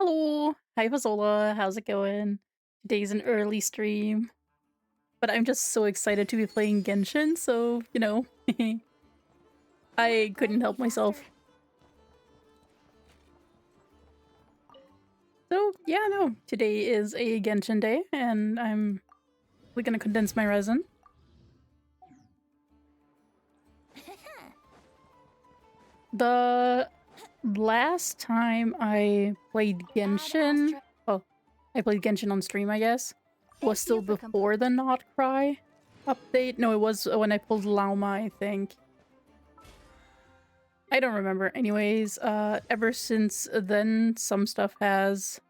Hello. Hi, Fazola. How's it going? Today's an early stream, but I'm just so excited to be playing Genshin, so, I couldn't help myself. So, yeah, no, today is a Genshin day, and I'm gonna condense my resin. The last time I played Genshin, oh, I played Genshin on stream, I guess, was still before the Not Cry update. No, it was when I pulled Lauma, I think. I don't remember. Anyways, ever since then, some stuff has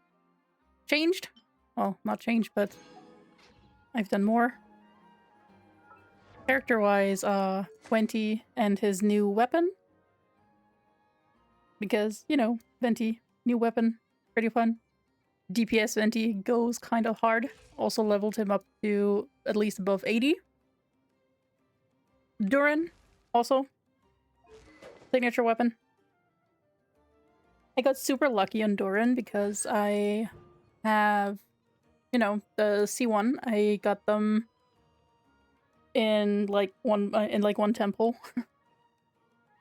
changed. Well, not changed, but I've done more. Character-wise, 20 and his new weapon. Because, Venti, new weapon, pretty fun. DPS Venti goes kind of hard. Also leveled him up to at least above 80. Durin, also. Signature weapon. I got super lucky on Durin because I have, the C1. I got them in one temple.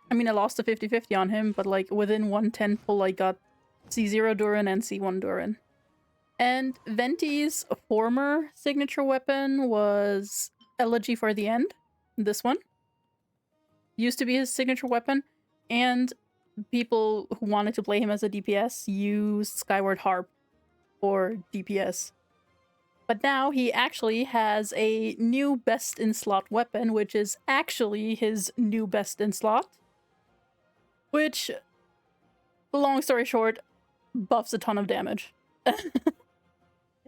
I mean, I lost a 50-50 on him, but like within one temple I got C0 Durin and C1 Durin. And Venti's former signature weapon was Elegy for the End. This one used to be his signature weapon, and people who wanted to play him as a DPS used Skyward Harp for DPS. But now he actually has a new best-in-slot weapon, which is actually his new best-in-slot. Which, long story short, buffs a ton of damage.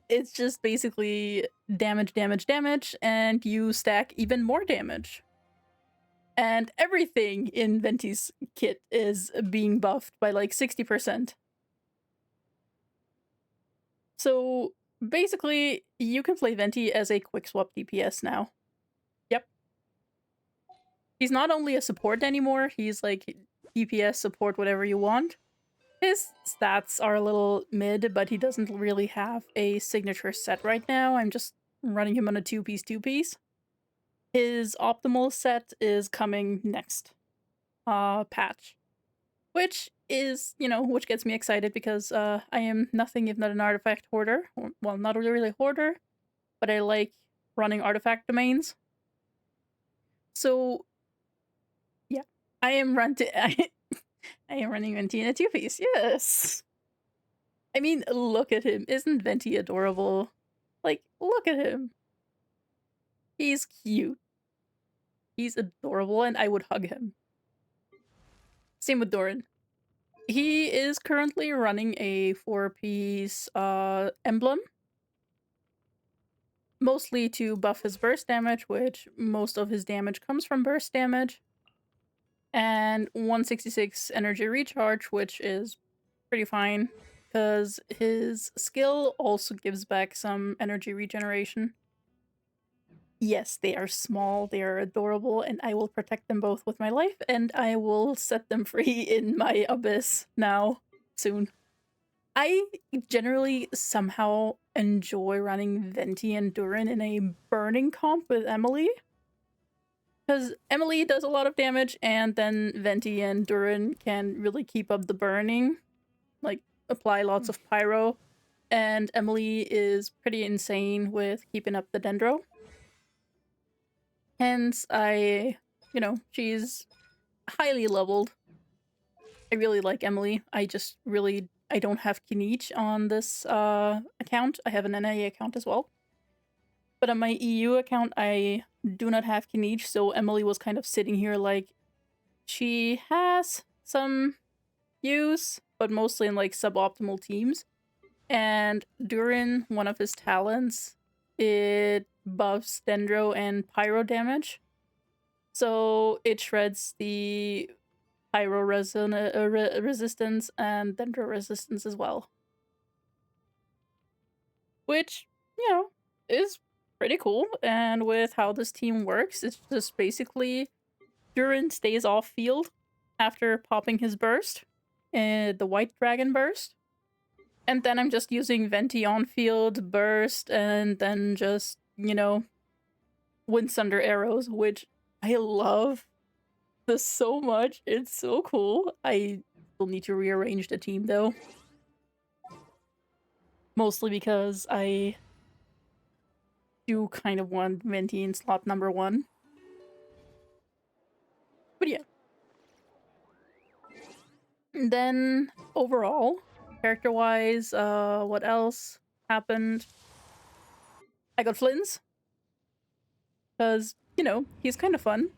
It's just basically damage, damage, damage, and you stack even more damage. And everything in Venti's kit is being buffed by like 60%. So basically, you can play Venti as a quick swap DPS now. Yep. He's not only a support anymore, he's like DPS support whatever you want. His stats are a little mid, but he doesn't really have a signature set right now. I'm just running him on a two-piece. His optimal set is coming next patch. Which is, which gets me excited because I am nothing if not an artifact hoarder. Well, not really a hoarder, but I like running artifact domains. So, yeah, I am I am running Venti in a two-piece, yes! I mean, look at him. Isn't Venti adorable? Like, look at him. He's cute. He's adorable, and I would hug him. Same with Doran. He is currently running a four-piece emblem, mostly to buff his burst damage, which most of his damage comes from burst damage, and 166 energy recharge, which is pretty fine, because his skill also gives back some energy regeneration. Yes, they are small, they are adorable, and I will protect them both with my life, and I will set them free in my abyss now, soon. I generally somehow enjoy running Venti and Durin in a burning comp with Emily. Because Emily does a lot of damage, and then Venti and Durin can really keep up the burning, like apply lots of pyro, and Emily is pretty insane with keeping up the dendro. Hence, she's highly leveled. I really like Emily. I don't have Kinich on this account. I have an NA account as well. But on my EU account, I do not have Kinich, so Emily was kind of sitting here like, she has some use, but mostly in like suboptimal teams. And during one of his talents, it buffs Dendro and Pyro damage. So it shreds the Pyro resistance and Dendro resistance as well. Which, is pretty cool. And with how this team works, it's just basically Durin stays off field after popping his burst, the White Dragon burst. And then I'm just using Venti on field, burst, and then just, Wind Thunder arrows, which I love this so much. It's so cool. I will need to rearrange the team though. Mostly because I do kind of want Venti in slot number 1. But yeah. And then overall, character-wise, what else happened? I got Flynn's. Because, he's kind of fun.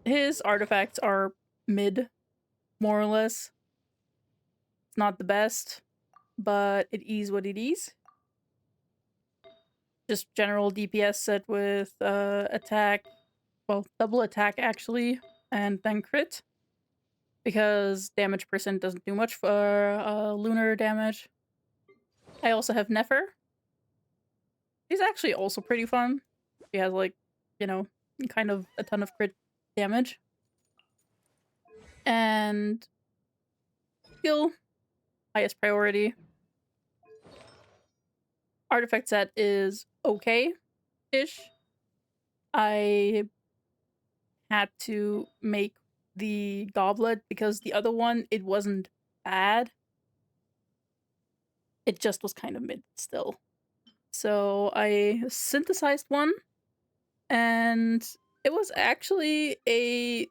His artifacts are mid, more or less. It's not the best, but it is what it is. Just general DPS set with attack, well, double attack actually, and then crit. Because damage percent doesn't do much for lunar damage. I also have Nefer. She's actually also pretty fun. She has kind of a ton of crit damage. And skill, highest priority. Artifact set is okay-ish. I had to make the goblet because the other one, it wasn't bad. It just was kind of mid still. So I synthesized one, and it was actually a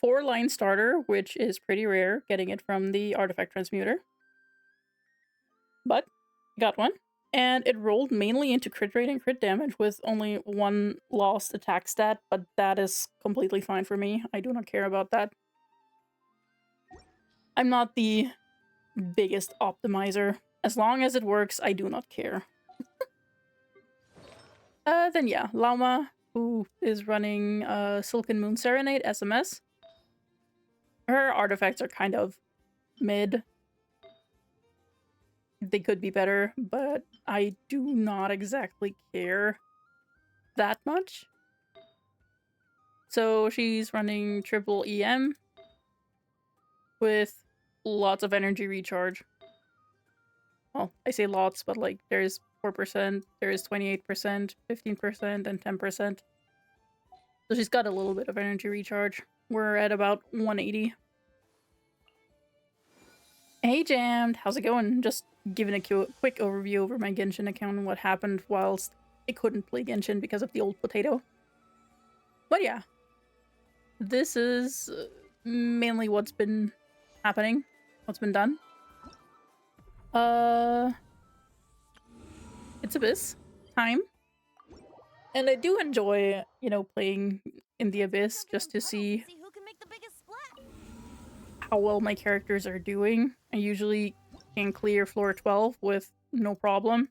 4-line starter, which is pretty rare, getting it from the artifact transmuter. But got one. And it rolled mainly into crit rate and crit damage with only one lost attack stat, but that is completely fine for me. I do not care about that. I'm not the biggest optimizer. As long as it works, I do not care. Then yeah, Lauma, who is running Silken Moon Serenade SMS. Her artifacts are kind of mid. They could be better, but I do not exactly care that much. So she's running triple EM with lots of energy recharge. Well, I say lots, but like there's 4%, there's 28%, 15%, and 10%. So she's got a little bit of energy recharge. We're at about 180. Hey Jammed, how's it going? Just giving a quick overview over my Genshin account and what happened whilst I couldn't play Genshin because of the old potato. But yeah, this is mainly what's been happening, what's been done. Uh, it's Abyss time. And I do enjoy, you know, playing in the Abyss just to see who can make the biggest splash. how well my characters are doing. I usually can clear floor 12 with no problem.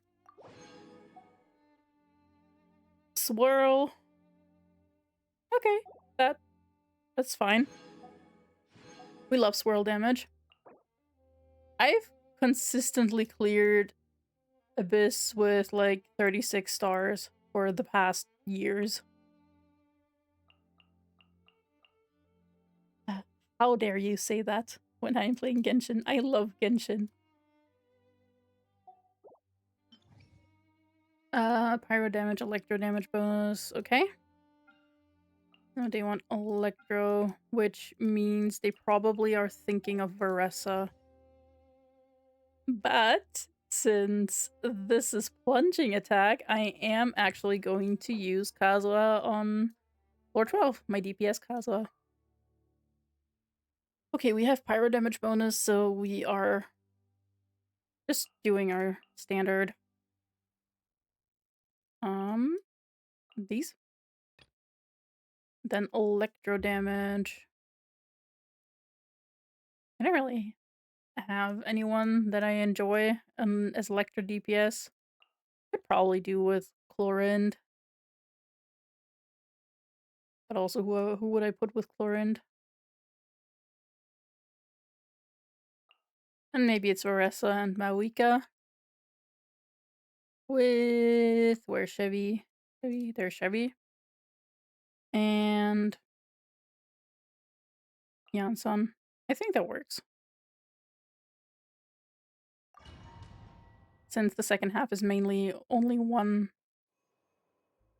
Swirl. Okay, that's fine. We love swirl damage. I've consistently cleared Abyss with like 36 stars for the past years. How dare you say that when I'm playing Genshin? I love Genshin. Pyro damage, electro damage bonus. Okay. Now they want electro, which means they probably are thinking of Varessa. But since this is plunging attack, I am actually going to use Kazuha on floor 12, my DPS Kazuha. Okay, we have pyro damage bonus, so we are just doing our standard. These. Then electro damage. I don't really have anyone that I enjoy as electro DPS. Could probably do with Chlorind. But also, who would I put with Chlorind? And maybe it's Oresa and Mawika. With... Where's Chevy? There's Chevy. And... Yansan. I think that works. Since the second half is mainly only one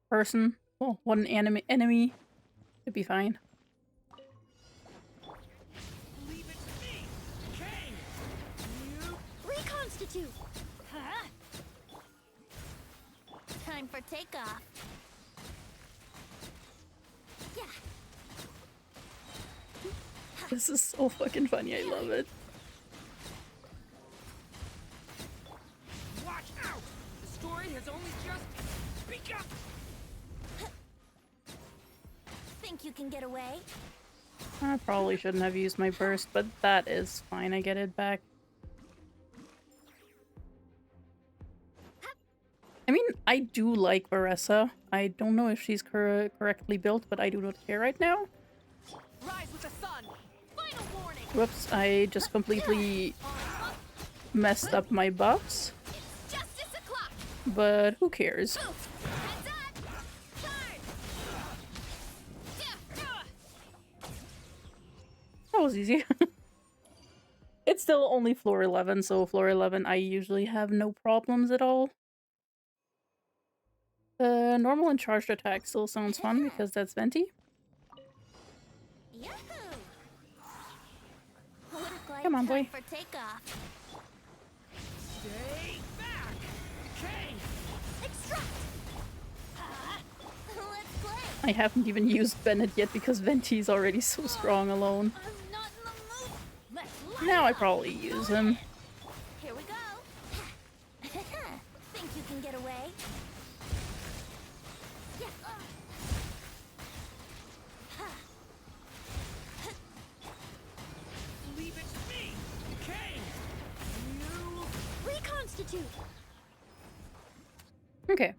person. Well, one enemy. It'd be fine. Leave it to me. Kang. You reconstitute. Huh? Time for takeoff. Yeah. This is so fucking funny. I love it. Watch out! The story has only just begun. Think you can get away? I probably shouldn't have used my burst, but that is fine. I get it back. I mean, I do like Varessa. I don't know if she's correctly built, but I do not care right now. Rise with the sun. Final warning. Whoops, I just completely messed up my buffs. It's justice o'clock. But who cares? Move. Heads up. Charge. That was easy. It's still only floor 11, so floor 11 I usually have no problems at all. Normal and charged attack still sounds fun because that's Venti. Yahoo! Come on, boy. For takeoff. Stay back. Kang. Extract. Let's play. I haven't even used Bennett yet because Venti is already so strong alone. I'm not in the mood. Let's Now I probably use him. Here we go. Think you can get away? Yeah. Leave it to me. Kang. You reconstitute. Okay.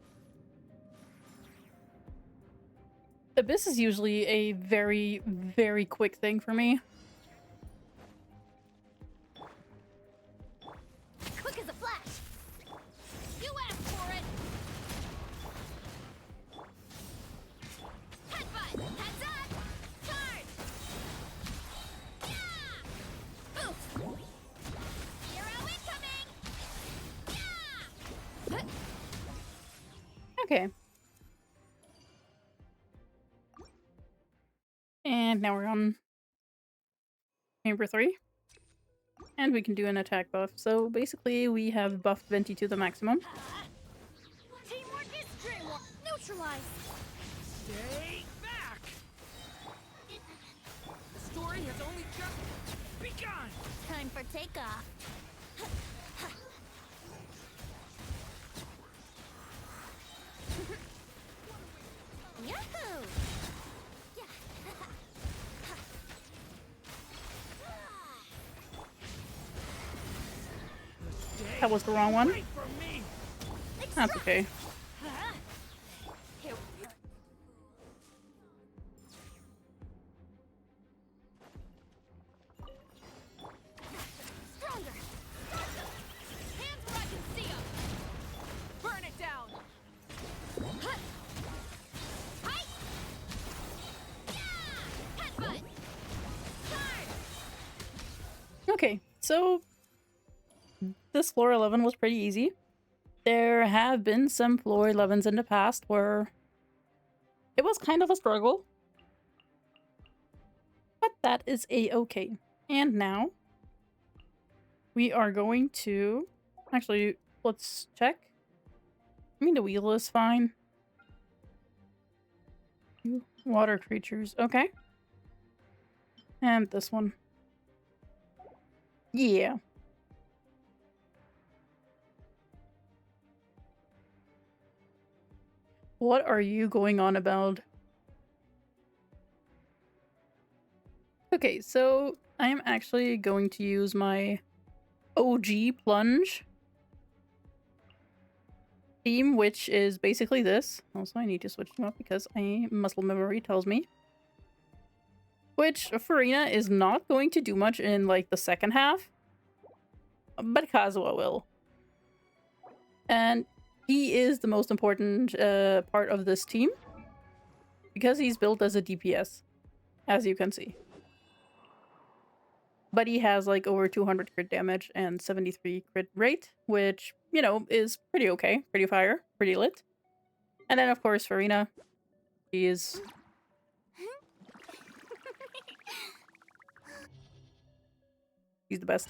Abyss is usually a very, very quick thing for me. Quick as a flash. You asked for it. Headbutt. Heads up. Charge. Yeah. Oof. Hero incoming. Yeah. Okay. And now we're on chamber 3. And we can do an attack buff. So basically we have buffed Venti to the maximum. Teamwork is dreamwork. Neutralize. Stay back. The story has just begun. Time for takeoff. Yahoo! That was the wrong one. Wait for me. That's okay. Here. Stronger. Hands where I can see 'em. Burn it down. Hi. Yeah. Headbutt. Charge. Okay, so this floor 11 was pretty easy. There have been some floor 11s in the past where it was kind of a struggle, but that is a-okay. And now we are going to actually, let's check. I mean, the wheel is fine. Water creatures, okay. And this one. Yeah. What are you going on about? Okay, so I am actually going to use my OG plunge theme, which is basically this. Also, I need to switch them up because muscle memory tells me. Which Farina is not going to do much in like the second half, but Kazuha will. And he is the most important part of this team because he's built as a DPS, as you can see. But he has like over 200 crit damage and 73 crit rate, which, you know, is pretty okay. Pretty fire, pretty lit. And then, of course, Farina. She is... She's the best.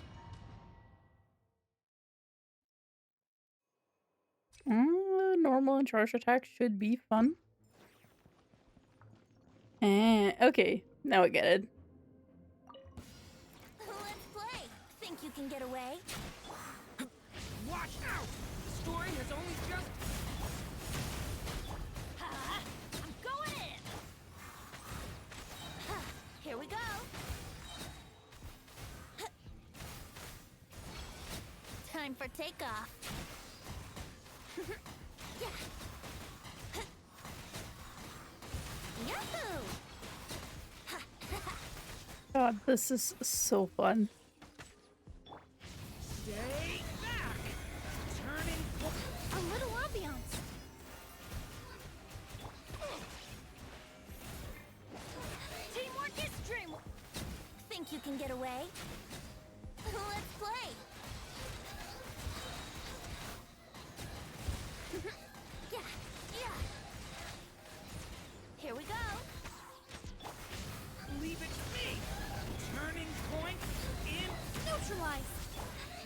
Normal and charge attack should be fun. Okay, now I get it. Let's play. Think you can get away? Watch out. The story has only just. I'm going in. Here we go. Time for takeoff. Yeah. Yahoo! God, this is so fun. Stay back. Turning. A little ambiance. Teamwork is dream. Think you can get away? Let's play. Yeah, yeah. Here we go. Leave it to me. Turning point in. Neutralize.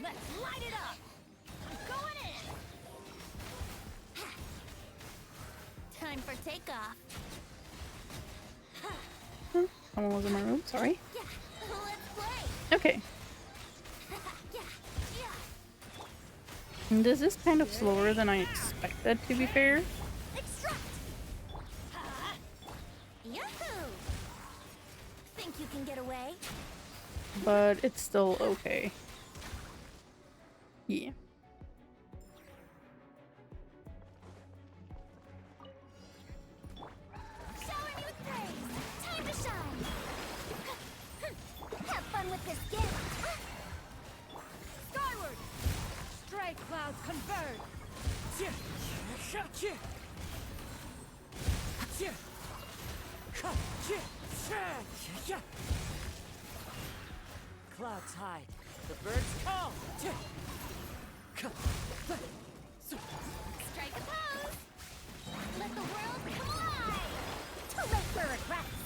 Let's light it up. I'm going in. Time for takeoff. Someone was in my room, sorry. Yeah, let's play. Okay. Yeah, yeah. And this is kind of slower than I expected, to be fair. Extract. Yahoo! Think you can get away? But it's still okay. Yeah. Shower me with praise. Time to shine. Have fun with this gift. Skyward. Stray clouds converge. Clouds hide. The birds call. Strike a pose. Let the world come alive. To make for regrets.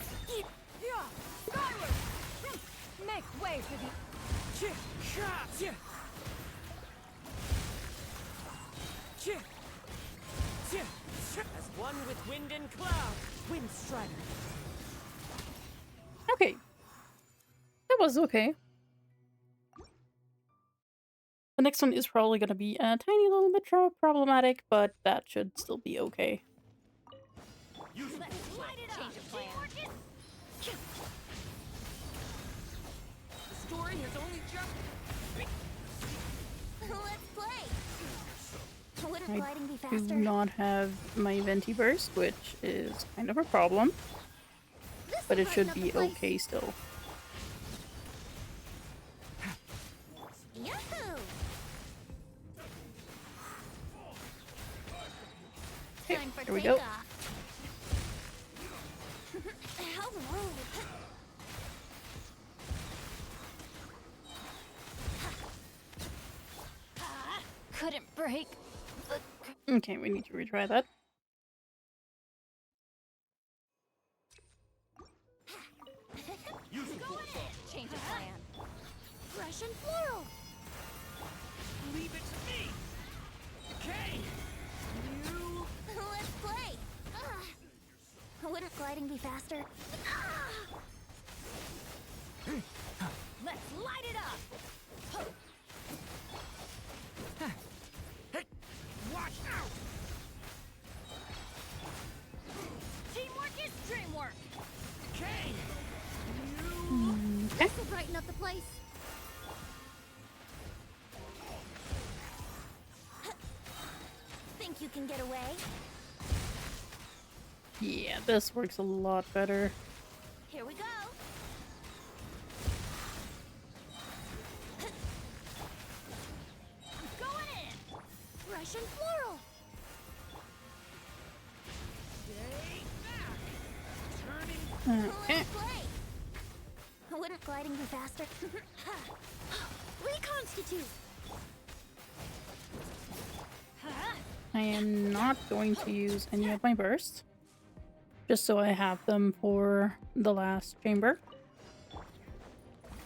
Skyward. Make way for the. As one with wind and cloud, Wind Strider. Okay. That That was okay. The next one is probably going to be a tiny little bit problematic, but that should still be okay. Let's light it up. Change of plan. The story has only just. Let's play. Wouldn't I gliding be do faster? not have my Venti Burst, which is kind of a problem, This'll but it brighten should up the be place. okay still. Yahoo! Okay, Time for here we go. takeoff. How rude. Couldn't break the... Okay, we need to retry that. Go ahead. Change of plan. Fresh and floral. Leave it to me. Okay. You. Let's play. Wouldn't gliding be faster? Let's light it up. Watch out. Teamwork is dreamwork. Okay. You. This'll brighten up the place. Think you can get away? Yeah, this works a lot better. Here we go. Going in. Fresh and floral. Stay back. Turning. Okay. Let's play. Wouldn't gliding be faster? Reconstitute. I am not going to use any of my bursts, just so I have them for the last chamber.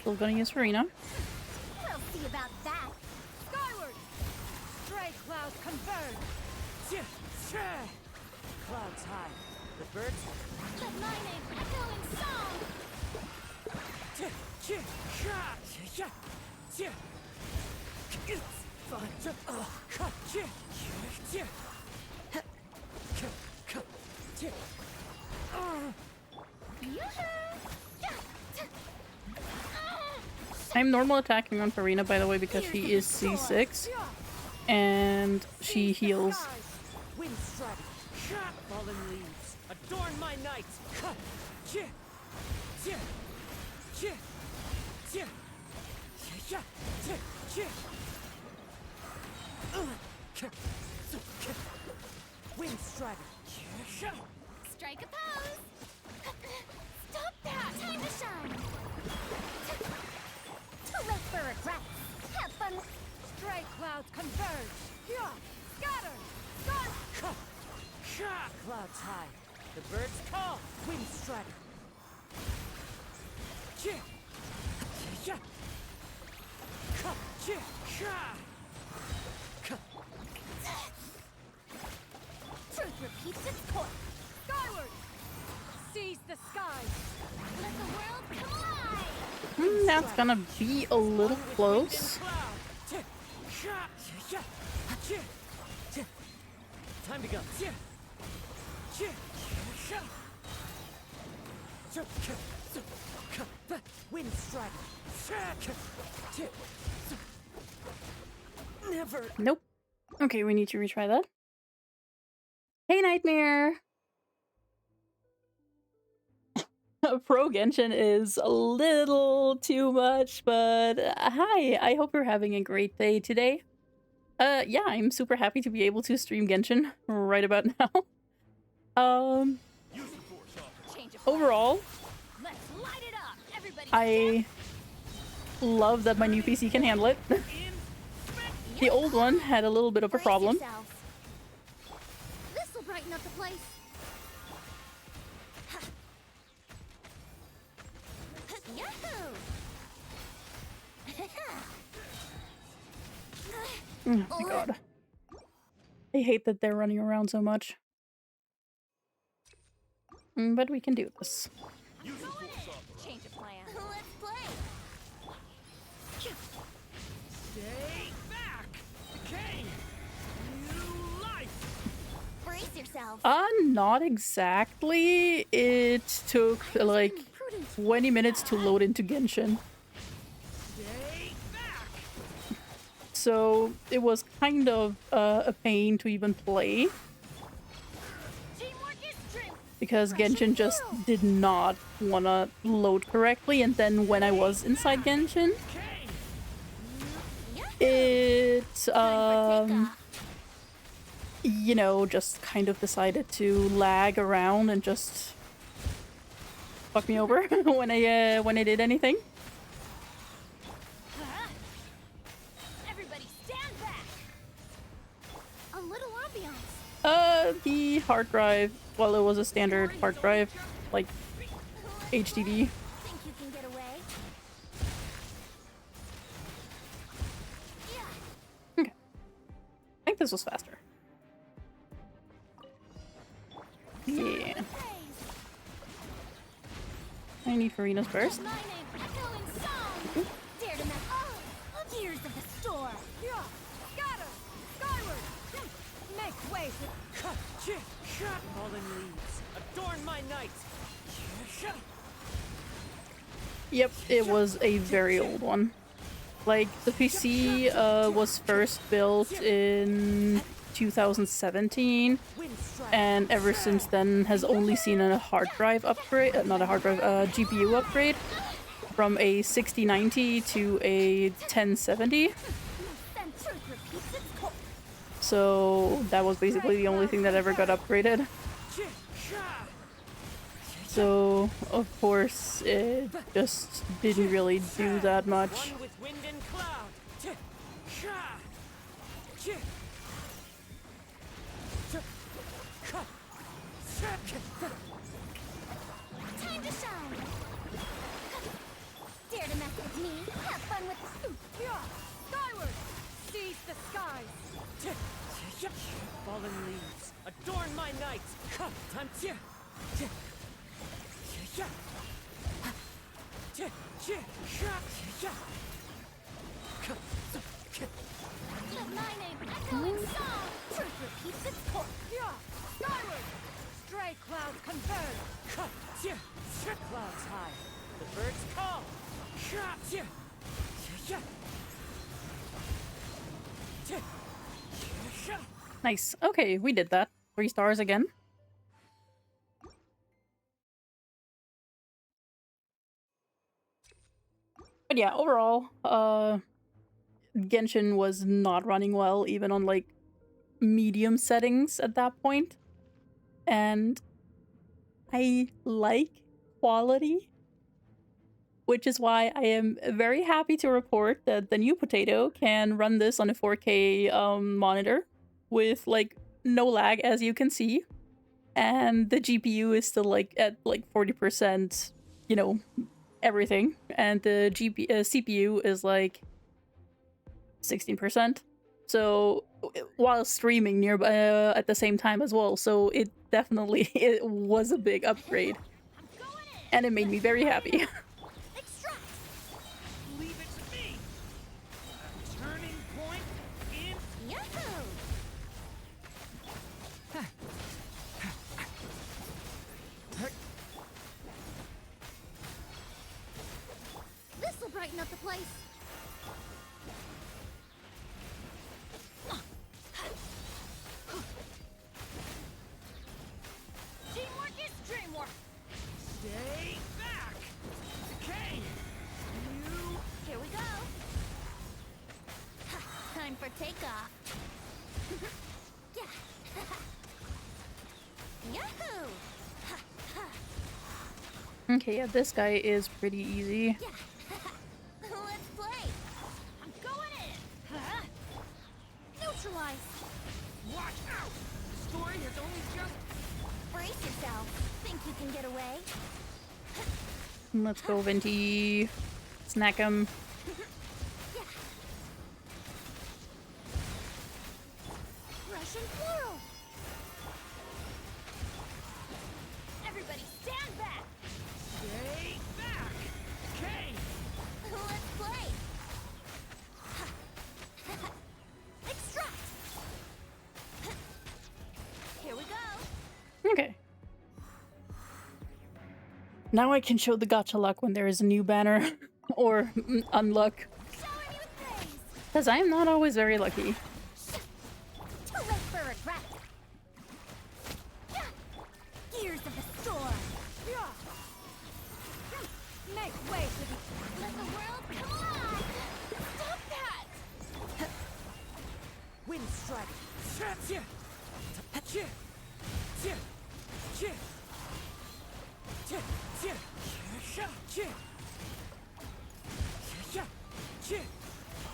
Still gonna use Farina. We'll see about that. Skyward. Stray clouds converge. Clouds high. The birds. Let my name echo in song. I'm normal attacking on Farina, by the way, because she is C6 and she heals. Wind strike. Fallen leaves. Adorn my night. Wind strider. Strike a pose. Stop that. Time to shine. Too late for regrets. Have fun. Stray clouds converge. Scatter. Clouds high. The birds call. Wind strider. Truth repeats its course. Skyward. Seize the skies. Let the world come alive. That's gonna be a little close. Time to go. Wind strider. Never. Nope. Okay, we need to retry that. Hey, Nightmare! Pro Genshin is a little too much, but hi, I hope you're having a great day today. Yeah, I'm super happy to be able to stream Genshin right about now. Change of Overall, Let's light it up. Everybody. I love that my new PC can handle it. The old one had a little bit of a problem. This will brighten up the place. Yahoo! Oh my god. I hate that they're running around so much. But we can do this. Change of plan. Let's play. Not exactly. It took like 20 minutes to load into Genshin. Stay back. So it was kind of a pain to even play Teamwork is strength. because Genshin just did not want to load correctly. And then when I was inside Genshin, Kane. it Takeoff. you know, just kind of decided to lag around and just fuck me over when I did anything. Everybody stand back. A little ambiance. The hard drive, well, it was a standard hard drive, like HDD. Think you can get away? Yeah. Okay. I think this was faster. Yeah. I need Farina's burst. My name, echoing song. Dare to mess. Oh, gears of the storm. Yeah. Scatter. Skyward. Make way for fallen leaves. Adorn my night. Yep, it was a very old one. Like, the PC was first built in 2017, and ever since then has only seen a hard drive upgrade, not a hard drive, GPU upgrade from a 6090 to a 1070. Then truth repeats its course. So that was basically the only thing that ever got upgraded. So, of course, it just didn't really do that much. One with wind and cloud. Time to shine. Dare to mess with me? Have fun with. Skyward. Seize the skies. Fallen leaves. Adorn my night. Time to. Let my name echoing song. Truth repeats its course. Skyward. Stray clouds converge. Clouds high. The birds call. Nice. Okay, we did that. 3 stars again. But yeah, overall, Genshin was not running well, even on like medium settings at that point. And I like quality, which is why I am very happy to report that the new Potato can run this on a 4K monitor with like no lag, as you can see. And the GPU is still like at like 40%, you know, everything. And the CPU is like 16%. So while streaming nearby at the same time as well. So it definitely it was a big upgrade. And it made me very happy. Extract. Leave it to me. A turning point in. Yahoo! This'll brighten up the place. Teamwork is dreamwork. Stay back. Kane. You. Here we go. Time for takeoff. Yeah. Yahoo! Okay, yeah, this guy is pretty easy. Yeah. Let's play. I'm going in. Neutralize. Watch out. The story has only just. Brace yourself. Think you can get away? Let's go, Venti. Snack him. Yeah. Russian floral. Everybody stand back. Stay back. Kane. Let's play. Extract. Here we go. Now I can show the gacha luck when there is a new banner or unluck. Shower me with praise. Because I am not always very lucky. Too late for regret. Gears of the storm. Make way for the... Let the world come alive. Stop that. Wind strike.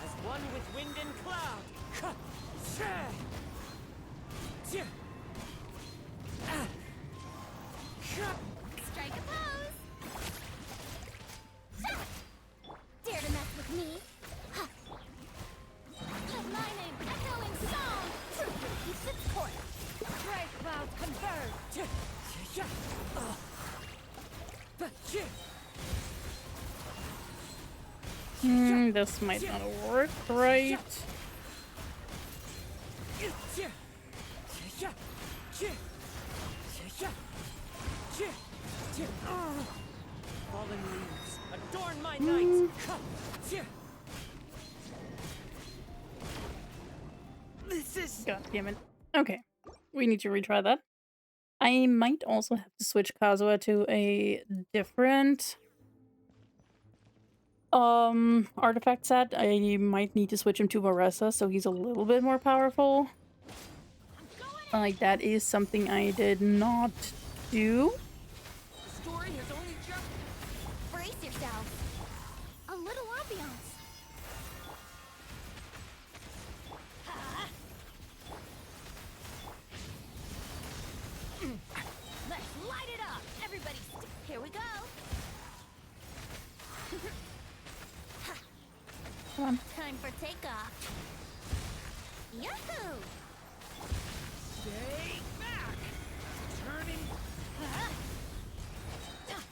As one with wind and cloud. Strike a pose. Dare to mess with me? Let my name echo in song. Truth repeats its course. Gray clouds converge. This might not work right. Fallen leaves, adorn my night. This is... God damn it. Okay, we need to retry that. I might also have to switch Kazuha to a different artifact set. I might need to switch him to Varesa so he's a little bit more powerful. Like, that is something I did not do. The story has only just... Brace yourself. A little ambiance. Let's light it up. Everybody, here we go. Come on. Time for takeoff. Yahoo! Stay back! Turning...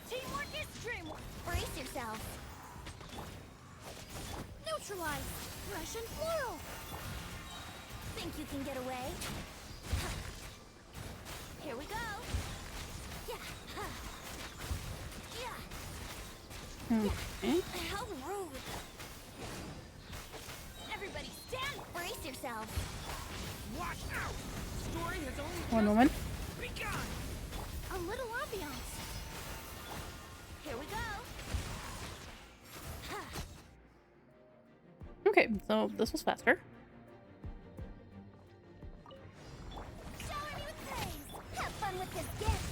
Teamwork is dreamwork. Brace yourself. Neutralize. Fresh and floral. Think you can get away? Here we go. Yeah. Yeah. Okay. How rude. Everybody stand. Brace yourself. Watch out! Story has only One just moment. begun! A little ambiance. Here we go. Okay, so this was faster. Shower me with praise. Have fun with this gift.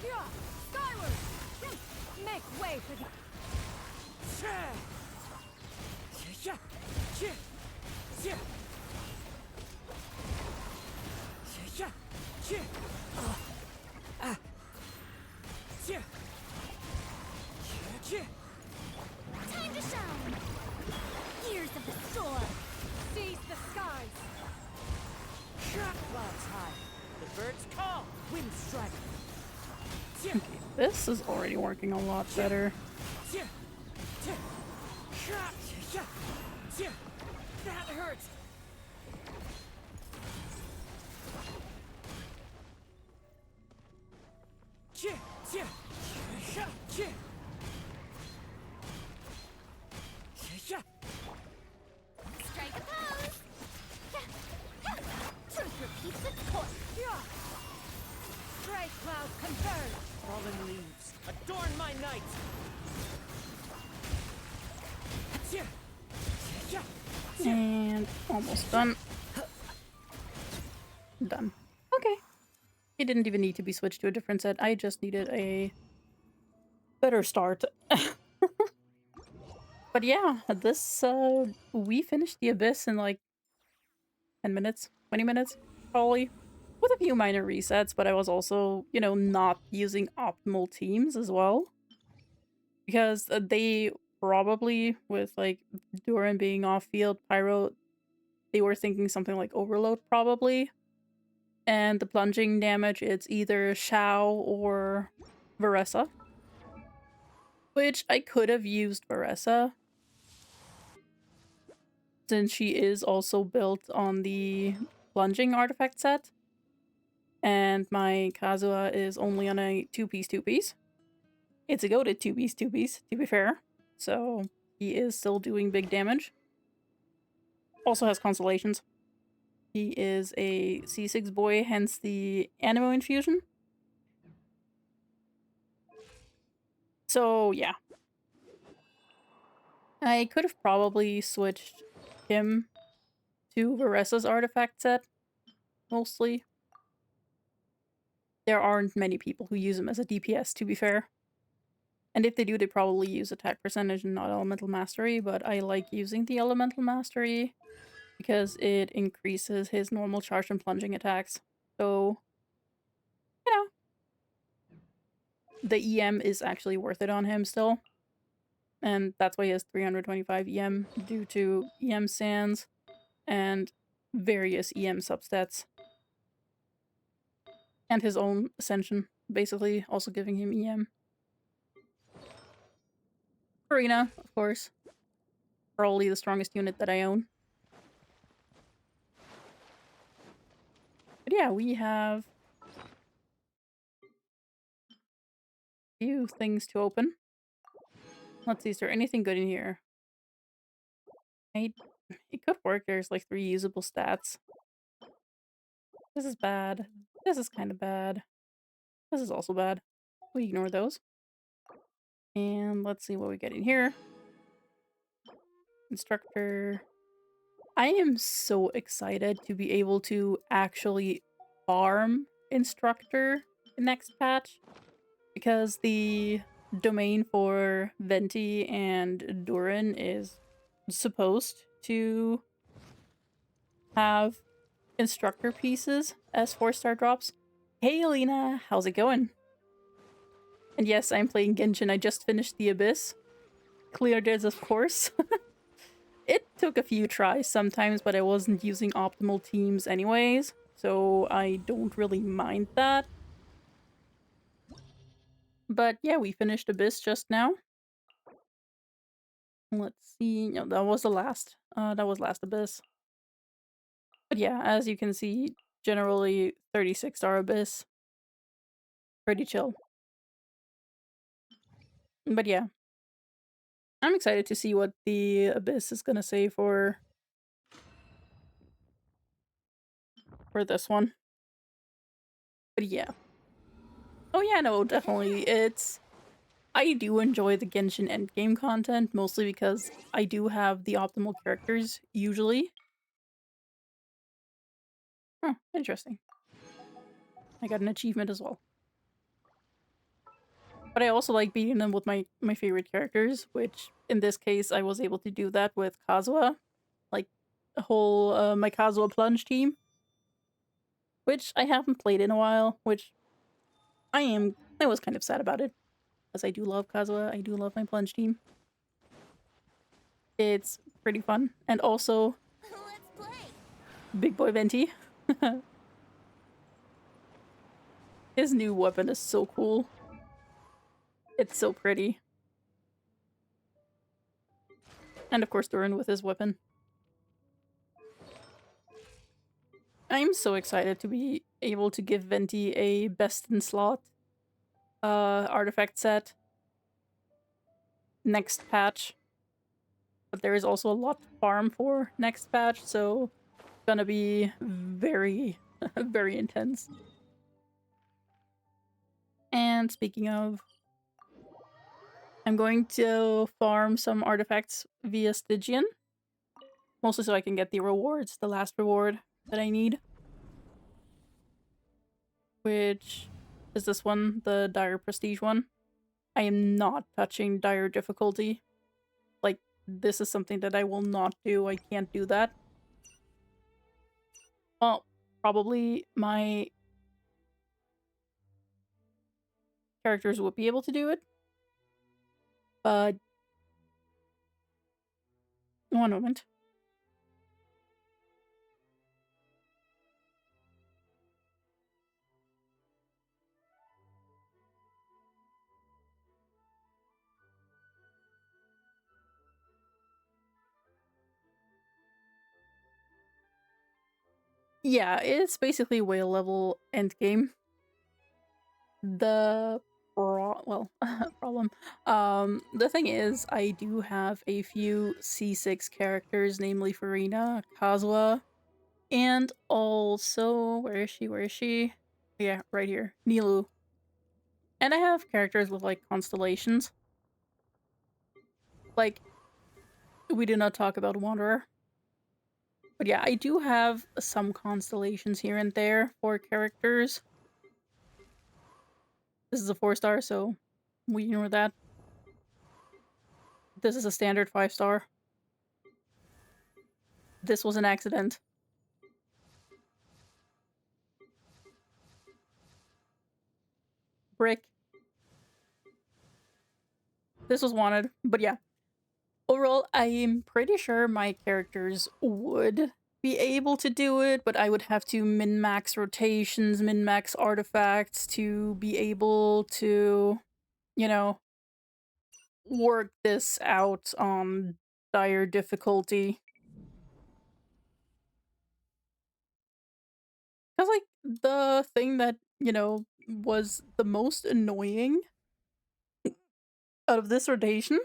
Yeah, skyward. Make way for the... Time to shine. Gears of the storm. Seize the skies. Clouds high. The birds call. Wind strike. This is already working a lot better. That hurts. Strike a pose. Truth repeats its course. Strike clouds converge. Fallen leaves, adorn my night. And almost done. Done. Okay. It didn't even need to be switched to a different set. I just needed a better start. But yeah, this, we finished the Abyss in like 10 minutes, 20 minutes, probably. With a few minor resets, but I was also, you know, not using optimal teams as well. Because they probably, with like Duran being off field, Pyro, they were thinking something like Overload probably. And the plunging damage, it's either Shao or Varesa. Which I could have used Varesa, since she is also built on the plunging artifact set. and my Kazuha is only on a 2-piece. It's a goated 2-piece, to be fair. So he is still doing big damage. Also has constellations. He is a C6 boy, hence the animo infusion. So yeah. I could have probably switched him to Varessa's artifact set, mostly. There aren't many people who use him as a DPS, to be fair. And if they do, they probably use attack percentage and not elemental mastery, but I like using the elemental mastery because it increases his normal charge and plunging attacks. So, you know, the EM is actually worth it on him still. And that's why he has 325 EM due to EM sands and various EM substats. And his own ascension, basically, also giving him EM. Arena, of course. Probably the strongest unit that I own. But yeah, we have a few things to open. Let's see, is there anything good in here? It could work. There's like 3 usable stats. This is bad. This is kind of bad. This is also bad. We ignore those. And let's see what we get in here. Instructor. I am so excited to be able to actually farm Instructor next patch. Because the domain for Venti and Durin is supposed to have instructor pieces as 4-star drops. Hey Alina, how's it going? And yes, I'm playing Genshin. I just finished the Abyss. Cleared it, of course. It took a few tries sometimes, but I wasn't using optimal teams anyways, so I don't really mind that. But yeah, we finished Abyss just now. Let's see. No, that was the last. That was last Abyss. But yeah, as you can see, generally 36-star Abyss. Pretty chill. But yeah. I'm excited to see what the Abyss is gonna say for this one. But yeah. Oh yeah, no, definitely. I do enjoy the Genshin endgame content, mostly because I do have the optimal characters, usually. Huh, interesting. I got an achievement as well. But I also like beating them with my favorite characters, which in this case I was able to do that with Kazuha. Like the whole my Kazuha plunge team. Which I haven't played in a while, which I was kind of sad about it. Because I do love Kazuha, I do love my plunge team. It's pretty fun. And also Let's play. Big Boy Venti. His new weapon is so cool. It's so pretty. And of course Durin with his weapon. I'm so excited to be able to give Venti a best in slot artifact set next patch. But there is also a lot to farm for next patch, so it's gonna be very, very intense. And speaking of, I'm going to farm some artifacts via Stygian. Mostly so I can get the rewards, the last reward that I need. Which is this one, the Dire Prestige one. I am not touching Dire Difficulty. Like, this is something that I will not do. I can't do that. Well, probably my characters would be able to do it. But one moment. Yeah, it's basically whale level endgame. The problem. The thing is, I do have a few C6 characters, namely Farina, Kazuha, and also where is she? Where is she? Yeah, right here, Nilu. And I have characters with like constellations. Like we did not talk about Wanderer, but yeah, I do have some constellations here and there for characters. This is a 4-star, so we ignore that. This is a standard 5-star. This was an accident. Brick. This was wanted. But yeah. Overall, I'm pretty sure my characters would be able to do it, but I would have to min-max rotations, min-max artifacts to be able to, you know, work this out on dire difficulty. Because, like, the thing that, was the most annoying out of this rotation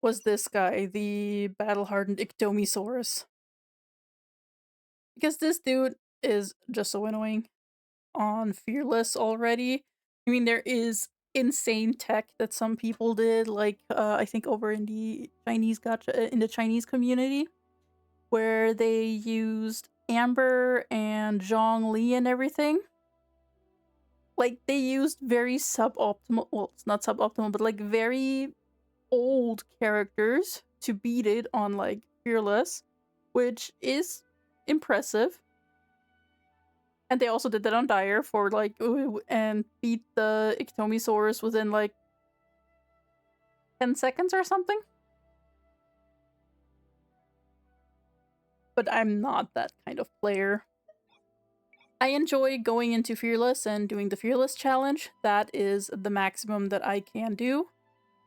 was this guy, the battle-hardened Ictomisaurus. Because this dude is just so annoying on Fearless already. I mean, there is insane tech that some people did, like, I think over in the Chinese gacha, in the Chinese community, where they used Amber and Zhongli and everything. Like, they used very suboptimal, well, it's not suboptimal, but like very old characters to beat it on like Fearless, which is impressive. And they also did that on Dire for like and beat the Ictomisaurus within like 10 seconds or something. But I'm not that kind of player. I enjoy going into Fearless and doing the Fearless challenge. That is the maximum that I can do.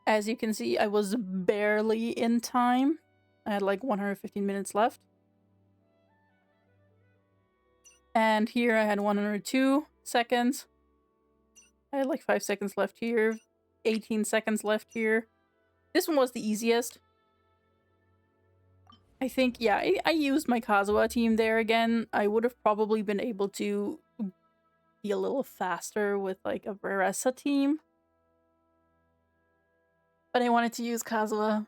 As you can see, I was barely in time. I had like 115 minutes left. And here I had 102 seconds. I had like 5 seconds left here. 18 seconds left here. This one was the easiest. I think, yeah, I used my Kazuha team there again. I would have probably been able to be a little faster with like a Veresa team. But I wanted to use Kazuha.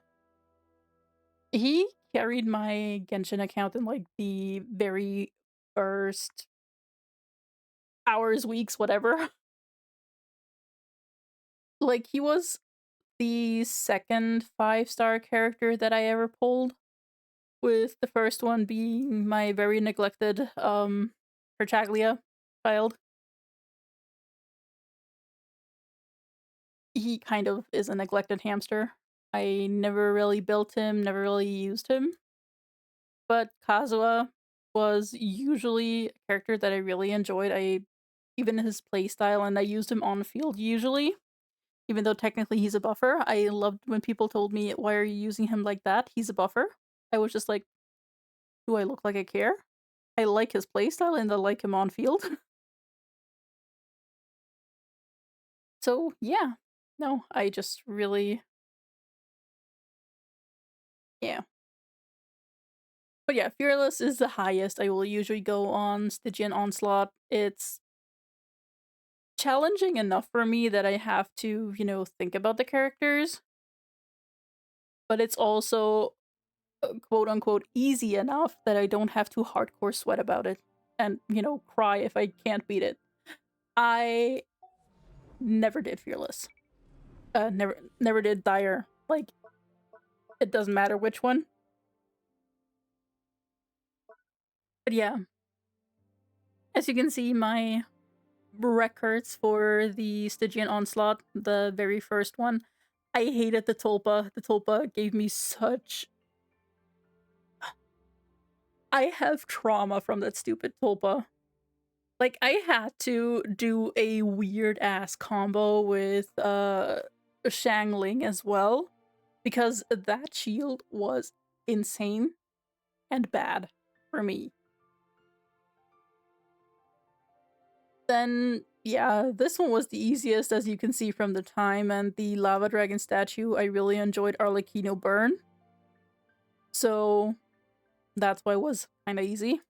He carried my Genshin account in like the very first hours, weeks, whatever. Like, he was the second 5-star character that I ever pulled, with the first one being my very neglected Perchaglia child. He kind of is a neglected hamster. I never really built him, never really used him. But Kazuha was usually a character that I really enjoyed. Even his playstyle, and I used him on field usually. Even though technically he's a buffer. I loved when people told me, "Why are you using him like that? He's a buffer." I was just like, "Do I look like I care?" I like his playstyle and I like him on field. So yeah. No, I just really, yeah. But yeah, Fearless is the highest I will usually go on Stygian Onslaught. It's challenging enough for me that I have to, think about the characters. But it's also quote unquote easy enough that I don't have to hardcore sweat about it and, cry if I can't beat it. I never did Fearless. Never did Dire. Like, it doesn't matter which one. But yeah, as you can see, my records for the Stygian Onslaught, the very first one, I hated the Tulpa. The Tulpa gave me such... I have trauma from that stupid Tulpa. Like, I had to do a weird-ass combo with, Shangling as well, because that shield was insane and bad for me. Then, yeah, this one was the easiest, as you can see from the time, and the Lava Dragon statue, I really enjoyed Arlecchino Burn. So, that's why it was kinda easy.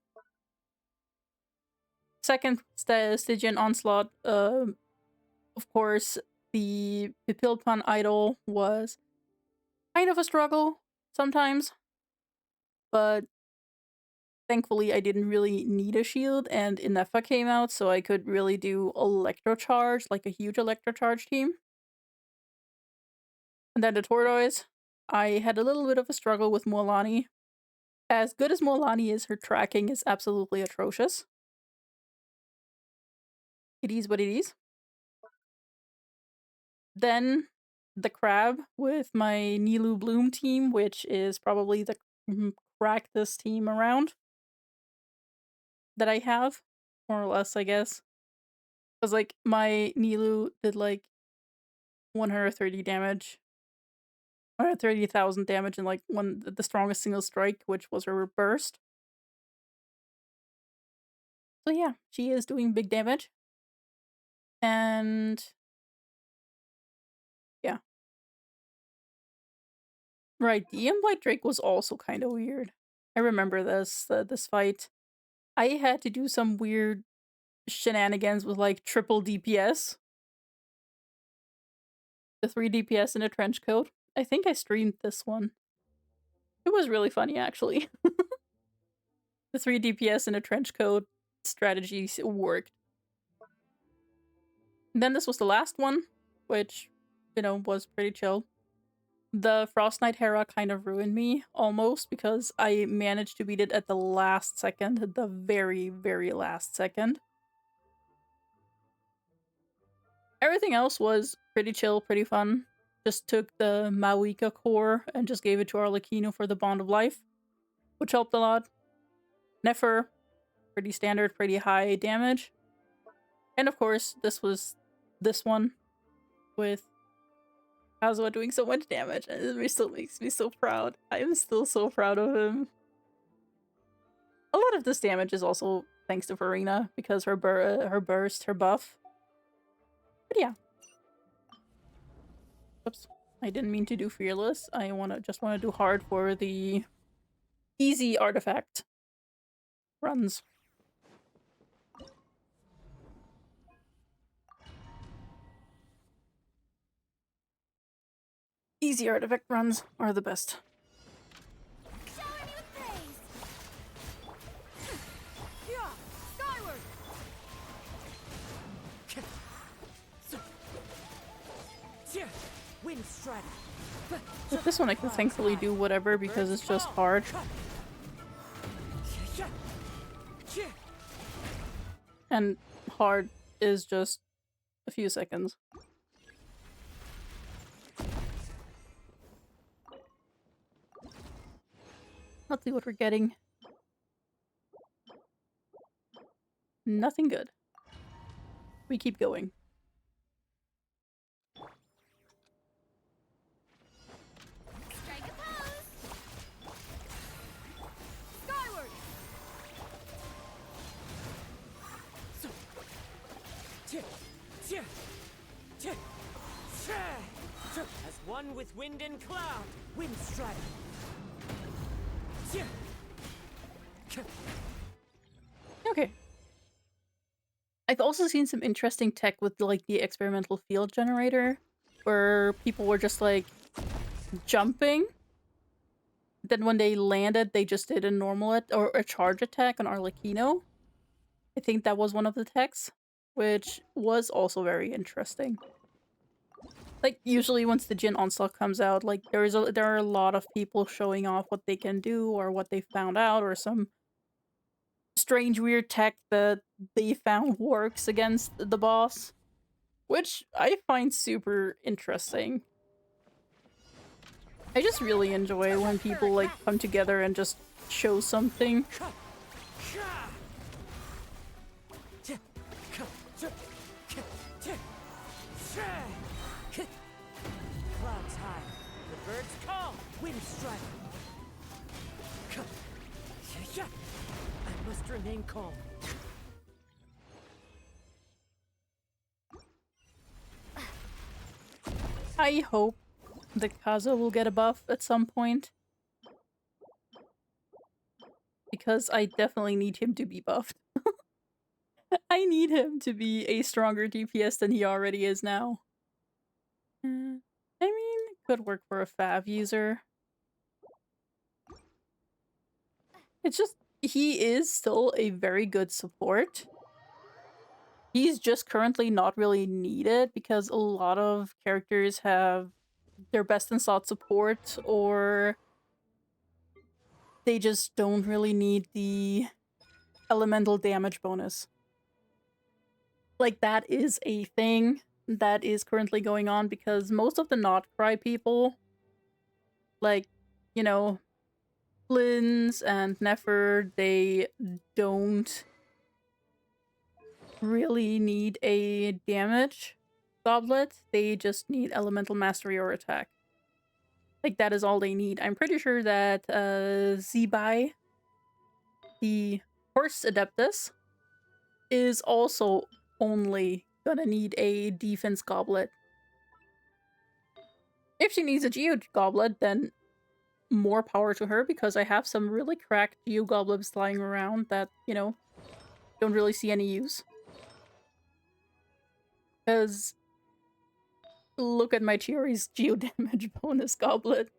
Second, Stygian Onslaught, of course, the Pipilpan idol was kind of a struggle sometimes, but thankfully I didn't really need a shield, and Inefa came out, so I could really do Electro Charge, like a huge Electro Charge team. And then the Tortoise, I had a little bit of a struggle with Mualani. As good as Mualani is, her tracking is absolutely atrocious. It is what it is. Then the Crab with my Nilu Bloom team, which is probably the crackest team around that I have, more or less, I guess. Because, like, my Nilu did, like, 130 damage, 130,000 damage in, like, the strongest single strike, which was her burst. So yeah, she is doing big damage. And yeah. Right, the Implied Drake was also kind of weird. I remember this fight. I had to do some weird shenanigans with like triple DPS. The 3 DPS in a trench coat. I think I streamed this one. It was really funny actually. The 3 DPS in a trench coat strategy worked. And then this was the last one, which, you know, was pretty chill. The Frost Knight Hera kind of ruined me, almost, because I managed to beat it at the last second, the very, very last second. Everything else was pretty chill, pretty fun. Just took the Mawika core and just gave it to Arlecchino for the Bond of Life, which helped a lot. Nefer, pretty standard, pretty high damage. And of course, this was this one with Kazuha doing so much damage, and it still makes me so proud. I am still so proud of him. A lot of this damage is also thanks to Farina, because her burst, her buff. But yeah. Oops. I didn't mean to do Fearless. I just wanna do hard for the easy artifact runs. Easy artifact runs are the best. Shower me with praise. Yeah, skyward. Wind Strider. With this one I can thankfully do whatever because it's just hard. And hard is just a few seconds. Let's see what we're getting. Nothing good. We keep going. Strike a pose. Skyward. As one with wind and cloud, Wind Strider. Okay. I've also seen some interesting tech with like the experimental field generator, where people were just like jumping. Then when they landed, they just did a normal or a charge attack on Arlecchino. I think that was one of the techs, which was also very interesting. Like usually once the Jin Onslaught comes out, like there are a lot of people showing off what they can do or what they found out or some strange weird tech that they found works against the boss, which I find super interesting. I just really enjoy when people like come together and just show something. Clouds high, the birds call, Wind Strider. I must remain calm. I hope that Kazo will get a buff at some point. Because I definitely need him to be buffed. I need him to be a stronger DPS than he already is now. I mean, it could work for a Fav user. It's just, he is still a very good support. He's just currently not really needed because a lot of characters have their best in slot support, or they just don't really need the elemental damage bonus. Like, that is a thing that is currently going on because most of the not cry people, like, you know, Flins and Nefer, they don't really need a damage goblet. They just need elemental mastery or attack. Like, that is all they need. I'm pretty sure that Zebai, the horse adeptus, is also only gonna need a defense goblet. If she needs a Geo goblet, then more power to her, because I have some really cracked Geo goblets lying around that, you know, don't really see any use. Because look at my Chiori's Geo damage bonus goblet.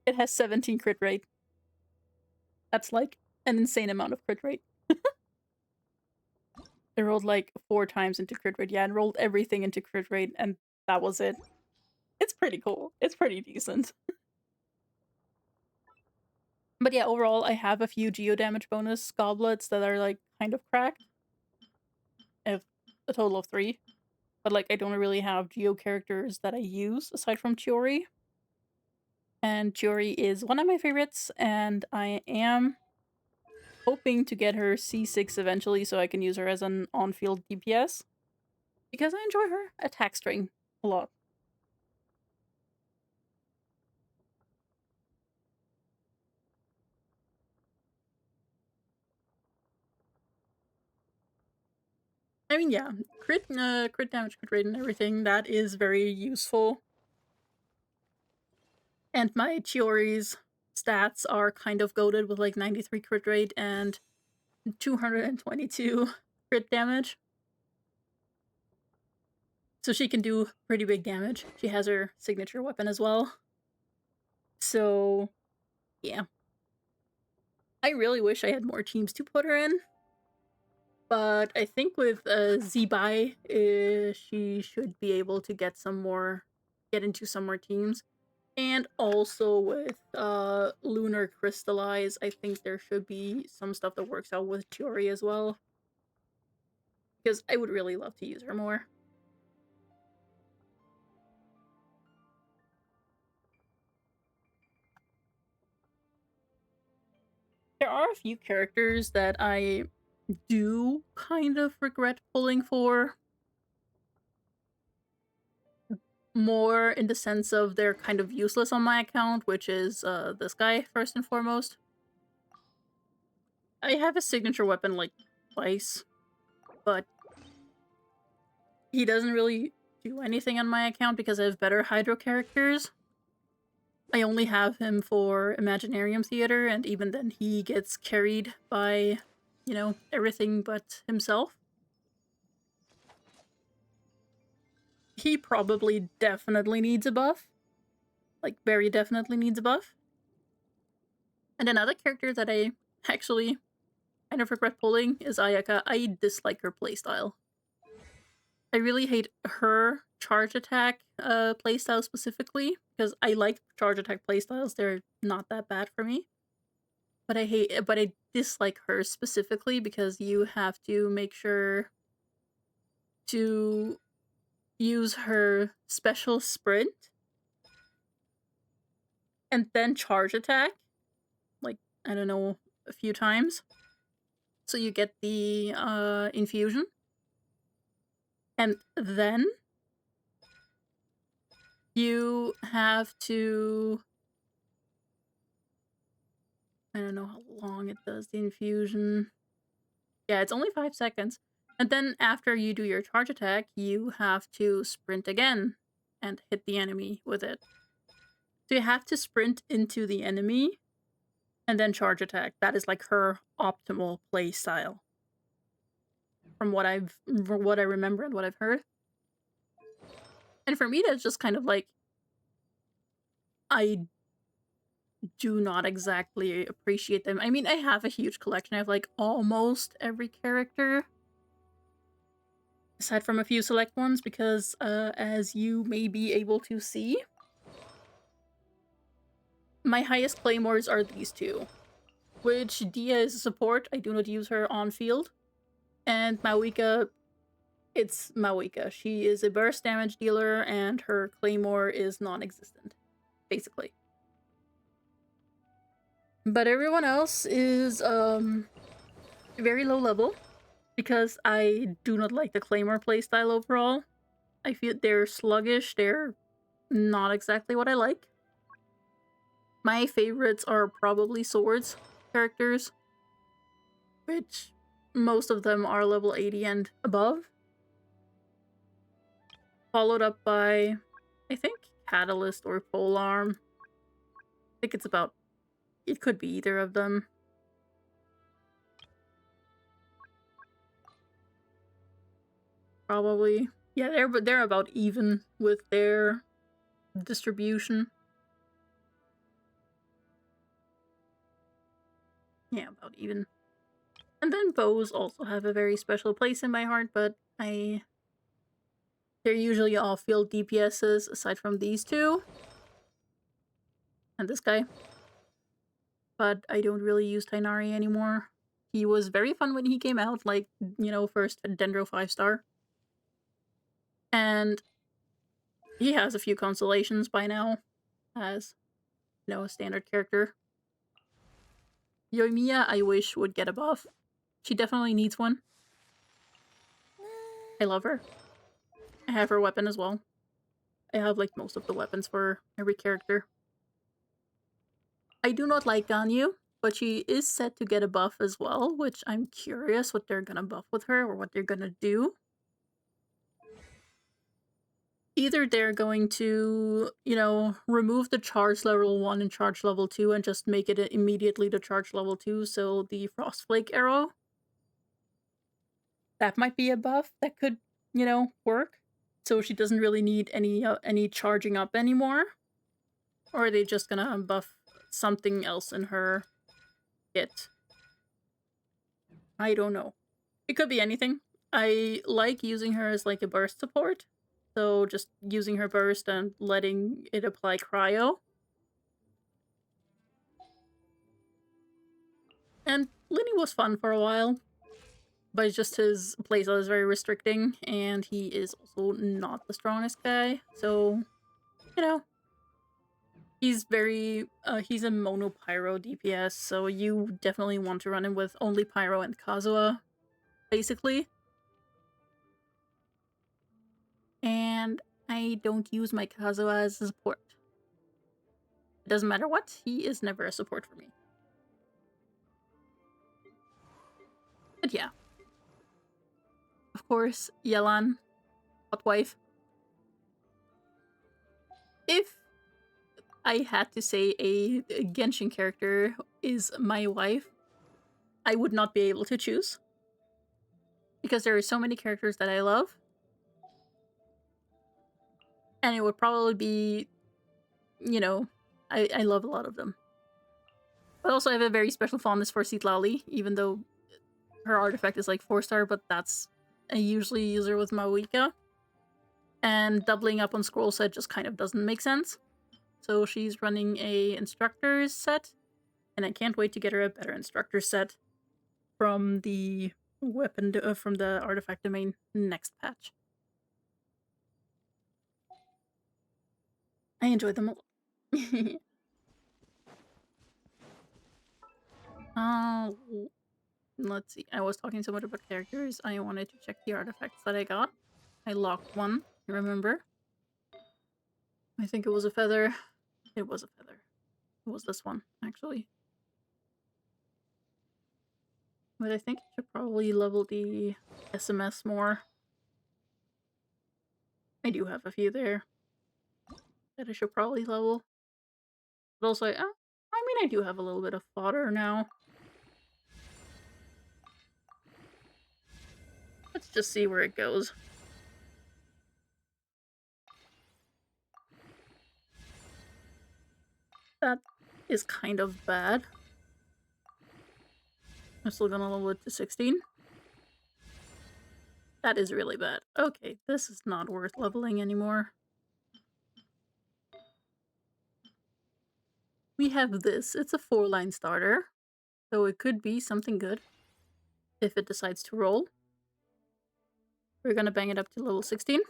It has 17 crit rate. That's like an insane amount of crit rate. I rolled like 4 times into crit rate. Yeah, and rolled everything into crit rate, and that was it. It's pretty cool. It's pretty decent. But yeah, overall, I have a few Geo damage bonus goblets that are like kind of cracked. I have a total of 3. But like, I don't really have Geo characters that I use aside from Chiori. And Chiori is one of my favorites, and I am hoping to get her C6 eventually so I can use her as an on-field DPS. Because I enjoy her attack string a lot. I mean, yeah, crit damage, crit rate, and everything, that is very useful. And my Chiori's stats are kind of goated with like 93 crit rate and 222 crit damage. So she can do pretty big damage. She has her signature weapon as well. So, yeah. I really wish I had more teams to put her in. But I think with Zebai, she should be able to get into some more teams. And also with Lunar Crystallize, I think there should be some stuff that works out with Chiori as well. Because I would really love to use her more. There are a few characters that I do kind of regret pulling for. More in the sense of they're kind of useless on my account, which is this guy, first and foremost. I have a signature weapon like twice, but he doesn't really do anything on my account because I have better Hydro characters. I only have him for Imaginarium Theater, and even then he gets carried by, you know, everything but himself. He probably definitely needs a buff. Like, very definitely needs a buff. And another character that I actually kind of regret pulling is Ayaka. I dislike her playstyle. I really hate her charge attack playstyle specifically, because I like charge attack playstyles. They're not that bad for me. But I dislike her specifically because you have to make sure to use her special sprint and then charge attack, like, I don't know, a few times. So you get the infusion. And then you have to, I don't know how long it does the infusion. Yeah, it's only 5 seconds. And then after you do your charge attack, you have to sprint again. and hit the enemy with it. So you have to sprint into the enemy and then charge attack. That is like her optimal play style. From what I remember and what I've heard. And for me that's just kind of like, I do not exactly appreciate them. I mean, I have a huge collection. I have like almost every character. Aside from a few select ones, because as you may be able to see, my highest claymores are these two. Which Dia is a support, I do not use her on field. And Mawika, it's Mawika. She is a burst damage dealer and her claymore is non-existent, basically. But everyone else is very low level because I do not like the claymore playstyle overall. I feel they're sluggish, they're not exactly what I like. My favorites are probably swords characters, which most of them are level 80 and above. Followed up by, I think, Catalyst or Polearm. I think it's about, it could be either of them. Probably. Yeah, they're about even with their distribution. Yeah, about even. And then bows also have a very special place in my heart, but they're usually all field DPSs aside from these two. And this guy. But I don't really use Tainari anymore. He was very fun when he came out, like, first Dendro 5-star. And he has a few constellations by now as, a standard character. Yoimiya, I wish, would get a buff. She definitely needs one. I love her. I have her weapon as well. I have, like, most of the weapons for every character. I do not like Ganyu, but she is set to get a buff as well, which I'm curious what they're gonna buff with her or what they're gonna do. Either they're going to, remove the charge level 1 and charge level 2 and just make it immediately the charge level 2, so the Frostflake arrow. That might be a buff that could, work. So she doesn't really need any charging up anymore. Or are they just gonna buff something else in her kit? I don't know. It could be anything. I like using her as like a burst support. So just using her burst and letting it apply cryo. And Linny was fun for a while. But just his playstyle is very restricting. And he is also not the strongest guy. So, he's he's a mono pyro DPS. So you definitely want to run him with only pyro and Kazuha, basically. And I don't use my Kazuha as a support. It doesn't matter what, he is never a support for me. But yeah. Of course, Yelan, hot wife. If I had to say a Genshin character is my wife, I would not be able to choose. Because there are so many characters that I love. And it would probably be, I love a lot of them. But also I have a very special fondness for Citlali, even though her artifact is like 4-star, but that's I usually use her with Mawika. And doubling up on scroll set just kind of doesn't make sense. So she's running a instructor's set, and I can't wait to get her a better instructor set from the from the artifact domain next patch. I enjoy them a lot. Let's see. I was talking so much about characters. I wanted to check the artifacts that I got. I locked one, I remember. I think it was a feather. It was a feather. It was this one, actually. But I think I should probably level the SMS more. I do have a few there. that I should probably level. But also, I mean, I do have a little bit of fodder now. Let's just see where it goes. That is kind of bad. I'm still gonna level it to 16. That is really bad. Okay, this is not worth leveling anymore. We have this. It's a 4-line starter, so it could be something good if it decides to roll. We're gonna bang it up to level 16.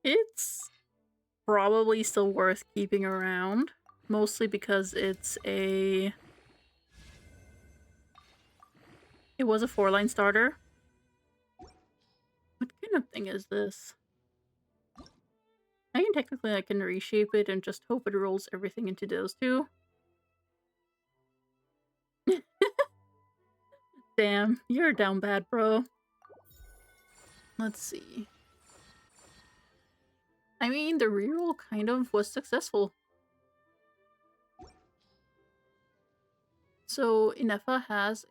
It's probably still worth keeping around, mostly because it was a 4-line starter. What kind of thing is this? I can reshape it and just hope it rolls everything into those two. Damn, you're down bad, bro. Let's see. I mean, the reroll kind of was successful. So Inefa has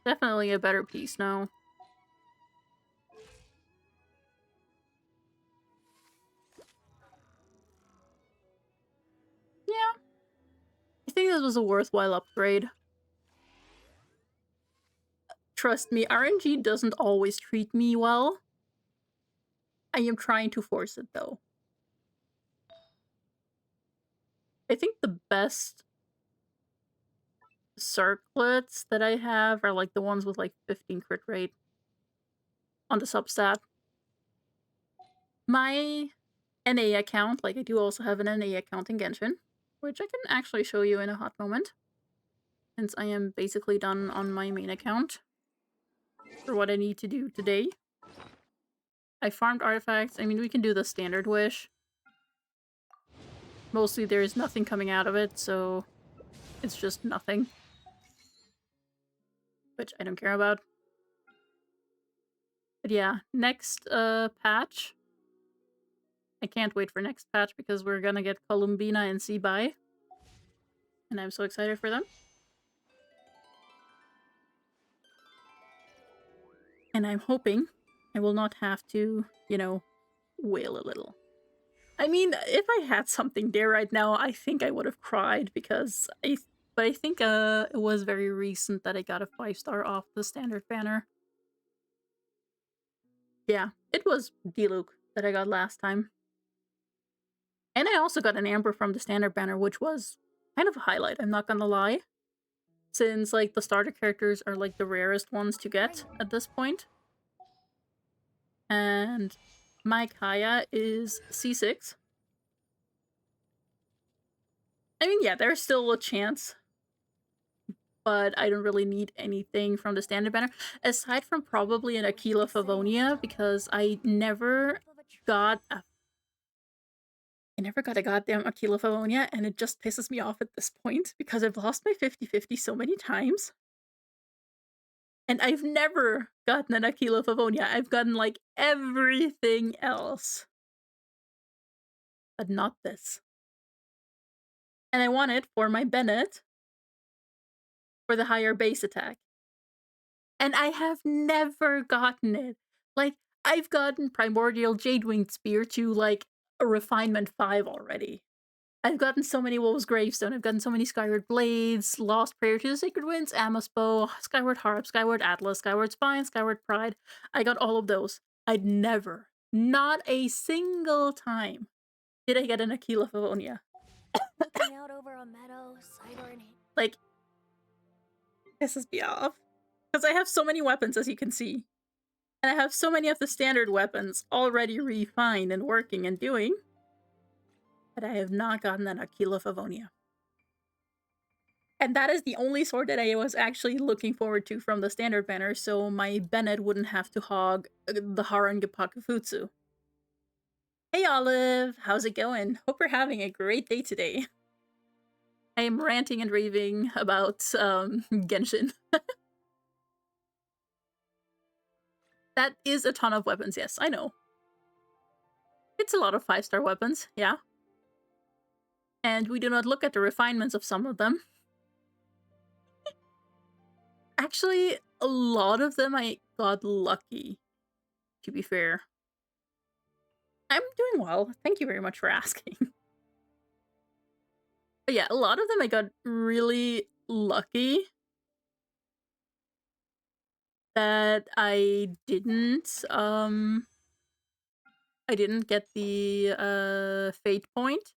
definitely a better piece now. Yeah. I think this was a worthwhile upgrade. Trust me, RNG doesn't always treat me well. I am trying to force it, though. I think the best circlets that I have are like the ones with like 15 crit rate on the substat. My NA account, like I do also have an NA account in Genshin, which I can actually show you in a hot moment, since I am basically done on my main account for what I need to do today. I farmed artifacts. I mean, we can do the standard wish. Mostly there is nothing coming out of it, so it's just nothing. Which I don't care about. But yeah, next patch. I can't wait for next patch because we're gonna get Columbina and Seaby. And I'm so excited for them. And I'm hoping I will not have to, you know, wail a little. I mean, if I had something there right now, I think I would have cried because I think it was very recent that I got a 5-star off the standard banner. Yeah, it was Diluc that I got last time. And I also got an Amber from the standard banner, which was kind of a highlight, I'm not gonna lie. Since, like, the starter characters are, like, the rarest ones to get at this point. And my Kaya is C6. I mean, yeah, there's still a chance. But I don't really need anything from the standard banner. Aside from probably an Aquila Favonia, because I never got a goddamn Aquila Favonia, and it just pisses me off at this point, because I've lost my 50-50 so many times. And I've never gotten an Aquila Favonia. I've gotten, like, everything else. But not this. And I want it for my Bennett for the higher base attack. And I have never gotten it. Like, I've gotten Primordial Jadewinged Spear to, like, a Refinement 5 already. I've gotten so many Wolves Gravestone, I've gotten so many Skyward Blades, Lost Prayer to the Sacred Winds, Amos Bow, Skyward Harp, Skyward Atlas, Skyward Spine, Skyward Pride. I got all of those. I'd never, not a single time, did I get an Aquila Favonia. Looking out over a meadow, cider and Like, pisses me off. Because I have so many weapons, as you can see. And I have so many of the standard weapons already refined and working and doing. But I have not gotten an Aquila Favonia. And that is the only sword that I was actually looking forward to from the standard banner, so my Bennett wouldn't have to hog the Haran Gepakufutsu. Hey Olive, how's it going? Hope you're having a great day today. I am ranting and raving about Genshin. That is a ton of weapons, yes, I know. It's a lot of 5-star weapons, yeah. And we do not look at the refinements of some of them. Actually, a lot of them I got lucky, to be fair. I'm doing well. Thank you very much for asking. But yeah, a lot of them I got really lucky that I didn't get the fate point.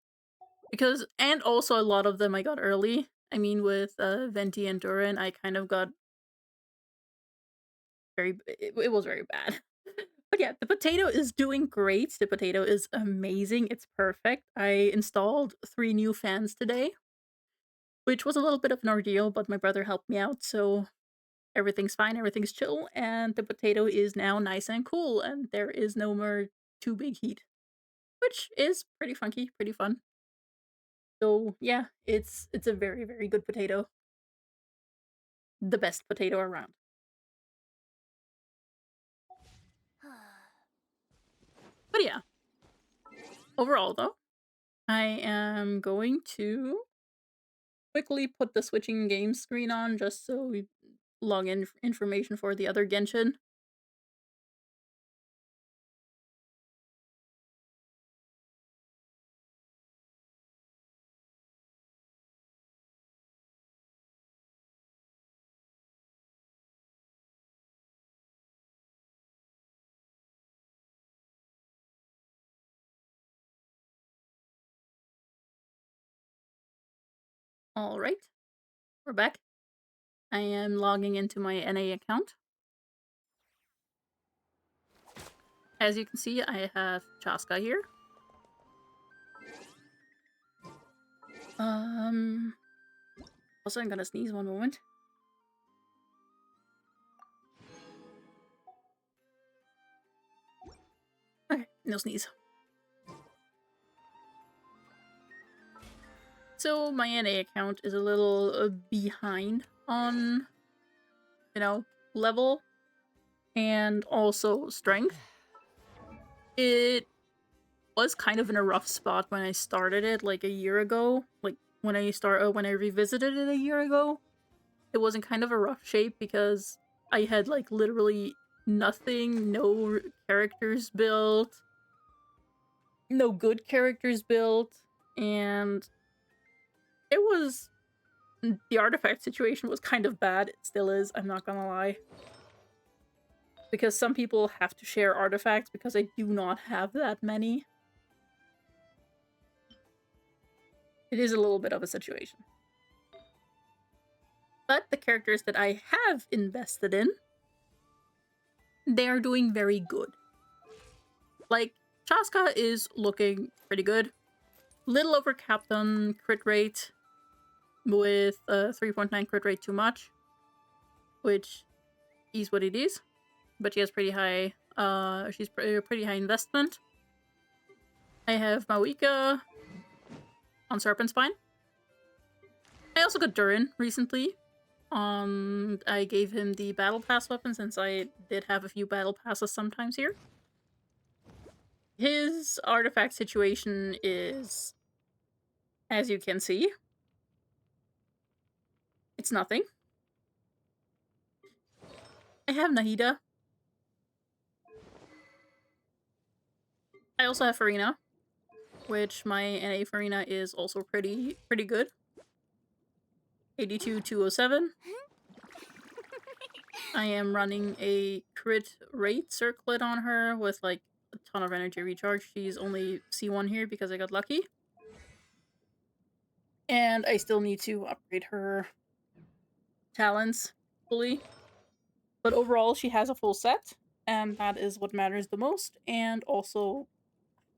Because and also a lot of them I got early. I mean with Venti and Durin I kind of got it was very bad. But yeah, the potato is doing great. The potato is amazing. It's perfect. I installed 3 new fans today, which was a little bit of an ordeal, but my brother helped me out, so everything's fine, everything's chill, and the potato is now nice and cool, and there is no more too big heat, which is pretty funky, pretty fun. So yeah, it's a very, very good potato. The best potato around. But yeah, overall though, I am going to quickly put the switching game screen on just so we log in information for the other Genshin. Alright, we're back. I am logging into my NA account. As you can see, I have Chaska here. Also I'm gonna sneeze one moment. Okay, no sneeze. So my NA account is a little behind on, level and also strength. It was kind of in a rough spot when I started it like a year ago. Like when I revisited it a year ago, it was in kind of a rough shape because I had like literally nothing, no characters built, no good characters built, and it was the artifact situation was kind of bad. It still is, I'm not gonna lie. Because some people have to share artifacts because I do not have that many. It is a little bit of a situation. But the characters that I have invested in, they are doing very good. Like, Chaska is looking pretty good. Little over Captain crit rate with 3.9 crit rate too much, which is what it is. But she has pretty high, pretty high investment. I have Mawika on Serpent Spine. I also got Durin recently. I gave him the Battle Pass weapon since I did have a few Battle Passes sometimes here. His artifact situation is, as you can see, it's nothing. I have Nahida. I also have Farina, which my NA Farina is also pretty good. 82-207. I am running a crit rate circlet on her with like a ton of energy recharge. She's only C1 here because I got lucky. And I still need to upgrade her talents fully. But overall, she has a full set, and that is what matters the most. And also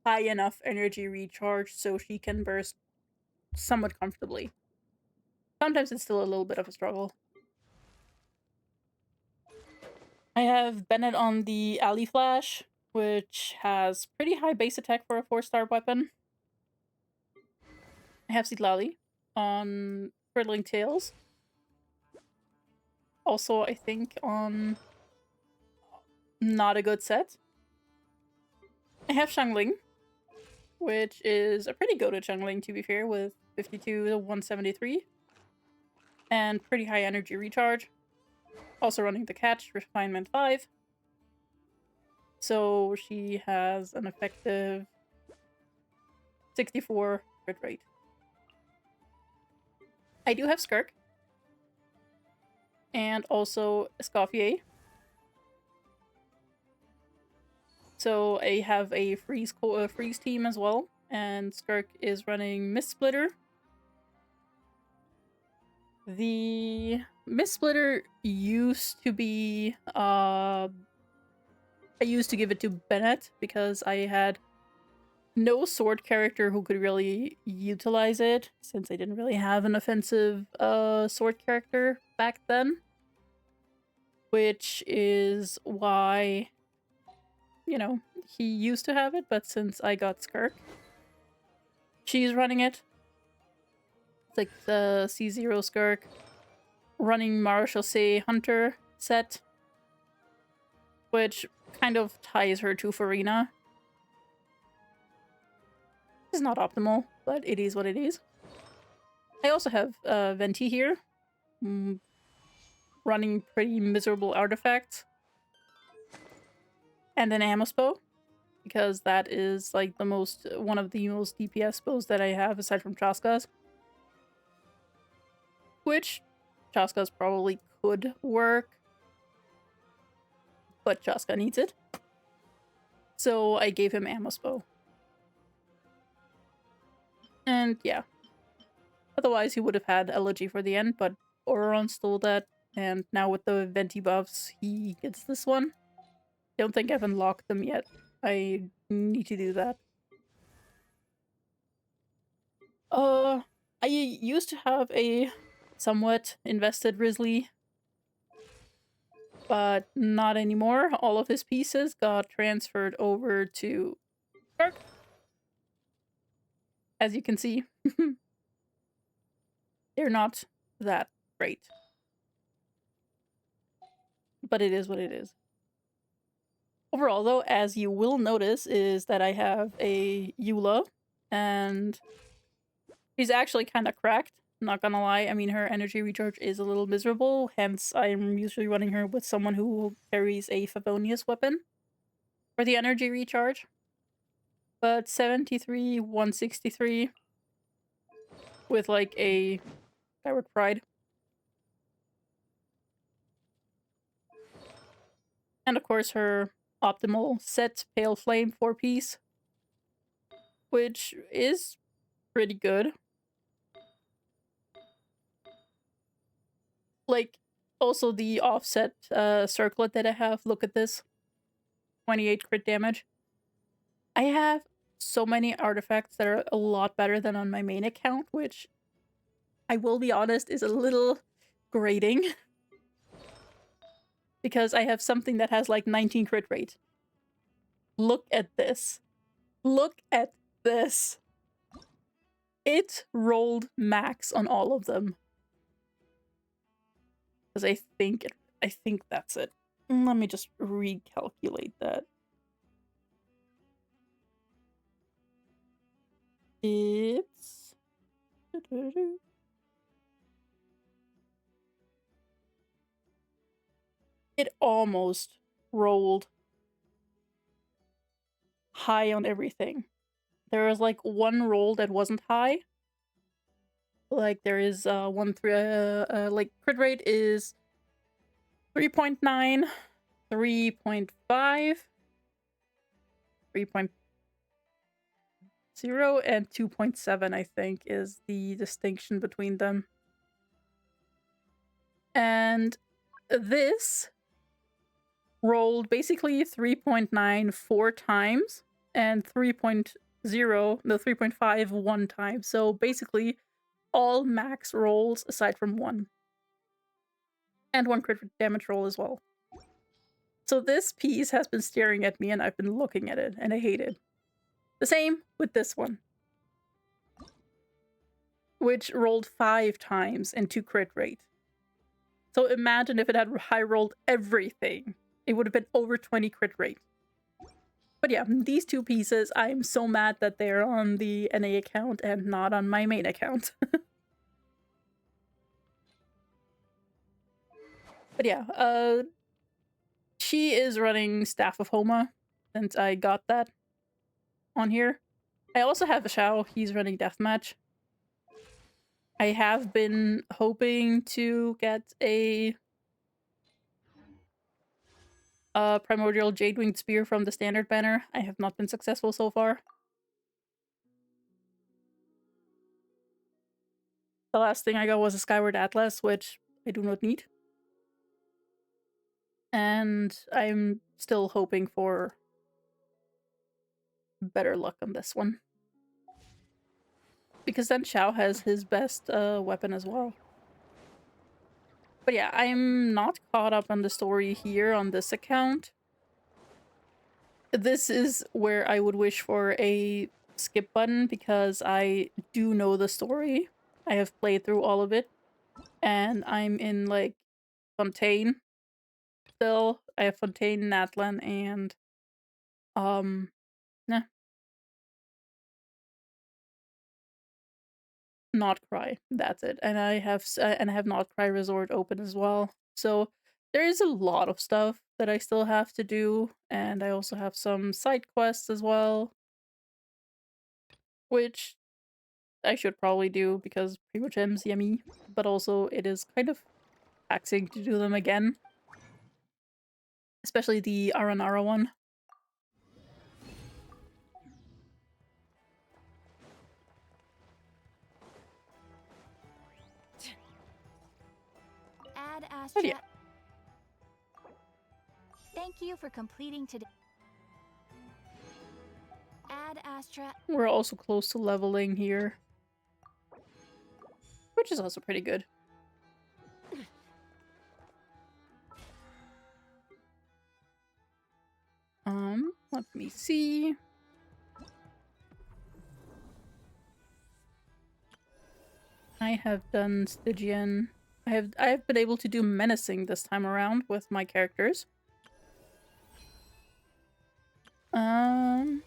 high enough energy recharge so she can burst somewhat comfortably. Sometimes it's still a little bit of a struggle. I have Bennett on the Alley Flash, which has pretty high base attack for a 4-star weapon. I have Sidlali on Curdling Tails. Also, I think on not a good set. I have Xiangling, which is a pretty goated Xiangling, to be fair, with 52 to 173. And pretty high energy recharge. Also running the catch, refinement 5. So she has an effective 64 crit rate. I do have Skirk. And also Escoffier. So I have a freeze team as well. And Skirk is running Mist Splitter. The Mist Splitter used to be... I used to give it to Bennett because I had no sword character who could really utilize it, since I didn't really have an offensive sword character back then. Which is why, you know, he used to have it, but since I got Skirk, she's running it. It's like the C0 Skirk, running Marechaussee Hunter set, which kind of ties her to Farina. It's not optimal, but it is what it is. I also have Venti here, running pretty miserable artifacts. And an ammo bow, because that is like one of the most DPS bows that I have aside from Chaska's. Which Chaska's probably could work, but Chaska needs it. So I gave him ammo bow. And yeah. Otherwise he would have had Elegy for the end, but Auron stole that, and now with the Venti buffs, he gets this one. Don't think I've unlocked them yet. I need to do that. I used to have a somewhat invested Risley, but not anymore. All of his pieces got transferred over to Dark. As you can see, they're not that great. But it is what it is. Overall, though, as you will notice, is that I have a Eula, and she's actually kind of cracked, not gonna lie. I mean, her energy recharge is a little miserable, hence I'm usually running her with someone who carries a Favonius weapon for the energy recharge. But 73, 163 with like a Skyward Pride. And of course her optimal set Pale Flame 4-piece, which is pretty good. Like, also the offset circlet that I have, look at this. 28 crit damage. I have so many artifacts that are a lot better than on my main account, which I will be honest is a little grating. Because I have something that has like 19 crit rate. Look at this. Look at this. It rolled max on all of them. Because I think that's it. Let me just recalculate that. It's... It almost rolled high on everything. There was like one roll that wasn't high. Like there is like crit rate is 3.9, 3.5, 3.0, and 2.7, I think, is the distinction between them. And this rolled basically 3.9 4 times and 3.5 one time. So basically all max rolls aside from one. And one crit damage roll as well. So this piece has been staring at me and I've been looking at it and I hate it. The same with this one, which rolled 5 times and 2 crit rate. So imagine if it had high rolled everything. it would have been over 20 crit rate. But yeah, these two pieces, I'm so mad that they're on the NA account and not on my main account. But yeah, she is running Staff of Homa, since I got that on here. I also have a Xiao, he's running Deathmatch. I have been hoping to get a Primordial Jade-Winged Spear from the standard banner. I have not been successful so far. The last thing I got was a Skyward Atlas, which I do not need. And I'm still hoping for better luck on this one. Because then Xiao has his best weapon as well. But yeah, I'm not caught up on the story here on this account. This is where I would wish for a skip button because I do know the story. I have played through all of it. And I'm in, like, Fontaine still. I have Fontaine, Natlan, and, nah, Not Cry. That's it. And I have Not Cry Resort open as well. So there is a lot of stuff that I still have to do, and I also have some side quests as well, which I should probably do because Primo Gem's yummy, but also it is kind of taxing to do them again, especially the Aranara one. Ad But Astra. yeah, Thank you for completing today. Ad Astra. we're also close to leveling here, which is also pretty good. Let me see. I have done Stygian. I have been able to do menacing this time around with my characters. No,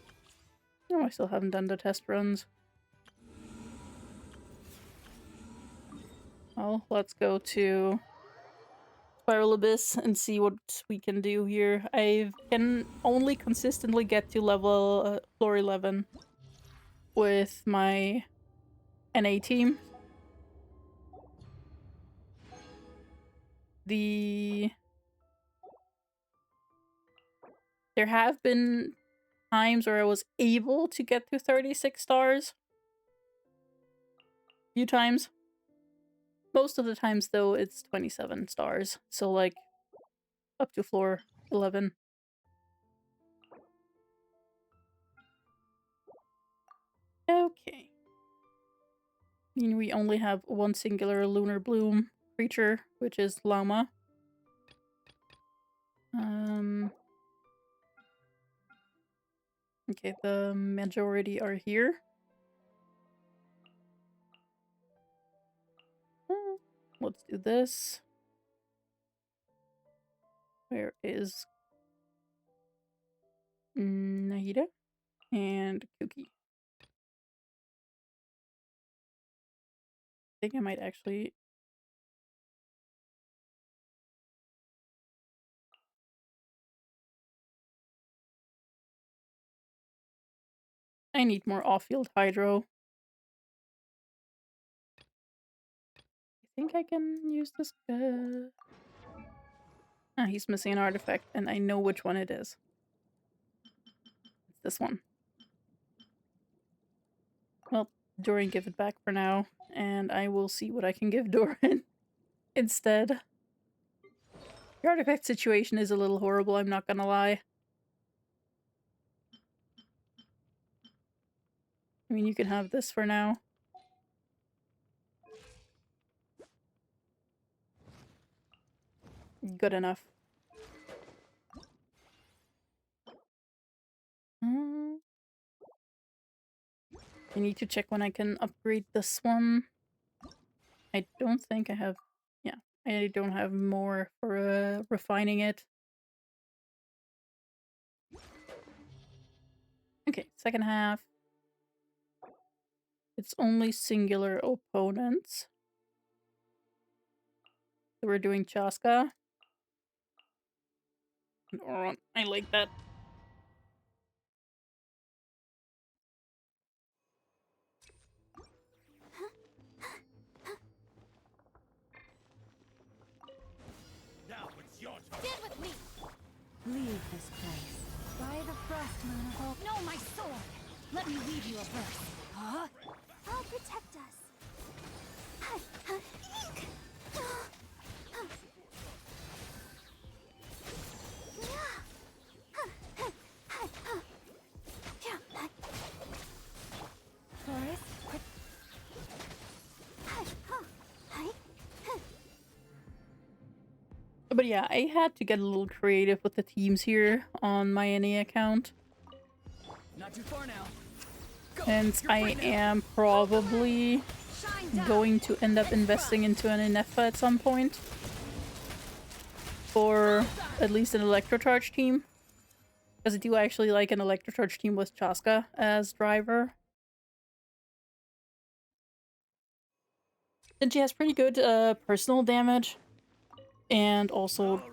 I still haven't done the test runs. Well, let's go to Spiral Abyss and see what we can do here. I can only consistently get to level floor 11 with my NA team. There have been times where I was able to get to 36 stars. A few times. Most of the times, though, it's 27 stars. So, like, up to floor 11. Okay. I mean, we only have one singular Lunar Bloom creature, which is Llama. Okay, the majority are here. Let's do this. Where is Nahida and Kuki? I think I might actually... I need more off-field hydro. I think I can use this guy. Ah, he's missing an artifact, and I know which one it is. It's this one. Well, Doran, give it back for now, and I will see what I can give Doran instead. The artifact situation is a little horrible, I'm not gonna lie. I mean, you can have this for now. Good enough. I need to check when I can upgrade this one. I don't think I have... Yeah, I don't have more for refining it. Okay, second half. It's only singular opponents. So we're doing Chaska. I like that. Now it's your turn. Get with me! Leave this place. By the frost moon of hope. No, my sword! Let me weave you a verse. Huh? I'll protect us. Taurus, quick. But yeah, I had to get a little creative with the teams here on my NA account. Not too far now. Go. Since You're I free now. am probably Shine down. going to end up investing into an Inefa at some point. For at least an Electrocharge team. Because I do actually like an Electrocharge team with Chaska as driver. And she has pretty good personal damage. And also All right.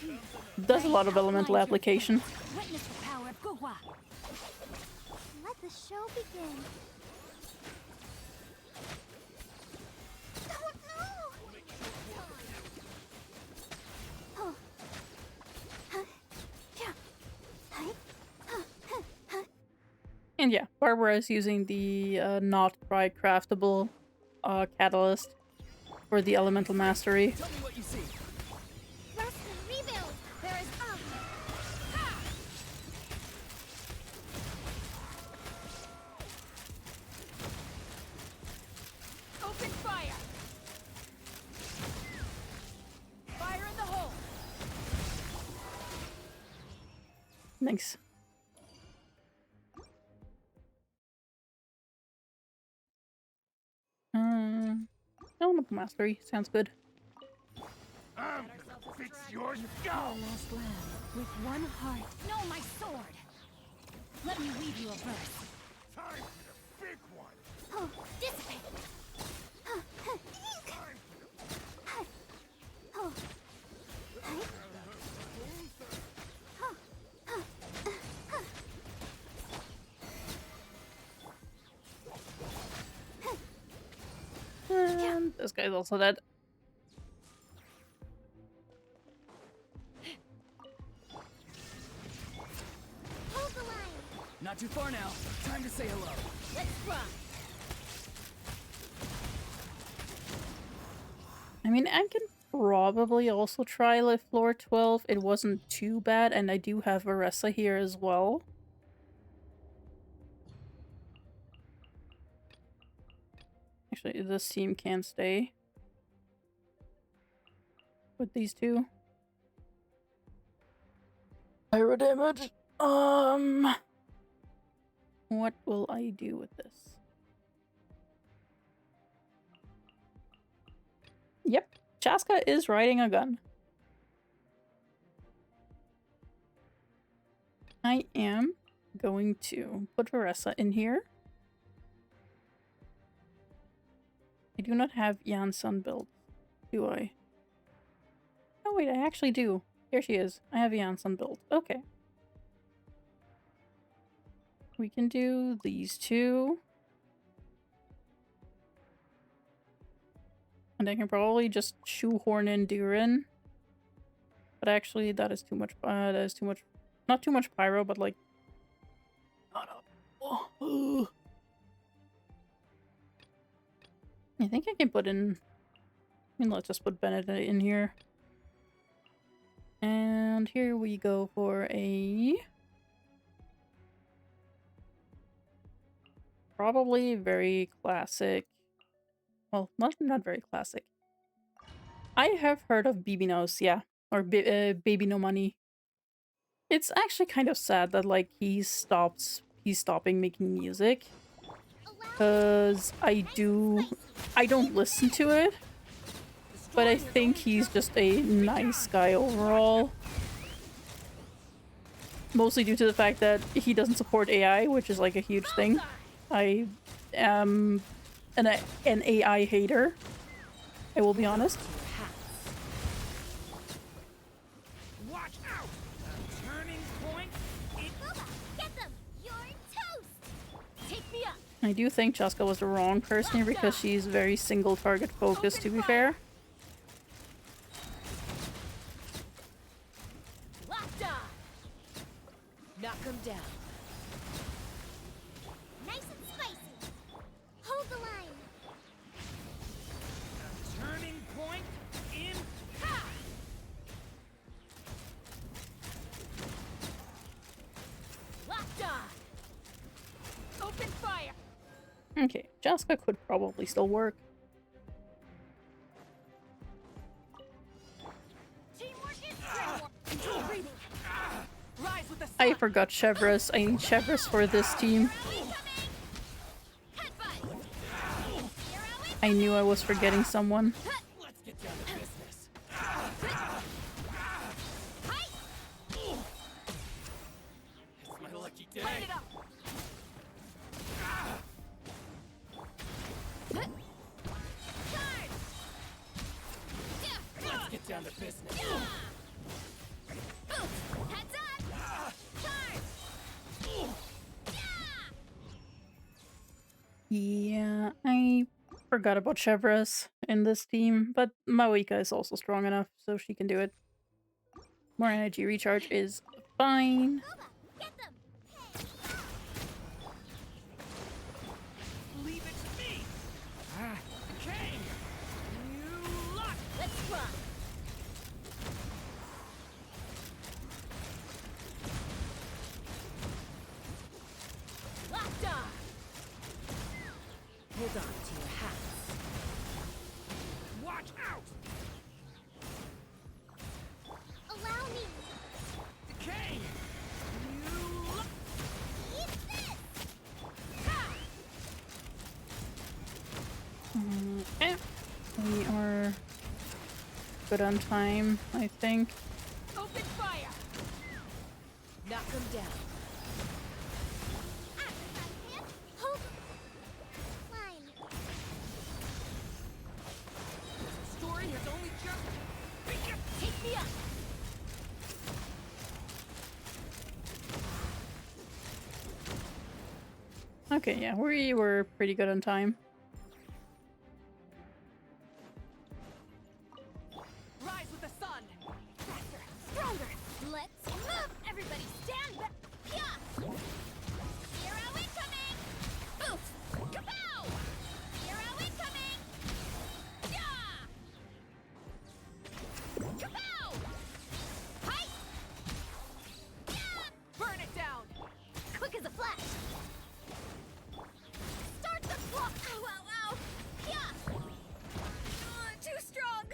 Here comes another. does a lot of elemental application. Witness the power of Guhua. Let the show begin. Oh, no! Oh. And yeah, Barbara is using the not quite craftable catalyst for the elemental mastery. Tell me what you see. Rest and rebuild. There is Open fire! Fire in the hole! Thanks. Elemental mastery sounds good. I'm gonna fix your skull. Our last land, with one heart. no, my sword. Let me weave you a verse. Time for the big one. Oh, dissipate. Oh. And this guy's also dead. Hold the line. Not too far now. Time to say hello. Let's rock. I mean, I can probably also try like floor 12. It wasn't too bad, and I do have Varessa here as well. Actually, this team can stay with these two. Pyro damage. What will I do with this? Yep, Chaska is riding a gun. I am going to put Varessa in here. I do not have Janssen built, do I? Oh wait, I actually do. Here she is. I have Janssen built. Okay. We can do these two. And I can probably just shoehorn in Durin. But actually, that is too much. That is too much. Not too much pyro, but like. Not up. Oh. I think I can put in. I mean, let's just put Bennett in here. And here we go for a. Probably very classic. Well, not very classic. I have heard of Baby Nose, yeah. Or Baby No Money. It's actually kind of sad that, like, he's stopping making music. Because I don't listen to it. But I think he's just a nice guy overall. mostly due to the fact that he doesn't support AI, which is like a huge thing. I am an AI hater. I will be honest. Watch out! A turning point in... Booba, get them! You're toast! Take me up! I do think Jessica was the wrong person here because she's very single target focused, to be fair. Locked on! Knock him down. Nice and spicy! Hold the line! A turning point in... Ha! Locked on! Open fire! Okay, Jessica could probably still work. Teamwork is teamwork! Control breathing! Rise with the sun! I forgot Chevrolet. I need Chevrolet for this team. Headbutt! Zero I knew I was forgetting someone. Let's get down to business. Height! It's my lucky day. Light it up! Charge! Let's get down to business. Heads up! Charge! Yeah, I forgot about Chevrolet in this team, but Mawika is also strong enough, so she can do it. More energy recharge is fine. Booba, get them! Leave it to me. Okay. You luck. Let's run! Locked on! Hold on to your hats. Watch out. Allow me! Decay. You luck. Eat this! Ha! Okay. We are good on time, I think. Open fire! Knock him down. Hold line. The story has only just... Take me up! Okay, yeah, we were pretty good on time. Rise with the sun. Faster! Stronger! Let's move! Everybody stand back! Yeah! Zero incoming! Oof! Kapow! Zero incoming! Yeah! Kapow! Height! Yeah! Burn it down. Quick as a flash! Start the clock! Ow, ow, ow! Yeah! Too strong!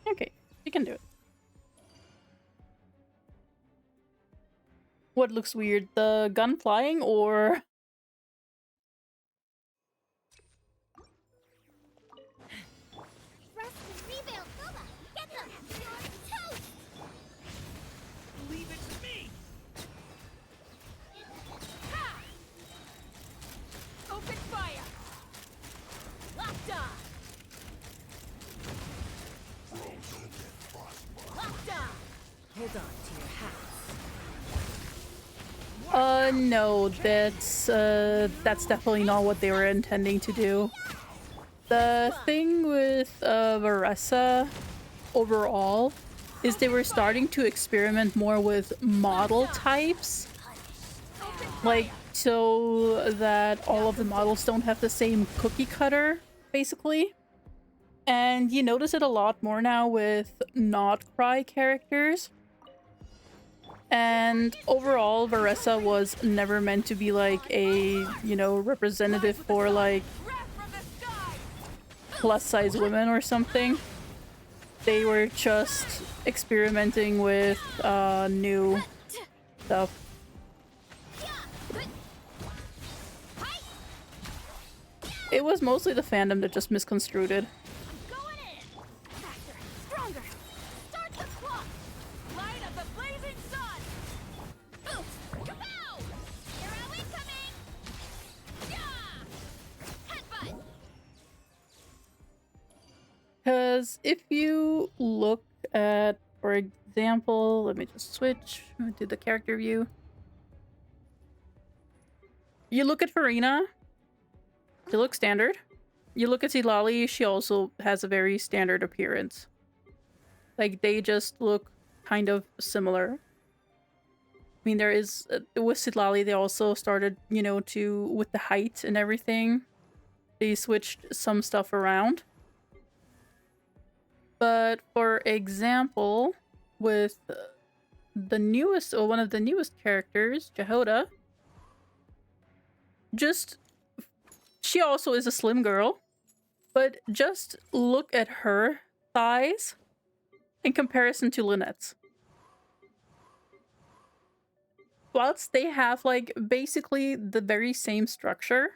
Okay, we can do it. What looks weird? The gun flying or... Rest and rebuild! Booba, get them! You're toast! Leave it to me. Ha! Open fire! Locked on! Locked on! Hold on to your hats. No, that's definitely not what they were intending to do. The thing with Varessa overall is they were starting to experiment more with model types, like so that all of the models don't have the same cookie cutter, basically. And you notice it a lot more now with not cry characters. And overall, Varessa was never meant to be like a, you know, representative for like Wrath from the sky. plus size women or something. They were just experimenting with new stuff. It was mostly the fandom that just misconstrued it. Going in! Faster! Stronger! Because if you look at, for example, let me just switch to the character view. You look at Farina, she looks standard. You look at Silali, she also has a very standard appearance. Like, they just look kind of similar. I mean, there is, with Silali, they also started, you know, with the height and everything, they switched some stuff around. But for example, with the newest, or one of the newest characters, Jehoda, she also is a slim girl, but just look at her thighs in comparison to Lynette's. Whilst they have, like, basically the very same structure,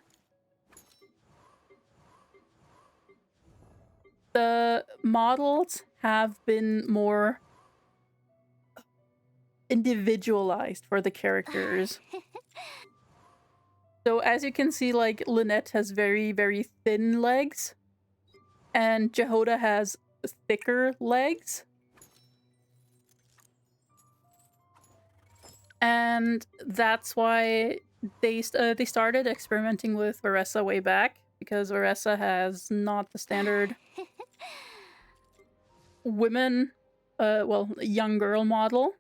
the models have been more individualized for the characters. So as you can see, like, Lynette has very, very thin legs, and Jehoda has thicker legs. And that's why they started experimenting with Varessa way back, because Varessa has not the standard women, young girl model.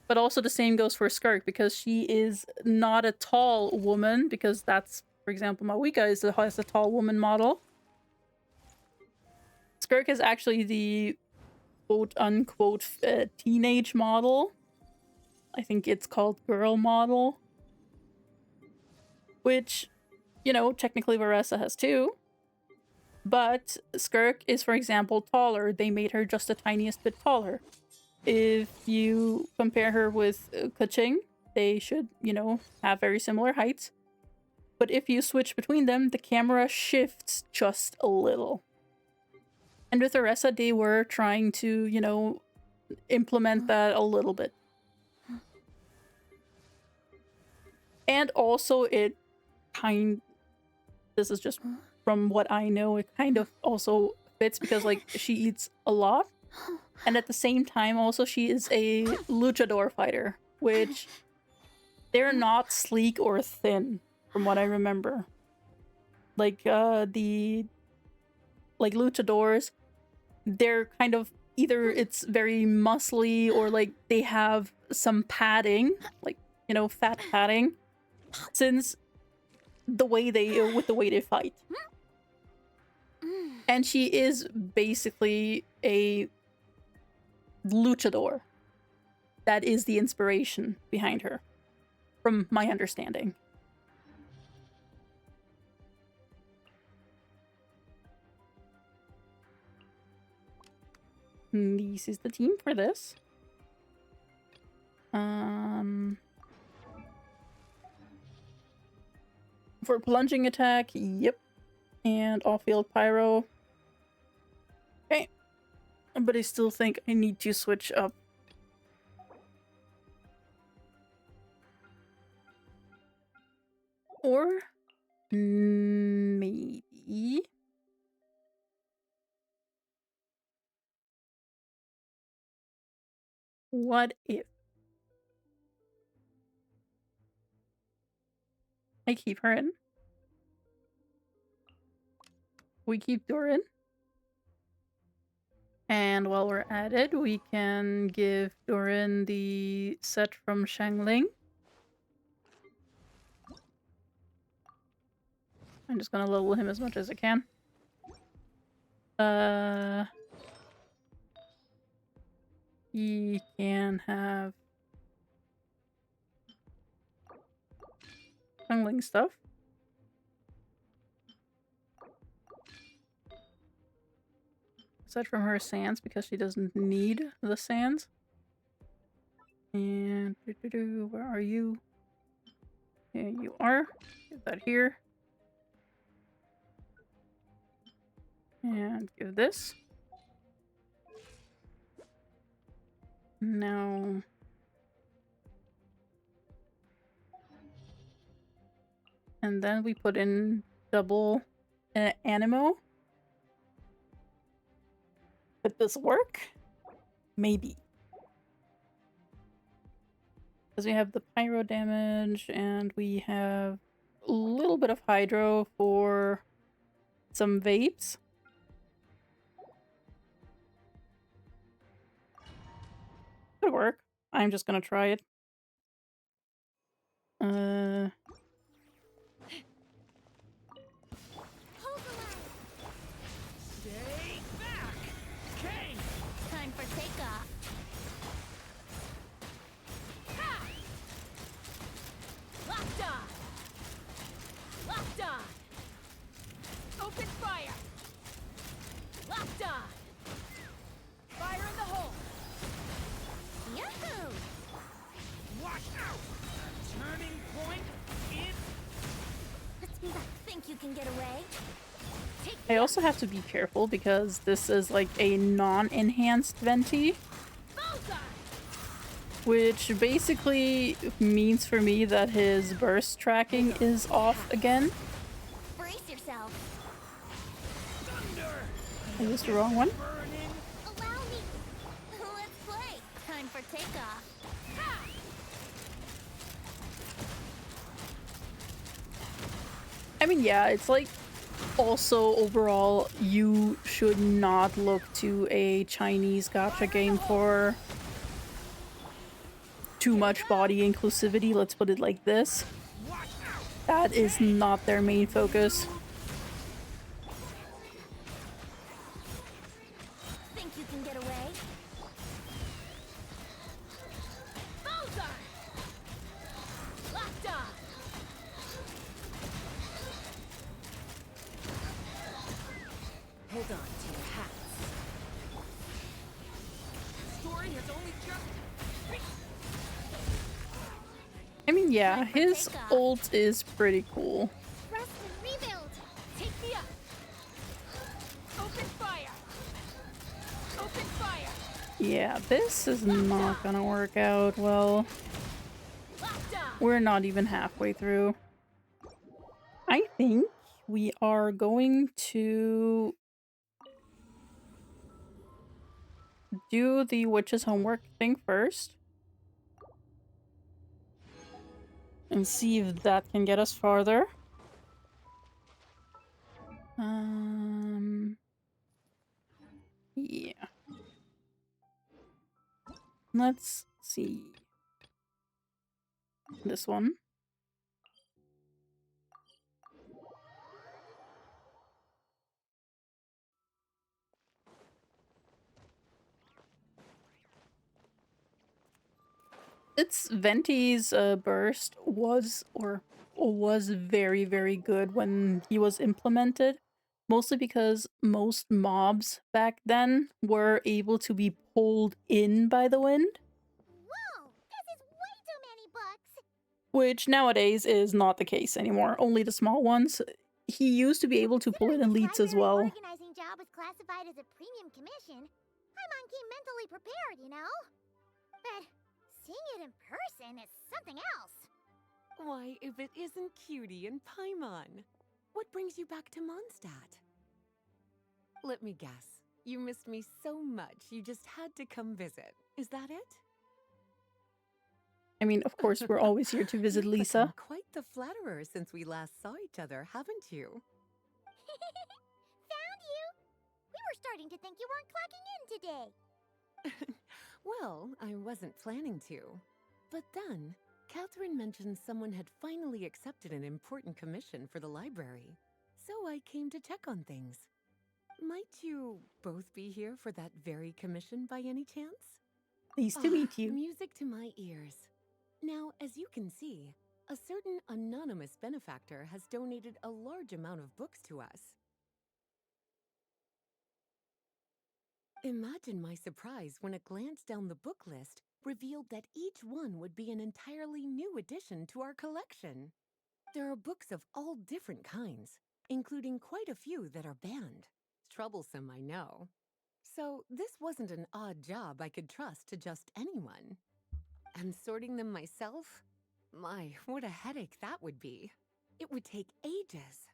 But also the same goes for Skirk, because she is not a tall woman, because that's, for example, Mawika has a tall woman model. Skirk is actually the quote-unquote teenage model. I think it's called girl model. Which, you know, technically Varessa has too. But Skirk is, for example, taller. They made her just the tiniest bit taller. If you compare her with Kaching, they should, you know, have very similar heights. But if you switch between them, the camera shifts just a little. And with Aressa, they were trying to, you know, implement that a little bit. And also this is just from what I know, it kind of also fits because, like, she eats a lot. And at the same time, also, she is a luchador fighter, which they're not sleek or thin, from what I remember. Like, luchadors, they're kind of, either it's very muscly or, like, they have some padding, like, you know, fat padding, since with the way they fight. And she is basically a luchador. That is the inspiration behind her, from my understanding. This is the team for this. For plunging attack, yep. And off-field pyro. Okay. But I still think I need to switch up. Or maybe... What if I keep her in? We keep Doran. And while we're at it, we can give Doran the set from Shangling. I'm just gonna level him as much as I can. He can have Shangling stuff. Aside from her sands, because she doesn't need the sands. And where are you? Here you are. Get that here. And give this. Now... And then we put in double Animo. Could this work? Maybe. Because we have the pyro damage and we have a little bit of hydro for some vapes. Could work. I'm just gonna try it. Hold the line. Stay back! Kane! Time for takeoff. Ha! Locked on. Locked on. Open fire. Locked on. Fire in the hole. Yahoo! Watch out! Turning point in... Let's move up. Think you can get away? Take I also have to be careful because this is like a non-enhanced venti, bullseye! which basically means for me that his burst tracking is off again. Brace yourself. Thunder! I used the wrong one. Burning! Allow me. Let's play. Time for takeoff. Ha! I mean, yeah, it's like also overall you should not look to a Chinese gacha game for too much body inclusivity, let's put it like this. Watch out! That is not their main focus. Think you can get away? Bullseye! Locked on. Hold on to your hats. Story has only just... I mean, yeah, Time for his takeoff. ult is pretty cool. Rest and rebuild. Take me up. Open fire. Open fire. Yeah, this is not gonna work out well. Locked on. We're not even halfway through. I think we are going to do the witch's homework thing first. And see if that can get us farther. Yeah. Let's see. This one. Its Venti's burst was very, very good when he was implemented. Mostly because most mobs back then were able to be pulled in by the wind, Whoa! This is way too many books. which nowadays is not the case anymore. Only the small ones. He used to be able to pull in elites as well. Organizing job was classified as a premium commission. Paimon came mentally prepared, you know? But seeing it in person is something else. Why, if it isn't Cutie and Paimon? What brings you back to Mondstadt? Let me guess. You missed me so much, you just had to come visit. Is that it? I mean, of course, we're always here to visit You've Lisa. become quite the flatterer since we last saw each other, haven't you? Found you! We were starting to think you weren't clocking in today. Well, I wasn't planning to. But then, Catherine mentioned someone had finally accepted an important commission for the library. So I came to check on things. Might you both be here for that very commission by any chance? Pleased to meet you. Music to my ears. Now, as you can see, a certain anonymous benefactor has donated a large amount of books to us. Imagine my surprise when a glance down the book list revealed that each one would be an entirely new addition to our collection. There are books of all different kinds, including quite a few that are banned. Troublesome, I know. So this wasn't an odd job I could trust to just anyone. And sorting them myself? My, what a headache that would be. It would take ages.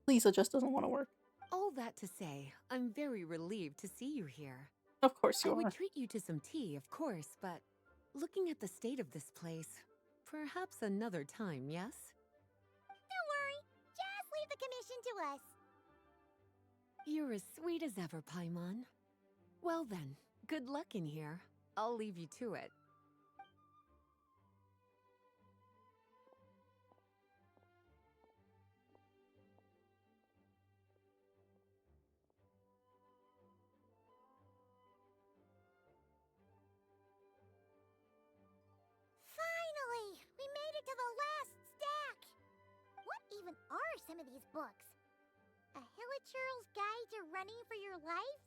Lisa just doesn't want to work. All that to say, I'm very relieved to see you here. Of course I you would are. treat you to some tea, of course, but looking at the state of this place, perhaps another time, yes? Don't worry, just leave the commission to us. You're as sweet as ever, Paimon. Well then, good luck in here. I'll leave you to it. Finally! We made it to the last stack! What even are some of these books? A Hilichurl's Guide to Running for Your Life?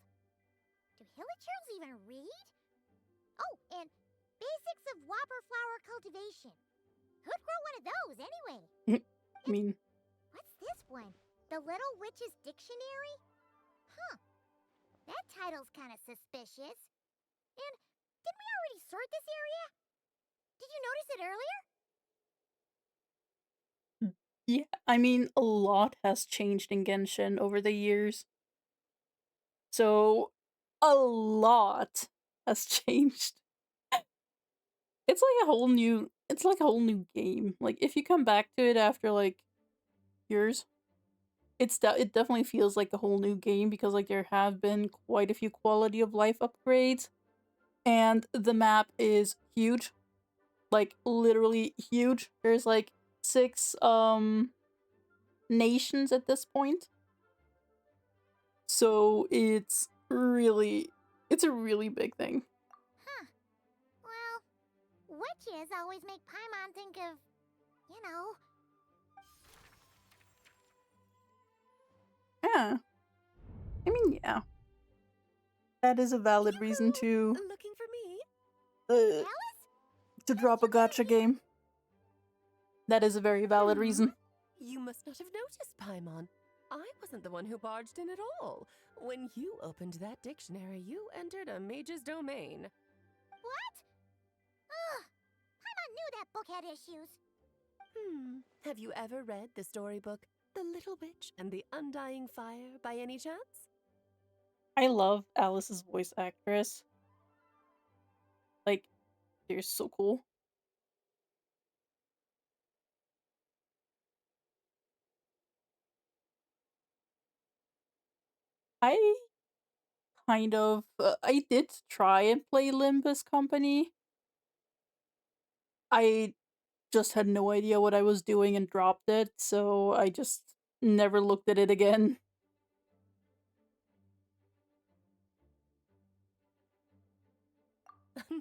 Do Hilichurls even read? Oh, and Basics of Whopper Flower Cultivation. Who'd grow one of those, anyway? I mean, What's this one? The Little Witch's Dictionary? Huh. That title's kind of suspicious. And didn't we already sort this area? Did you notice it earlier? yeah, I mean, a lot has changed in Genshin over the years. So, a lot has changed. It's like a whole new game. Like, if you come back to it after, like, years, it definitely feels like a whole new game because, like, there have been quite a few quality of life upgrades. And the map is huge. Like, literally huge. There's, like, 6, nations at this point. So it's a really big thing. Huh. Well, witches always make Paimon think of, you know. Yeah. I mean, yeah. That is a valid reason to Looking for me? Alice? drop a gotcha game. That is a very valid reason. You must not have noticed, Paimon. I wasn't the one who barged in at all. When you opened that dictionary, you entered a mage's domain. What? Ugh. Paimon knew that book had issues. Have you ever read the storybook The Little Witch and the Undying Fire by any chance? I love Alice's voice actress. Like, they're so cool. I did try and play Limbus Company. I just had no idea what I was doing and dropped it, so I just never looked at it again.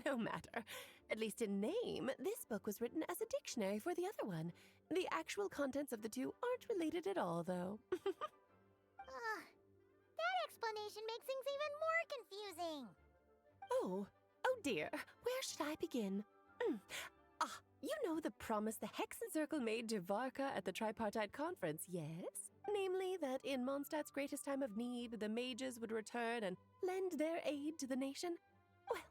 No matter. At least in name, this book was written as a dictionary for the other one. The actual contents of the two aren't related at all, though. Ugh. That explanation makes things even more confusing. Oh dear. Where should I begin? You know the promise the Hexen Circle made to Varka at the Tripartite Conference, yes? Namely, that in Mondstadt's greatest time of need, the mages would return and lend their aid to the nation? Well,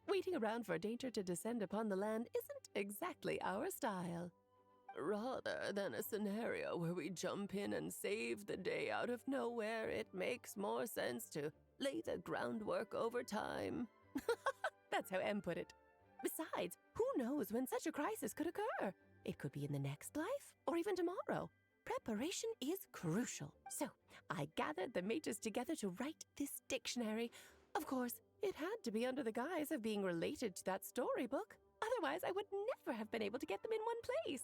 waiting around for danger to descend upon the land isn't exactly our style. Rather than a scenario where we jump in and save the day out of nowhere, it makes more sense to lay the groundwork over time. That's how M put it. Besides, who knows when such a crisis could occur? It could be in the next life, or even tomorrow. Preparation is crucial. So, I gathered the mages together to write this dictionary. Of course, it had to be under the guise of being related to that storybook. Otherwise, I would never have been able to get them in one place.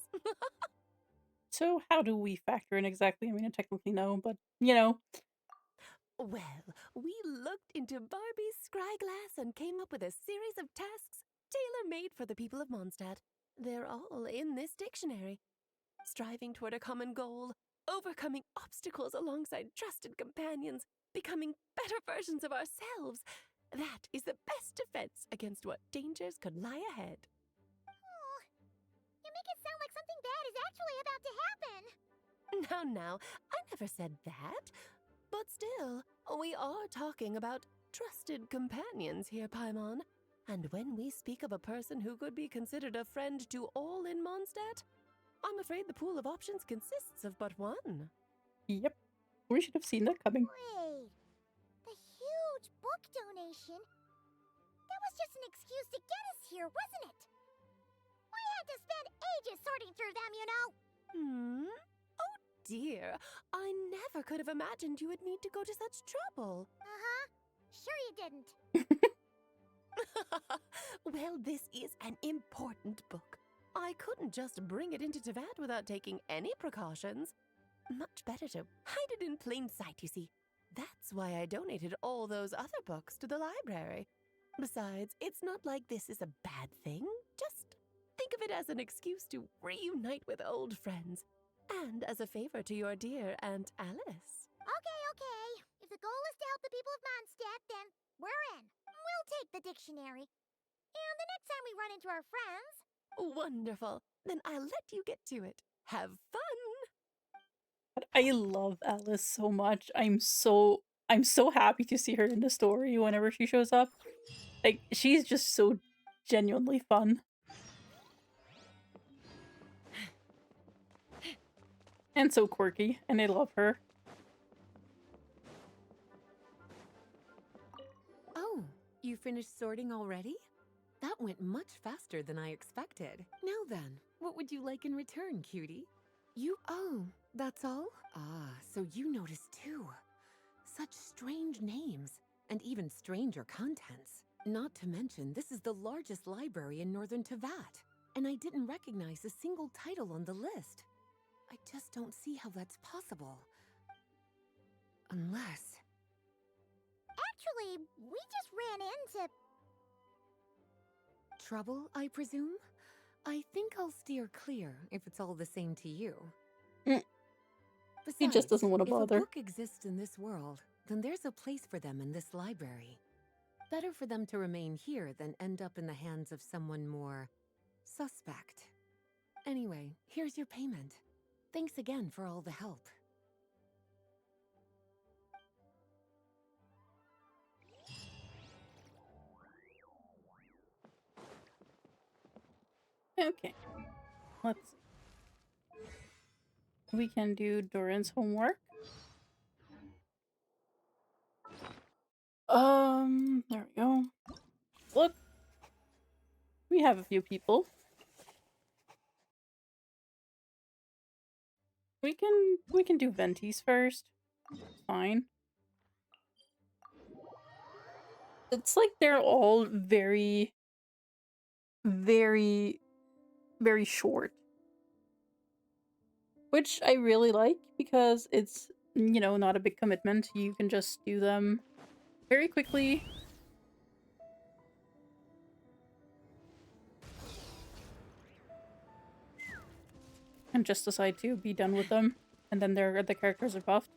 So how do we factor in exactly? I mean, I technically know, but, you know. Well, we looked into Barbie's scryglass and came up with a series of tasks tailor-made for the people of Mondstadt. They're all in this dictionary. Striving toward a common goal, overcoming obstacles alongside trusted companions, becoming better versions of ourselves. That is the best defense against what dangers could lie ahead. Oh, you make it sound like something bad is actually about to happen. Now, I never said that. But still, we are talking about trusted companions here, Paimon. And when we speak of a person who could be considered a friend to all in Mondstadt, I'm afraid the pool of options consists of but one. Yep. We should have seen that coming. Wait, the huge book donation? That was just an excuse to get us here, wasn't it? We had to spend ages sorting through them, you know. Hmm? Oh dear, I never could have imagined you would need to go to such trouble. Uh-huh. Sure you didn't. Well, this is an important book. I couldn't just bring it into Teyvat without taking any precautions. Much better to hide it in plain sight, you see. That's why I donated all those other books to the library. Besides, it's not like this is a bad thing. Just think of it as an excuse to reunite with old friends. And as a favor to your dear Aunt Alice. Okay. If the goal is to help the people of Mondstadt, then we're in. We'll take the dictionary. And the next time we run into our friends... Wonderful. Then I'll let you get to it. Have fun! But I love Alice so much. I'm so happy to see her in the story whenever she shows up. Like, she's just so genuinely fun. And so quirky, and I love her. Oh, you finished sorting already? That went much faster than I expected. Now then, what would you like in return, cutie? Oh, that's all? Ah, so you noticed too. Such strange names, and even stranger contents. Not to mention, this is the largest library in northern Teyvat, and I didn't recognize a single title on the list. I just don't see how that's possible. Unless... Actually, we just ran into... Trouble, I presume? I think I'll steer clear if it's all the same to you. Mm. Besides, He just doesn't want to if bother. a book exists in this world, then there's a place for them in this library. Better for them to remain here than end up in the hands of someone more suspect. Anyway, here's your payment. Thanks again for all the help. Okay. Let's see. We can do Doran's homework. There we go. Look. We have a few people. We can do Ventis first. It's fine. It's like they're all very short. Which I really like because it's, you know, not a big commitment. You can just do them very quickly. And just decide to be done with them. And then the characters are buffed.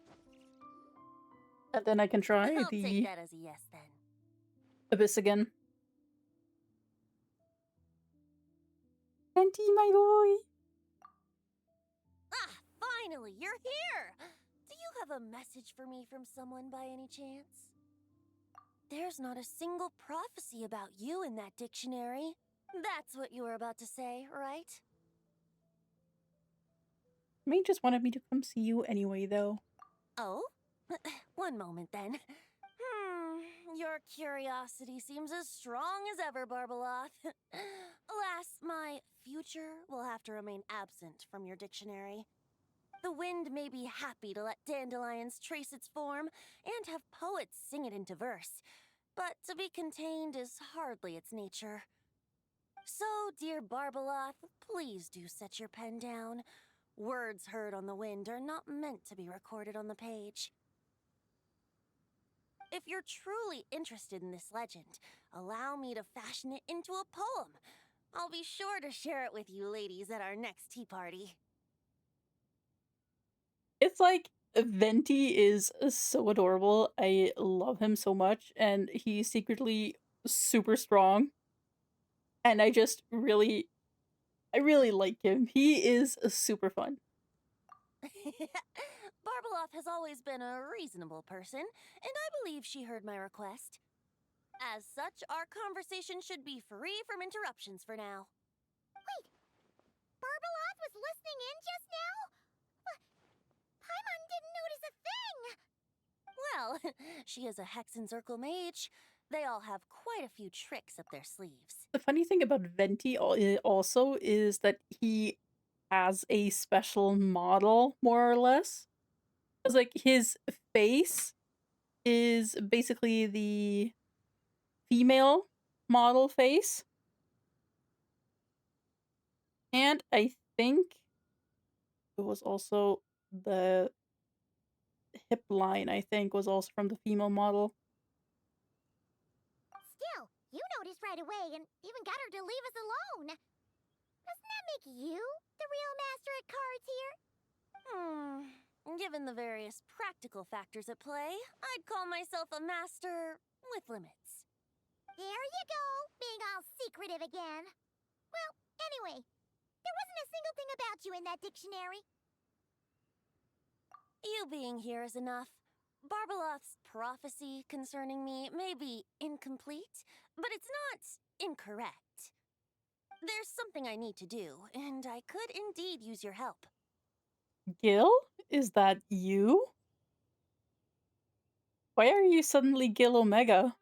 And then I can try I'll the take that as a yes then. Abyss again. Venti, my boy! Ah, finally, you're here! Do you have a message for me from someone by any chance? There's not a single prophecy about you in that dictionary. That's what you were about to say, right? May just wanted me to come see you anyway, though. Oh? One moment then. Your curiosity seems as strong as ever, Barbeloth. Alas, my future will have to remain absent from your dictionary. The wind may be happy to let dandelions trace its form and have poets sing it into verse, but to be contained is hardly its nature. So, dear Barbeloth, please do set your pen down. Words heard on the wind are not meant to be recorded on the page. If you're truly interested in this legend, allow me to fashion it into a poem. I'll be sure to share it with you ladies at our next tea party. It's like, Venti is so adorable. I love him so much, and he's secretly super strong. And I really like him. He is super fun. Barbeloth has always been a reasonable person, and I believe she heard my request. As such, our conversation should be free from interruptions for now. Wait! Barbeloth was listening in just now? Paimon didn't notice a thing! Well, she is a Hex and Circle mage. They all have quite a few tricks up their sleeves. The funny thing about Venti also is that he has a special model, more or less. It's like his face is basically the female model face. And I think it was also the hip line, I think, was also from the female model. Still, you noticed right away and even got her to leave us alone. Doesn't that make you the real master at cards here? Given the various practical factors at play, I'd call myself a master with limits. There you go, being all secretive again. Well, anyway, there wasn't a single thing about you in that dictionary. You being here is enough. Barbeloth's prophecy concerning me may be incomplete, but it's not incorrect. There's something I need to do, and I could indeed use your help. Gil? Is that you? Why are you suddenly Gil Omega?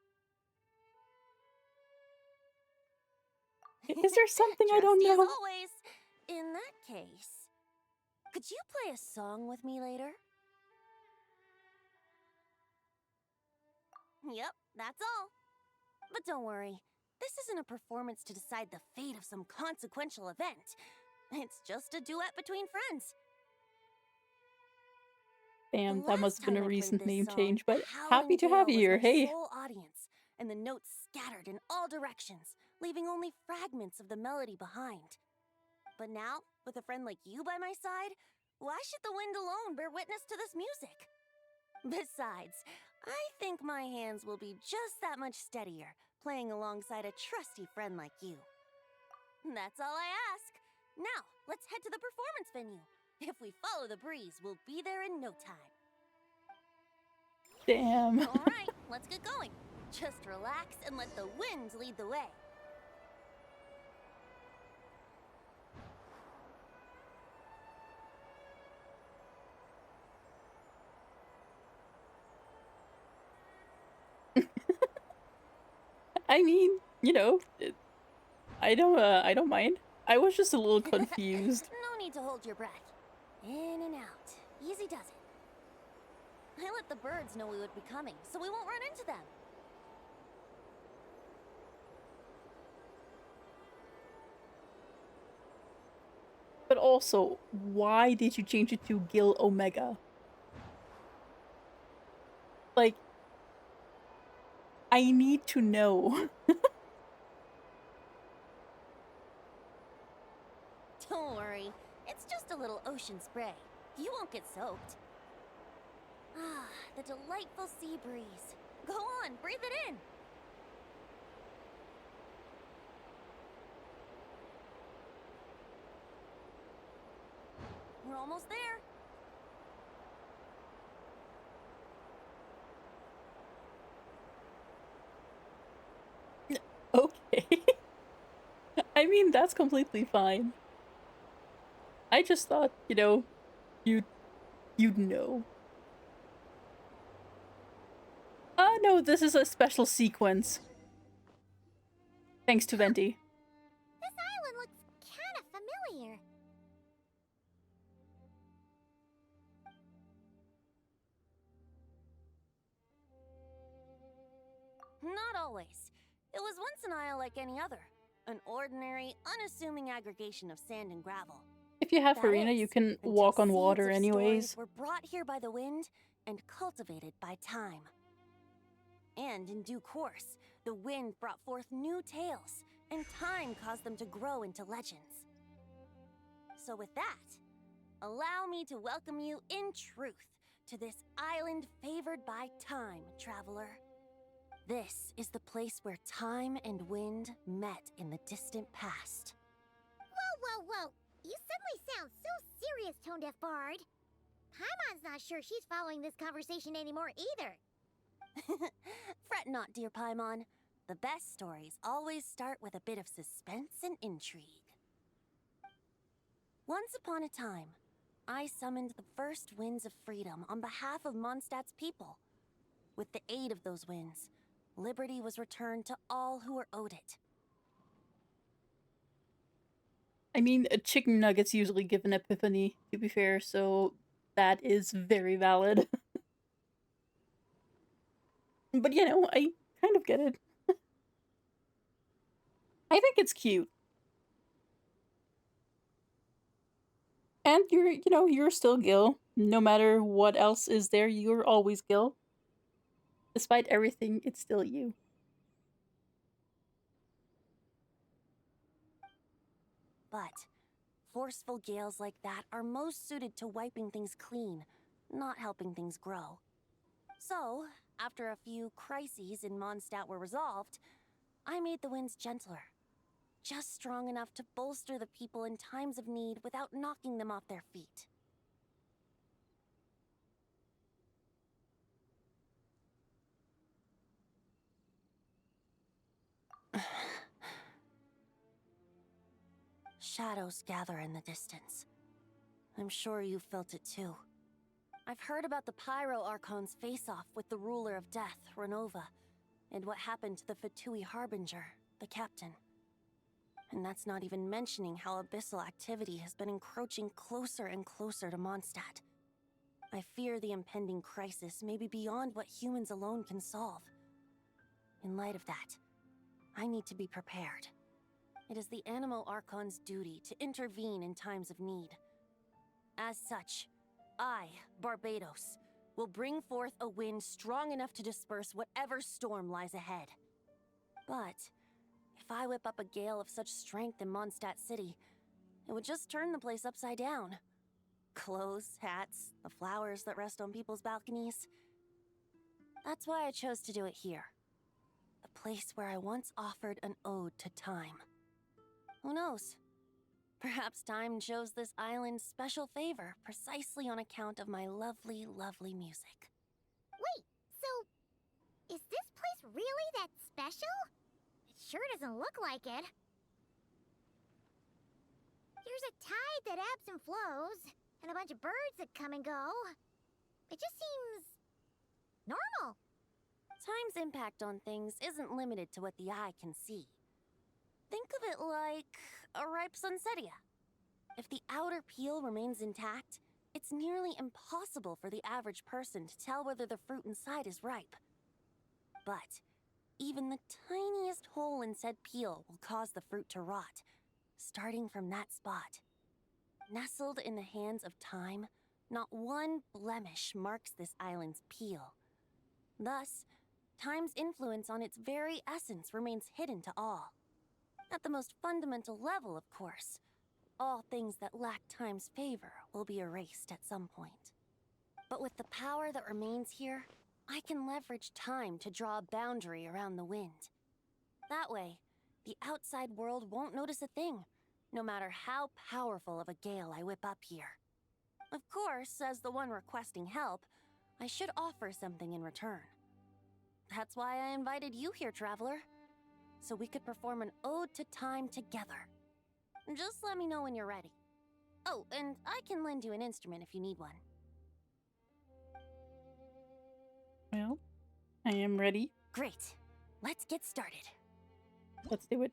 Is there something I don't Trusty as know? always. In that case, could you play a song with me later? Yep, that's all. But don't worry, this isn't a performance to decide the fate of some consequential event. It's just a duet between friends. Damn, The that last must have been time a I played recent this name song, change, but the happy howling to have gale you was here. my Hey. sole audience, and the notes scattered in all directions, leaving only fragments of the melody behind. But now, with a friend like you by my side, why should the wind alone bear witness to this music? Besides, I think my hands will be just that much steadier, playing alongside a trusty friend like you. That's all I ask. Now, let's head to the performance venue. If we follow the breeze, we'll be there in no time. Damn. All right, let's get going. Just relax and let the wind lead the way. I mean, you know, I don't mind. I was just a little confused. No need to hold your breath. In and out. Easy does it. I let the birds know we would be coming, so we won't run into them. But also, why did you change it to Gil Omega? Like, I need to know. Don't worry, it's just a little ocean spray. You won't get soaked. Ah, the delightful sea breeze. Go on, breathe it in. We're almost there. Okay. I mean, that's completely fine. I just thought, you know, you'd know. No, this is a special sequence. Thanks to Venti. This island looks kinda familiar. Not always. It was once an isle like any other. An ordinary, unassuming aggregation of sand and gravel. If you have That Farina, is, you can until walk on seeds water of anyways. stories were brought here by the wind and cultivated by time. And in due course, the wind brought forth new tales, and time caused them to grow into legends. So with that, allow me to welcome you in truth to this island favored by time, traveler. This is the place where time and wind met in the distant past. Whoa. You suddenly sound so serious, Tone Deaf Bard. Paimon's not sure she's following this conversation anymore either. Fret not, dear Paimon. The best stories always start with a bit of suspense and intrigue. Once upon a time, I summoned the first winds of freedom on behalf of Mondstadt's people. With the aid of those winds, liberty was returned to all who were owed it. I mean, a chicken nuggets usually give an epiphany, to be fair, so that is very valid. But you know, I kind of get it. I think it's cute. And you're still Gil. No matter what else is there, you're always Gil. Despite everything, it's still you. But forceful gales like that are most suited to wiping things clean, not helping things grow. So, after a few crises in Mondstadt were resolved, I made the winds gentler. Just strong enough to bolster the people in times of need without knocking them off their feet. Shadows gather in the distance. I'm sure you felt it too. I've heard about the Pyro Archon's face-off with the ruler of death, Renova, and what happened to the Fatui Harbinger, the captain. And that's not even mentioning how abyssal activity has been encroaching closer and closer to Mondstadt. I fear the impending crisis may be beyond what humans alone can solve. In light of that, I need to be prepared. It is the Animo Archon's duty to intervene in times of need. As such, I, Barbados, will bring forth a wind strong enough to disperse whatever storm lies ahead. But if I whip up a gale of such strength in Mondstadt City, it would just turn the place upside down. Clothes, hats, the flowers that rest on people's balconies. That's why I chose to do it here. The place where I once offered an ode to time. Who knows? Perhaps time shows this island special favor precisely on account of my lovely, lovely music. Wait, so is this place really that special? It sure doesn't look like it. There's a tide that ebbs and flows, and a bunch of birds that come and go. It just seems normal. Time's impact on things isn't limited to what the eye can see. Think of it like a ripe sunsetia. If the outer peel remains intact, it's nearly impossible for the average person to tell whether the fruit inside is ripe. But even the tiniest hole in said peel will cause the fruit to rot, starting from that spot. Nestled in the hands of time, not one blemish marks this island's peel. Thus, time's influence on its very essence remains hidden to all. At the most fundamental level, of course, all things that lack time's favor will be erased at some point. But with the power that remains here, I can leverage time to draw a boundary around the wind. That way, the outside world won't notice a thing, no matter how powerful of a gale I whip up here. Of course, as the one requesting help, I should offer something in return. That's why I invited you here, traveler. So we could perform an ode to time together. Just let me know when you're ready. Oh, and I can lend you an instrument if you need one. Well, I am ready. Great. Let's get started. Let's do it.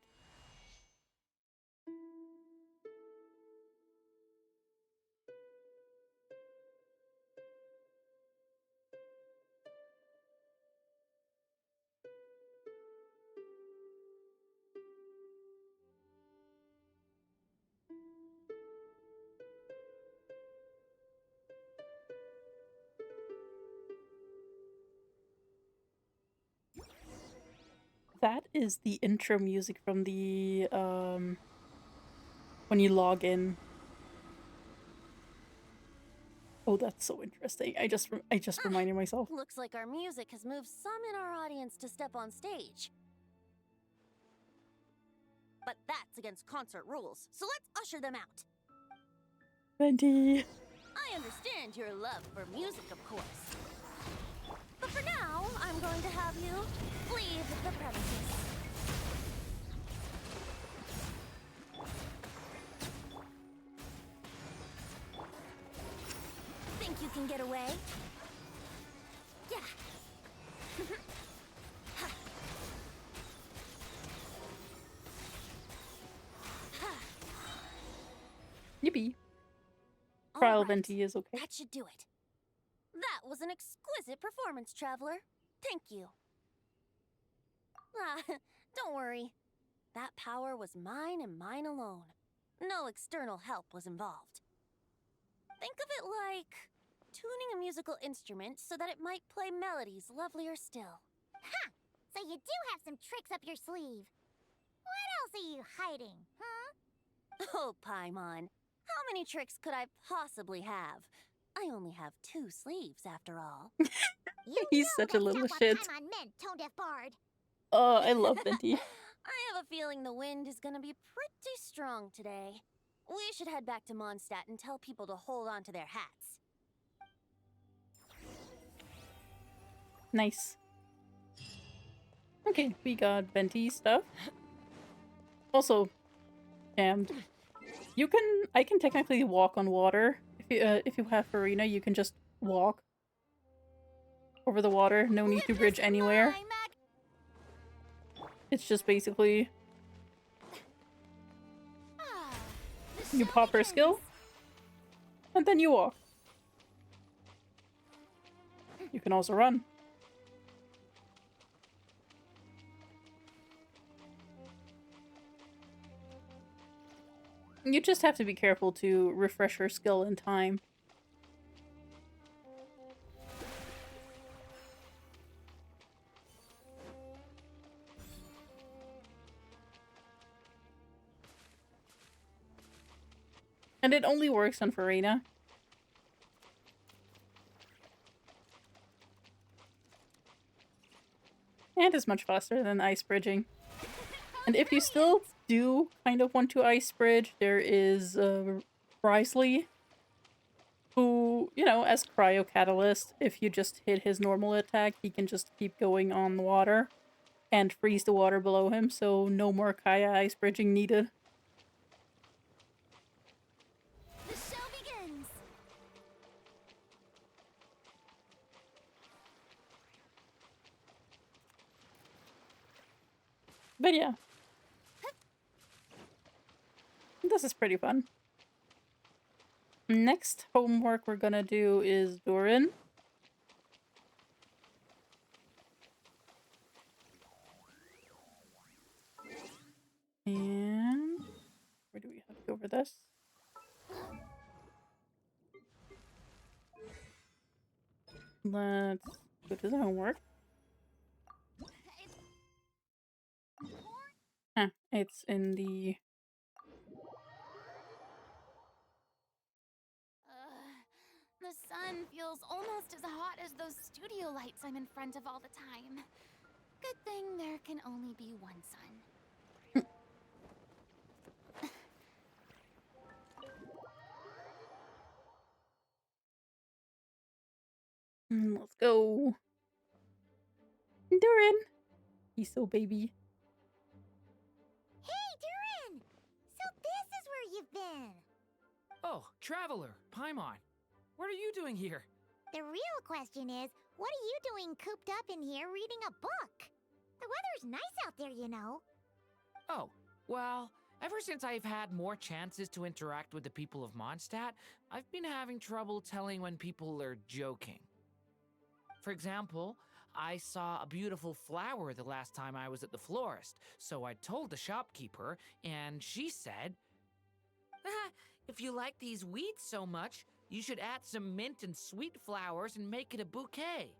That is the intro music from the when you log in. Oh, that's so interesting. I just reminded myself. Looks like our music has moved some in our audience to step on stage. But that's against concert rules, so let's usher them out. Venti. I understand your love for music, of course. But for now, I'm going to have you leave the premises. can get away. Yeah. Yippee. All Trial right. Venti is okay. That should do it. That was an exquisite performance, Traveler. Thank you. Ah, don't worry. That power was mine and mine alone. No external help was involved. Think of it like tuning a musical instrument so that it might play melodies lovelier still. Ha! So you do have some tricks up your sleeve. What else are you hiding, huh? Oh, Paimon. How many tricks could I possibly have? I only have 2 sleeves, after all. You He's know such a that's little not what shit. Paimon meant, Tone Deaf Bard. Oh, I love Venti. I have a feeling the wind is gonna be pretty strong today. We should head back to Mondstadt and tell people to hold on to their hats. Nice. Okay, we got Venti stuff. Also, jammed. I can technically walk on water. If you have Farina, you can just walk over the water. No need to bridge anywhere. It's just basically you pop her skill, and then you walk. You can also run. You just have to be careful to refresh her skill in time. And it only works on Farina. And is much faster than ice bridging. And if you still do kind of want to ice bridge, there is Brisley, who, you know, as Cryo Catalyst, if you just hit his normal attack, he can just keep going on the water and freeze the water below him, so no more Kaya ice bridging needed. The show begins. But yeah. This is pretty fun. Next homework we're gonna do is Durin. And where do we have to go for this? Let's go to the homework. Huh, it's in the... The sun feels almost as hot as those studio lights I'm in front of all the time. Good thing there can only be one sun. Let's go. Durin! He's so baby. Hey, Durin! So this is where you've been. Oh, Traveler, Paimon. What are you doing here? The real question is, what are you doing cooped up in here reading a book? The weather's nice out there, you know. Oh, well, ever since I've had more chances to interact with the people of Mondstadt, I've been having trouble telling when people are joking. For example, I saw a beautiful flower the last time I was at the florist, so I told the shopkeeper, and she said, "Ah, if you like these weeds so much, you should add some mint and sweet flowers and make it a bouquet."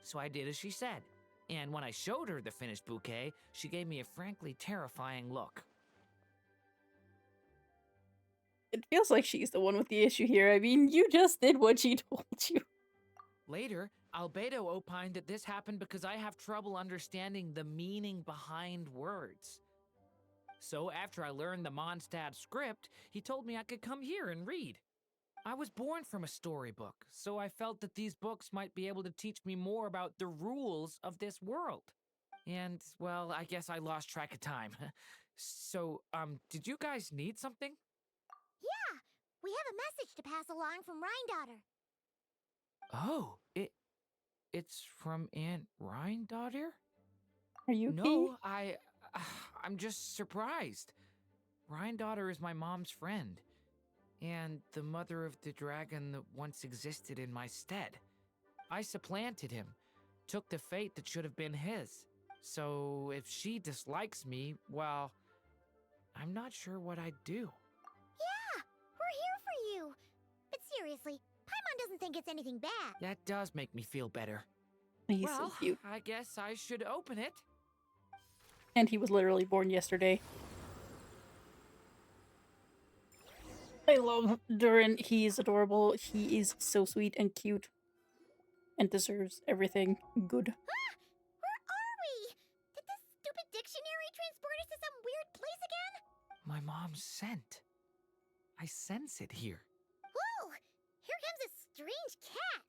So I did as she said, and when I showed her the finished bouquet, she gave me a frankly terrifying look. It feels like she's the one with the issue here. I mean, you just did what she told you. Later, Albedo opined that this happened because I have trouble understanding the meaning behind words. So after I learned the Mondstadt script, he told me I could come here and read. I was born from a storybook, so I felt that these books might be able to teach me more about the rules of this world. And, well, I guess I lost track of time. So, did you guys need something? Yeah, We have a message to pass along from Rhine Oh, it's from Aunt Rhine-daughter? Are you No, I'm just surprised. Rhine-daughter is my mom's friend, and the mother of the dragon that once existed in my stead. I supplanted him, took the fate that should have been his. So if she dislikes me, well, I'm not sure what I'd do. Yeah, we're here for you. But seriously, Paimon doesn't think it's anything bad. That does make me feel better. He's Well, so cute. I guess I should open it. And he was literally born yesterday. I love Durin. He's adorable. He is so sweet and cute. And deserves everything good. Ah! Where are we? Did this stupid dictionary transport us to some weird place again? My mom's scent. I sense it here. Whoa! Here comes a strange cat.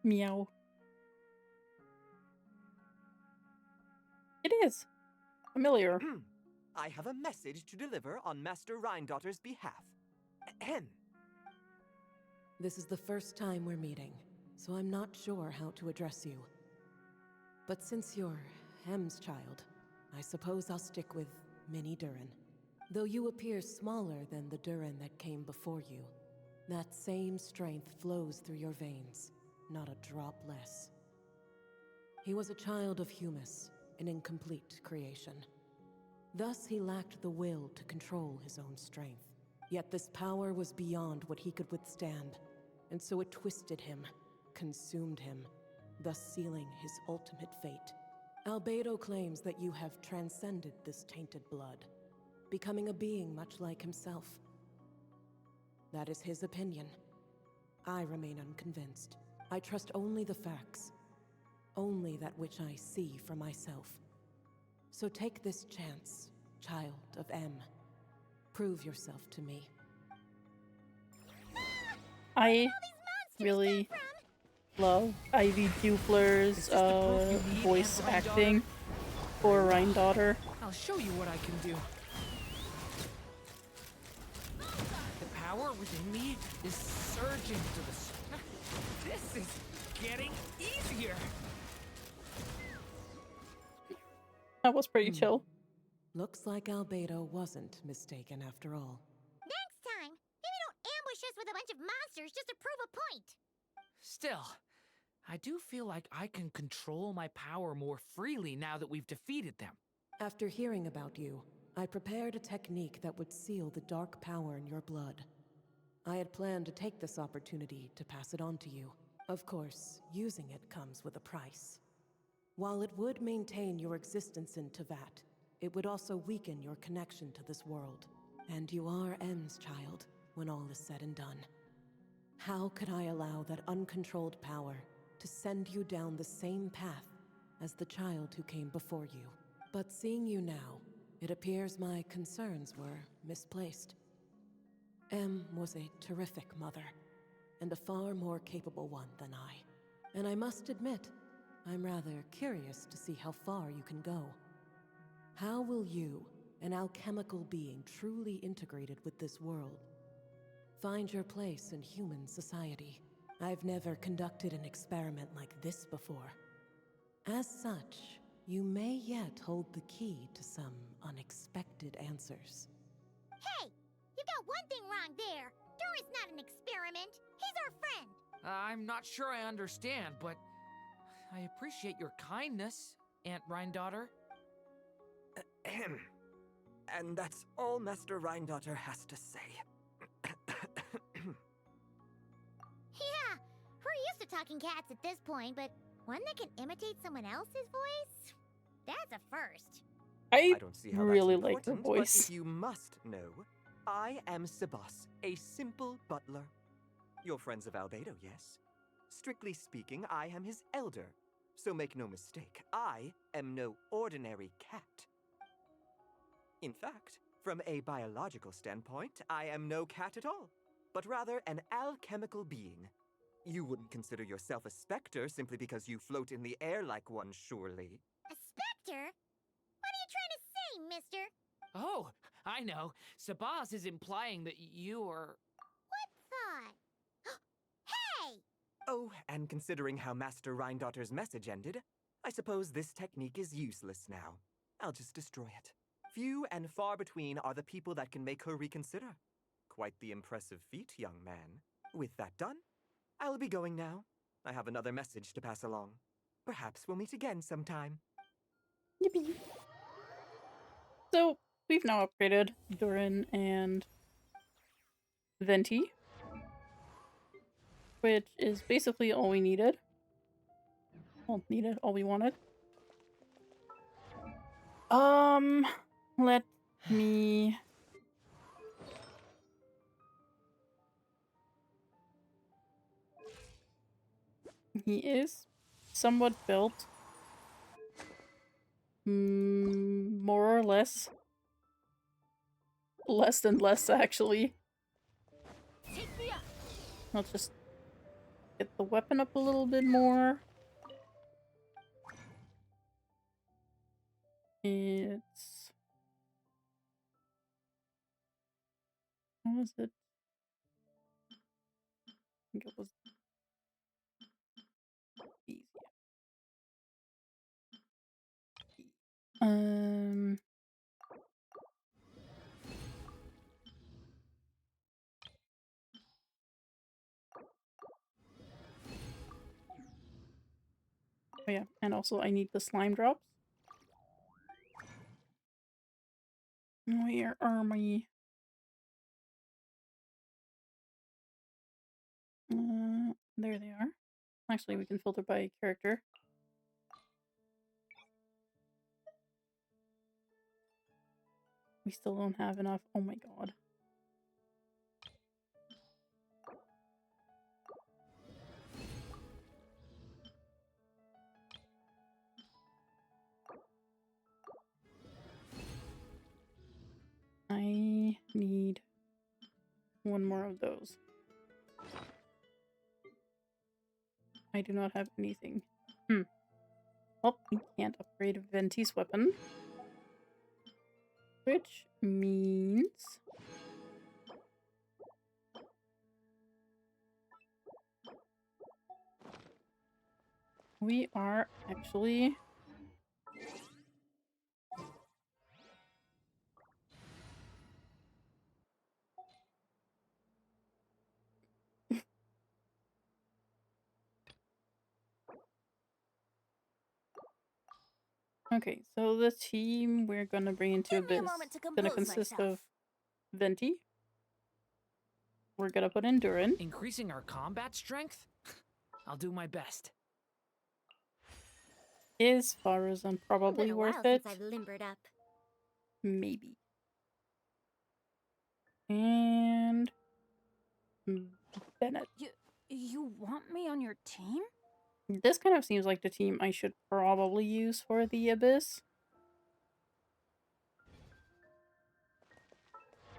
Meow. It is. Familiar. I have a message to deliver on Master Rhine-daughter's behalf. Ahem. This is the first time we're meeting, so I'm not sure how to address you. But since you're Hem's child, I suppose I'll stick with Mini Durin. Though you appear smaller than the Durin that came before you, that same strength flows through your veins, not a drop less. He was a child of Humus, an incomplete creation. Thus he lacked the will to control his own strength. Yet this power was beyond what he could withstand, and so it twisted him, consumed him, thus sealing his ultimate fate. Albedo claims that you have transcended this tainted blood, becoming a being much like himself. That is his opinion. I remain unconvinced. I trust only the facts, only that which I see for myself. So take this chance, child of M. Prove yourself to me. I really love Ivy Dupler's voice acting for Rhine-daughter. I'll show you what I can do. The power within me is surging to the... This is getting easier. That was pretty chill. Looks like Albedo wasn't mistaken after all. Next time, maybe don't ambush us with a bunch of monsters just to prove a point. Still, I do feel like I can control my power more freely now that we've defeated them. After hearing about you, I prepared a technique that would seal the dark power in your blood. I had planned to take this opportunity to pass it on to you. Of course, using it comes with a price. While it would maintain your existence in Tevat, it would also weaken your connection to this world. And you are M's child, when all is said and done. How could I allow that uncontrolled power to send you down the same path as the child who came before you? But seeing you now, it appears my concerns were misplaced. M was a terrific mother, and a far more capable one than I. And I must admit, I'm rather curious to see how far you can go. How will you, an alchemical being truly integrated with this world, find your place in human society? I've never conducted an experiment like this before. As such, you may yet hold the key to some unexpected answers. Hey, you've got one thing wrong there. Durin's not an experiment. He's our friend. I'm not sure I understand, but I appreciate your kindness, Aunt Rhine-daughter. Ahem. And that's all Master Rhine-daughter has to say. Yeah, we're used to talking cats at this point, but one that can imitate someone else's voice? That's a first. I don't see how really that's like her important, but voice. if you must know, I am Sebas, a simple butler. You're friends of Albedo, yes? Strictly speaking, I am his elder. So make no mistake, I am no ordinary cat. In fact, from a biological standpoint, I am no cat at all, but rather an alchemical being. You wouldn't consider yourself a specter simply because you float in the air like one, surely. A specter? name, mister? Oh, I know. Sabas is implying that you're... Thought. Hey! Oh, and considering how Master Rhindotter's message ended, I suppose this technique is useless now. I'll just destroy it. Few and far between are the people that can make her reconsider. Quite the impressive feat, young man. With that done, I'll be going now. I have another message to pass along. Perhaps we'll meet again sometime. Yippee. So, we've now upgraded Durin and Venti, which is basically all we needed. All we wanted. Let me... He is somewhat built. More or less. Less than less, actually. Let's just get the weapon up a little bit more. It's... How was it? I think it was easy. Oh yeah, and also I need the slime drops. Where are my... there they are. Actually, we can filter by character. We still don't have enough. Oh my god. I need one more of those. I do not have anything. Well, we can't upgrade Venti's weapon. Which means... we are actually... Okay, so the team we're gonna bring into Give me a Abyss moment to gonna compose consist myself. of Venti. We're gonna put in Durin. Increasing our combat strength? I'll do my best. Is Farazan probably Been a worth while it? since I've limbered up. Maybe. And... Bennett. You want me on your team? This kind of seems like the team I should probably use for the Abyss.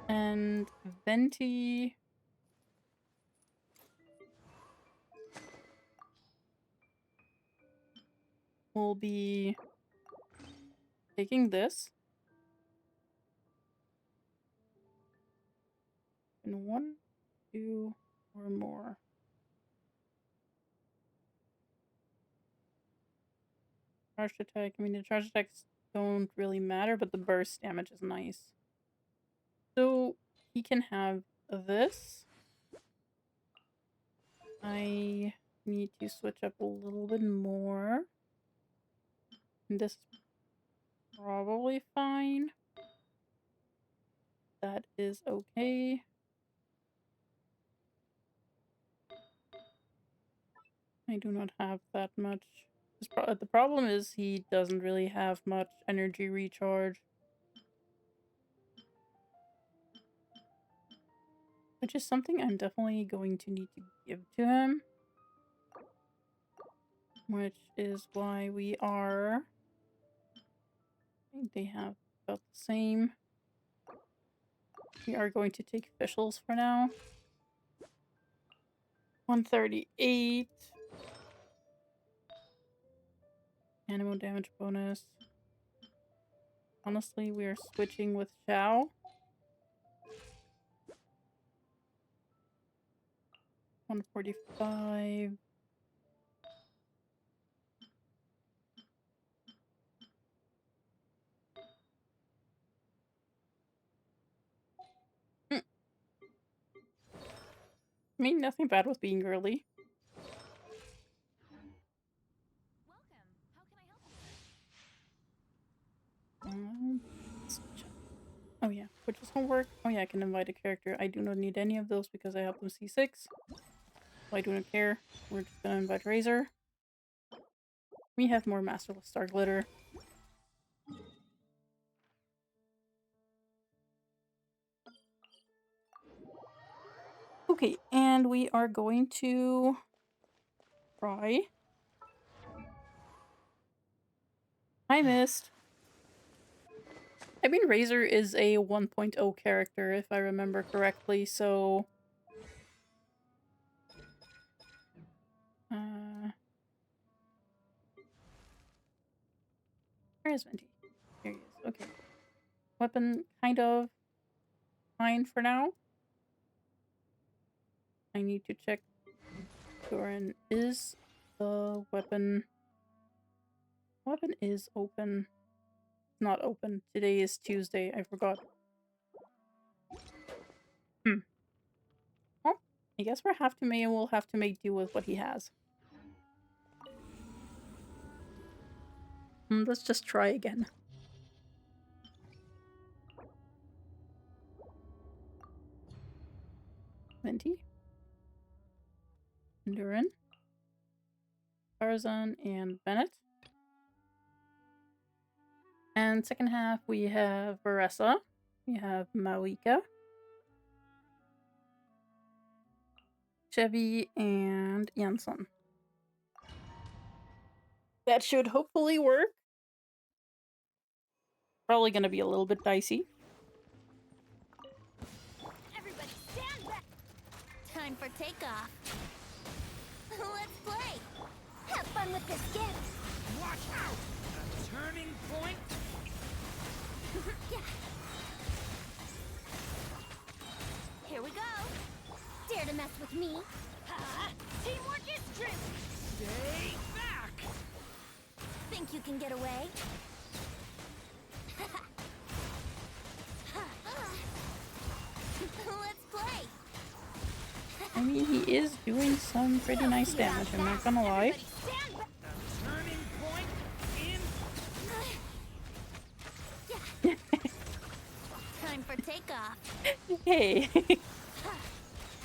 And Venti... will be taking this. And 1, 2, or more. Charge attack. I mean, the charge attacks don't really matter, but the burst damage is nice. So, he can have this. I need to switch up a little bit more. And this is probably fine. That is okay. I do not have that much. The problem is he doesn't really have much energy recharge. Which is something I'm definitely going to need to give to him. Which is why we are... I think they have about the same. We are going to take officials for now. 138. Animal damage bonus. Honestly, we are switching with Xiao. 145. I mean, nothing bad with being early. Welcome. How can I help you? Let's check. Oh yeah, which is homework. Oh yeah, I can invite a character. I do not need any of those because I have them C6. So I do not care. We're just gonna invite Razor. We have more Masterless Star Glitter. Okay, and we are going to try. I missed. I mean, Razor is a 1.0 character, if I remember correctly, so... where is Venti? Here he is. Okay. Weapon, kind of fine for now. I need to check. Doran is the weapon. Weapon is open. It's not open. Today is Tuesday. I forgot. Well, I guess we'll have to make do with what he has. Let's just try again. Venti. Duran. Tarzan and Bennett. And second half, we have Varessa. We have Malika. Chevy and Janssen. That should hopefully work. Probably gonna be a little bit dicey. Everybody stand back! Time for takeoff. Let's play! Have fun with this gift! Watch out! A turning point? Here we go! Dare to mess with me? Teamwork is strength! Stay back! Think you can get away? Let's play! I mean, he is doing some pretty nice damage, I'm not gonna lie. Everybody stand back! A turning point in... Time for takeoff. Hey,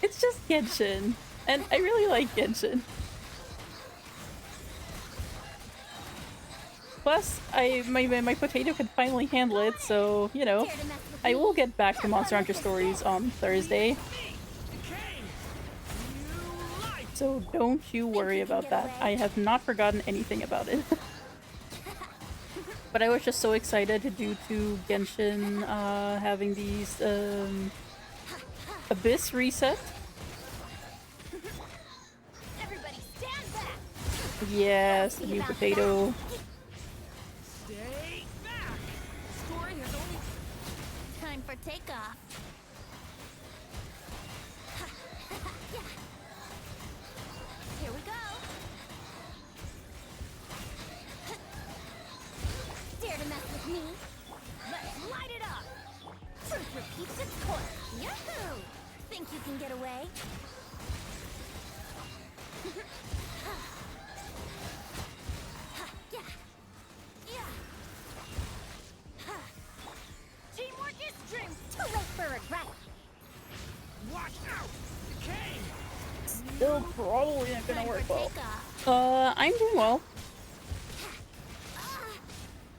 it's just Genshin, and I really like Genshin. Plus, my potato can finally handle it, so, you know, I will get back to Monster Hunter Stories on Thursday. So don't you worry about that. I have not forgotten anything about it. But I was just so excited due to Genshin having these Abyss reset. Everybody stand back! Yes, the new potato. Stay back! Story has only... Time for takeoff. Here we go. Dare to mess with me? Let's light it up! Truth repeats its course. Yahoo! Think you can get away? Teamwork is strength. Too late for regret. Watch out! Decay! Still probably not gonna Time work for well. takeoff. I'm doing well.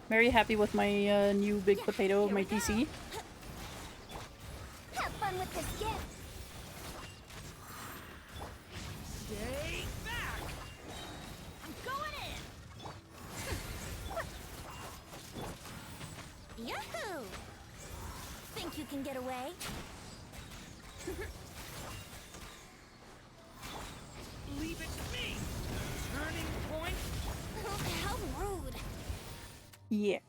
Very happy with my new big potato, my PC. Have fun with this gift. Stay back! I'm going in. Yahoo! Think you can get away? Leave it to me! Turning point? How rude. Yeah.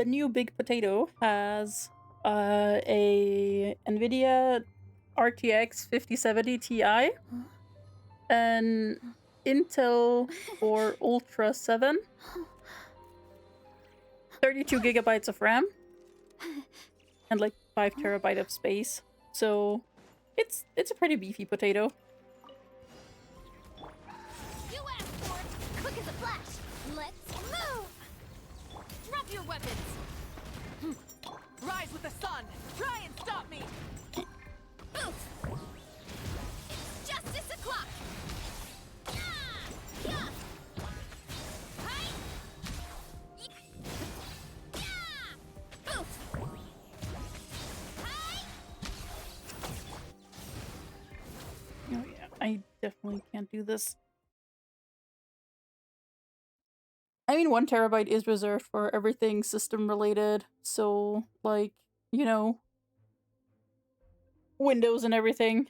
new big potato has a NVIDIA RTX 5070 Ti, an Intel Core Ultra 7, 32 gigabytes of RAM, and like 5 terabyte of space. So it's a pretty beefy potato. You asked for it! Quick as a flash! Let's move! Drop your weapons! Rise with the sun! Try and stop me! Oof! It's justice o'clock! Yeah! Yeah! Hi! Yeah! Oof! Hi! Oh yeah, I definitely can't do this. I mean, 1 terabyte is reserved for everything system related, so like, you know, Windows and everything.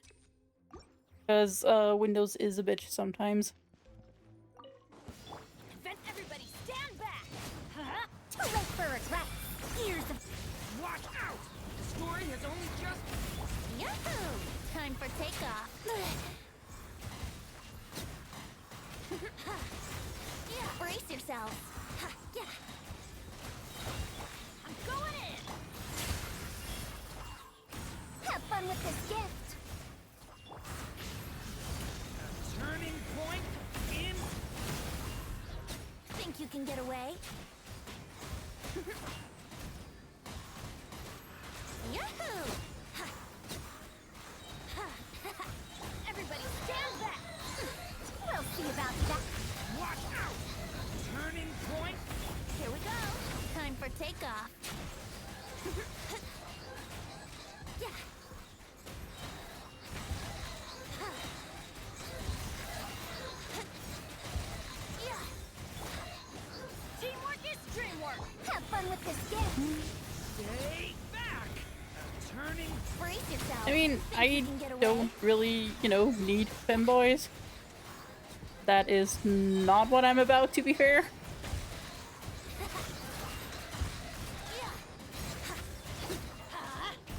Because Windows is a bitch sometimes. Then everybody stand back! Huh? Too late for regrets! Here's the... Watch out! The story has only just... Yahoo! Time for takeoff. Yeah, brace yourselves. Yeah. I'm going in. Have fun with this gift. Turning point in... Think you can get away? Yahoo! Everybody stand back! We'll see about that. Watch out! Turning point... Here we go. Time for takeoff. Yeah. Yeah. Teamwork is dreamwork! Have fun with this gift. Stay back! Turning... Brace yourself. I mean, Think I you can get away? don't really, you know, need femboys. That is not what I'm about, to be fair. Yeah.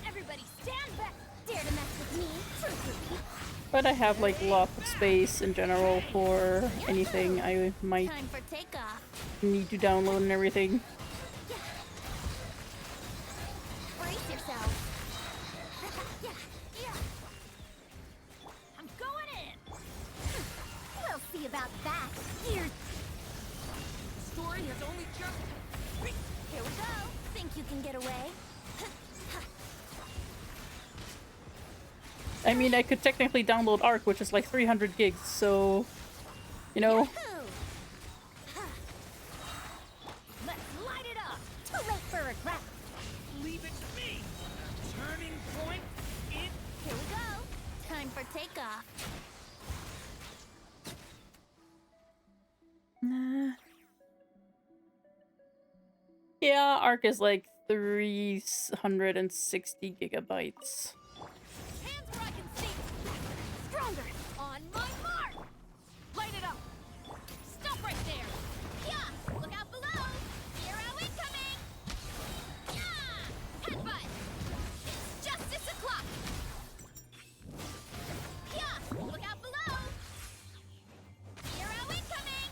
Everybody stand back. Dare to mess with me. Truthfully. But I have like lots of space in general for anything I might Time for takeoff. need to download and everything. Brace yourself. Yeah. Yeah. I'm going in! We'll see about that. Here's... The story has only just... Here we go. Think you can get away? I mean, I could technically download Arc, which is like 300 gigs, so, you know, Yahoo! Let's light it up! Too late for regret. Leave it to me! Turning point in... Here we go. Time for takeoff. nah. Yeah, Arc is like 360 gigabytes. Hands where I can see! Stronger! On my mark! Light it up! Stop right there! Yeah! Look out below! Hero incoming! Yeah! Headbutt! It's justice o'clock! Yeah! Look out below! Hero incoming!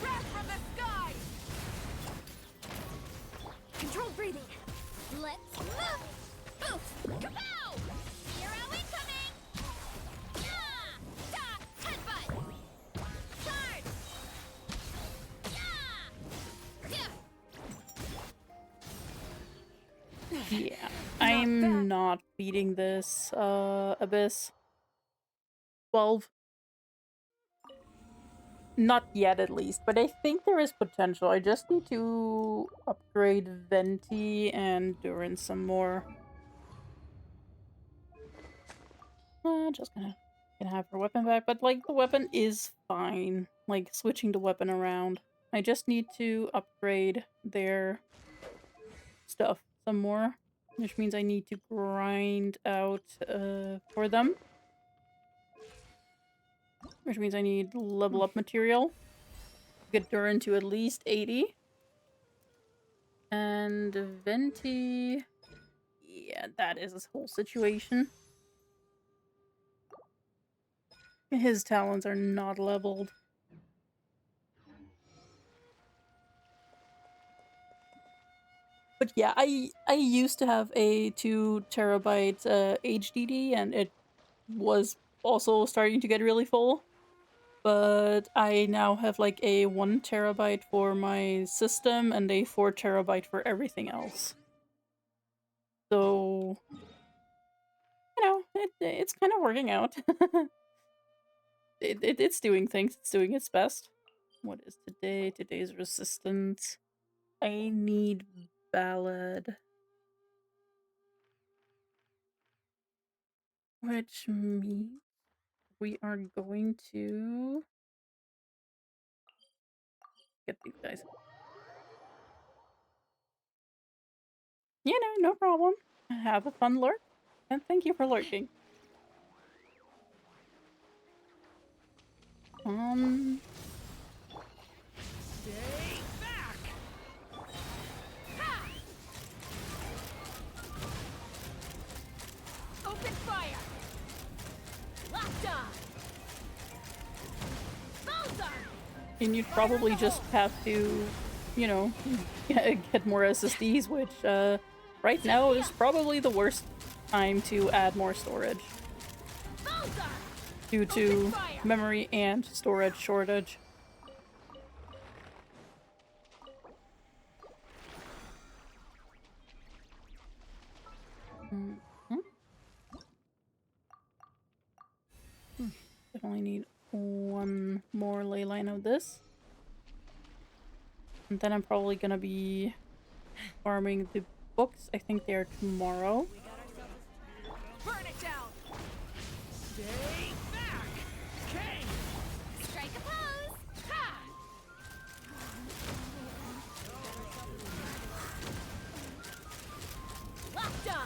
Wrath from the sky! Controlled breathing. Let's move! Boof! Kapow! Hero incoming! Yeah! Da! Headbutt! Charge! Yeah! Yeah! Yeah, I'm not beating this, Abyss. 12. Not yet, at least, but I think there is potential. I just need to upgrade Venti and Durin some more. Just gonna have her weapon back, but like the weapon is fine. Like switching the weapon around. I just need to upgrade their stuff some more, which means I need to grind out for them. Which means I need level up material. Get Durin to at least 80. And Venti... Yeah, that is his whole situation. His talons are not leveled. But yeah, I used to have a 2 terabyte HDD, and it was also starting to get really full. But I now have like a 1 terabyte for my system and a 4 terabyte for everything else. So, you know, it's kind of working out. It's doing things. It's doing its best. What is today? Today's resistance. I need ballad. Which means we are going to get these guys. You know, no problem. Have a fun lurk, and thank you for lurking. Stay back! Open fire! Locked on! Bullseye! And you'd probably just have to, you know, get more SSDs, which right now is probably the worst time to add more storage Bullseye! due to memory and storage shortage. Definitely need one more ley line of this. And then I'm probably gonna be farming the books. I think they are tomorrow. Burn it down! Stay back! Okay! Strike a pose! Ha! Locked on!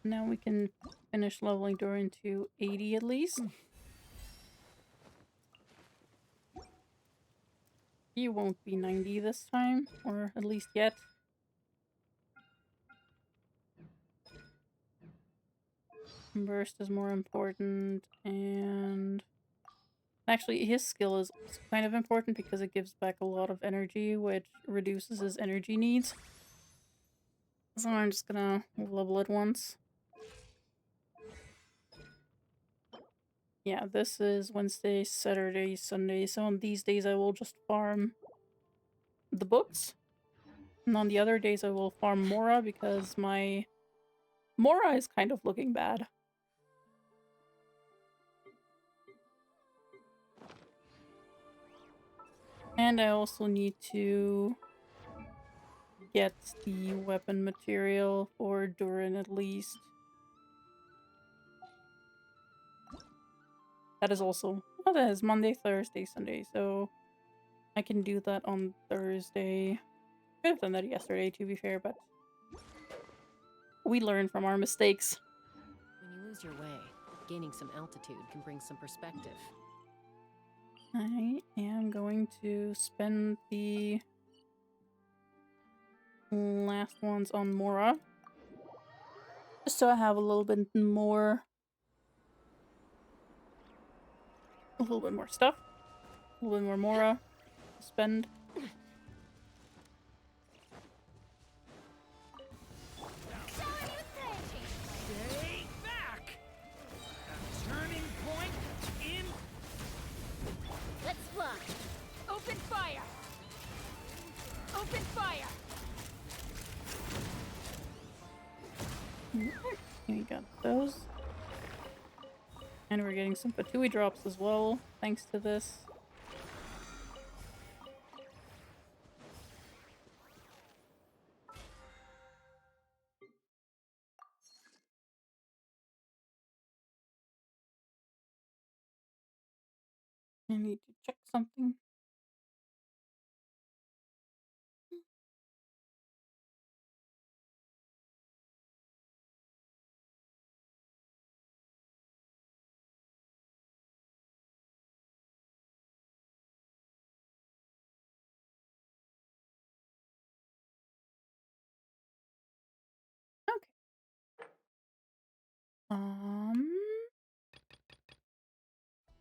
Now we can finish leveling Doran to 80 at least. He won't be 90 this time, or at least yet. Burst is more important, and actually his skill is also kind of important because it gives back a lot of energy, which reduces his energy needs. So I'm just gonna level it once. Yeah, this is Wednesday, Saturday, Sunday, so on these days I will just farm the books. And on the other days I will farm Mora because my Mora is kind of looking bad. And I also need to get the weapon material for Durin at least. That is also, oh, that is Monday, Thursday, Sunday, so I can do that on Thursday. Could have done that yesterday, to be fair, but we learn from our mistakes. When you lose your way, gaining some altitude can bring some perspective. I am going to spend the last ones on Mora, just so I have a little bit more stuff, a little bit more Mora to spend. Stay back! Turning point in... Let's fly! Open fire! Open fire! We got those. And we're getting some Fatui drops as well, thanks to this. I need to check something.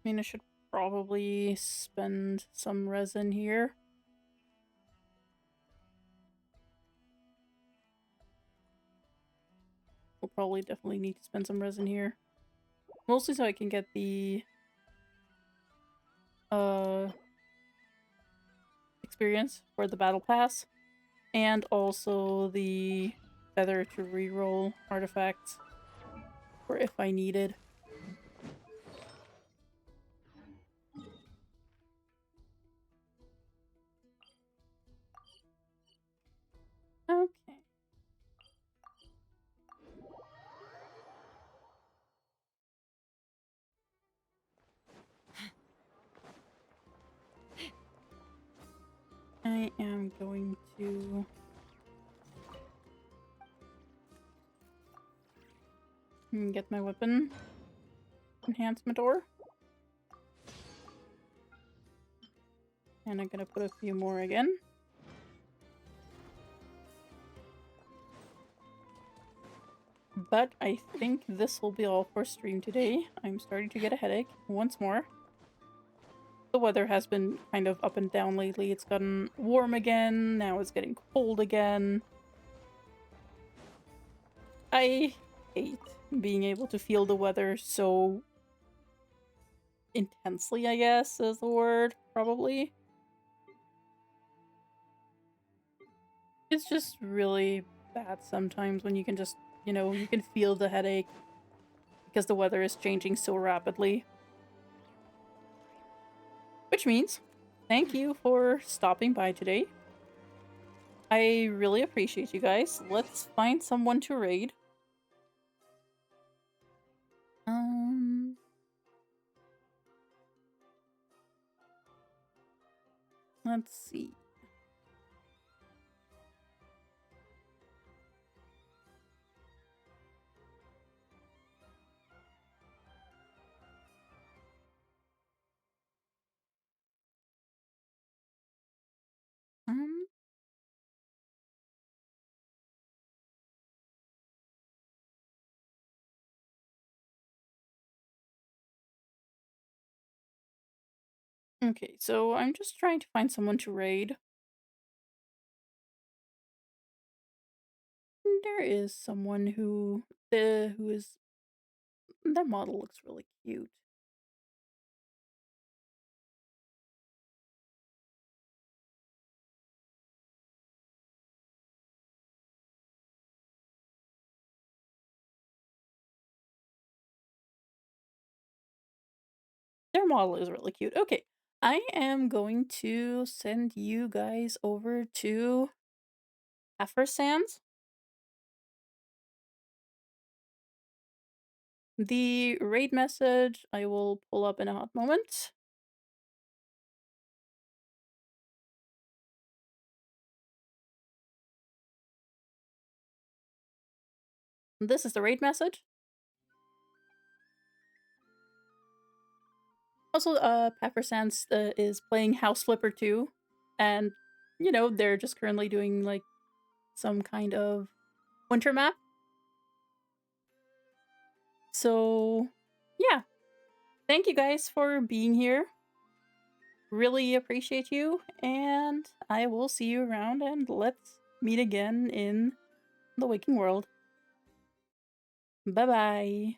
mean, I should probably spend some resin here. We'll probably definitely need to spend some resin here. Mostly so I can get the experience for the battle pass. And also the feather to reroll artifacts for if I needed. Okay. I am going to get my weapon enhancement ore. And I'm gonna put a few more again. But I think this will be all for stream today. I'm starting to get a headache once more. The weather has been kind of up and down lately. It's gotten warm again, now it's getting cold again. I hate being able to feel the weather so intensely, I guess is the word, probably. It's just really bad sometimes when you can just, you can feel the headache because the weather is changing so rapidly. Which means, thank you for stopping by today. I really appreciate you guys. Let's find someone to raid. Let's see. Okay, so I'm just trying to find someone to raid. There is someone who is their model looks really cute. Their model is really cute. Okay, I am going to send you guys over to Heifer Sands. The raid message I will pull up in a hot moment. This is the raid message. Also, Pepper Sands is playing House Flipper 2, and, they're just currently doing, like, some kind of winter map. So, yeah. Thank you guys for being here. Really appreciate you, and I will see you around, and let's meet again in the waking world. Bye-bye.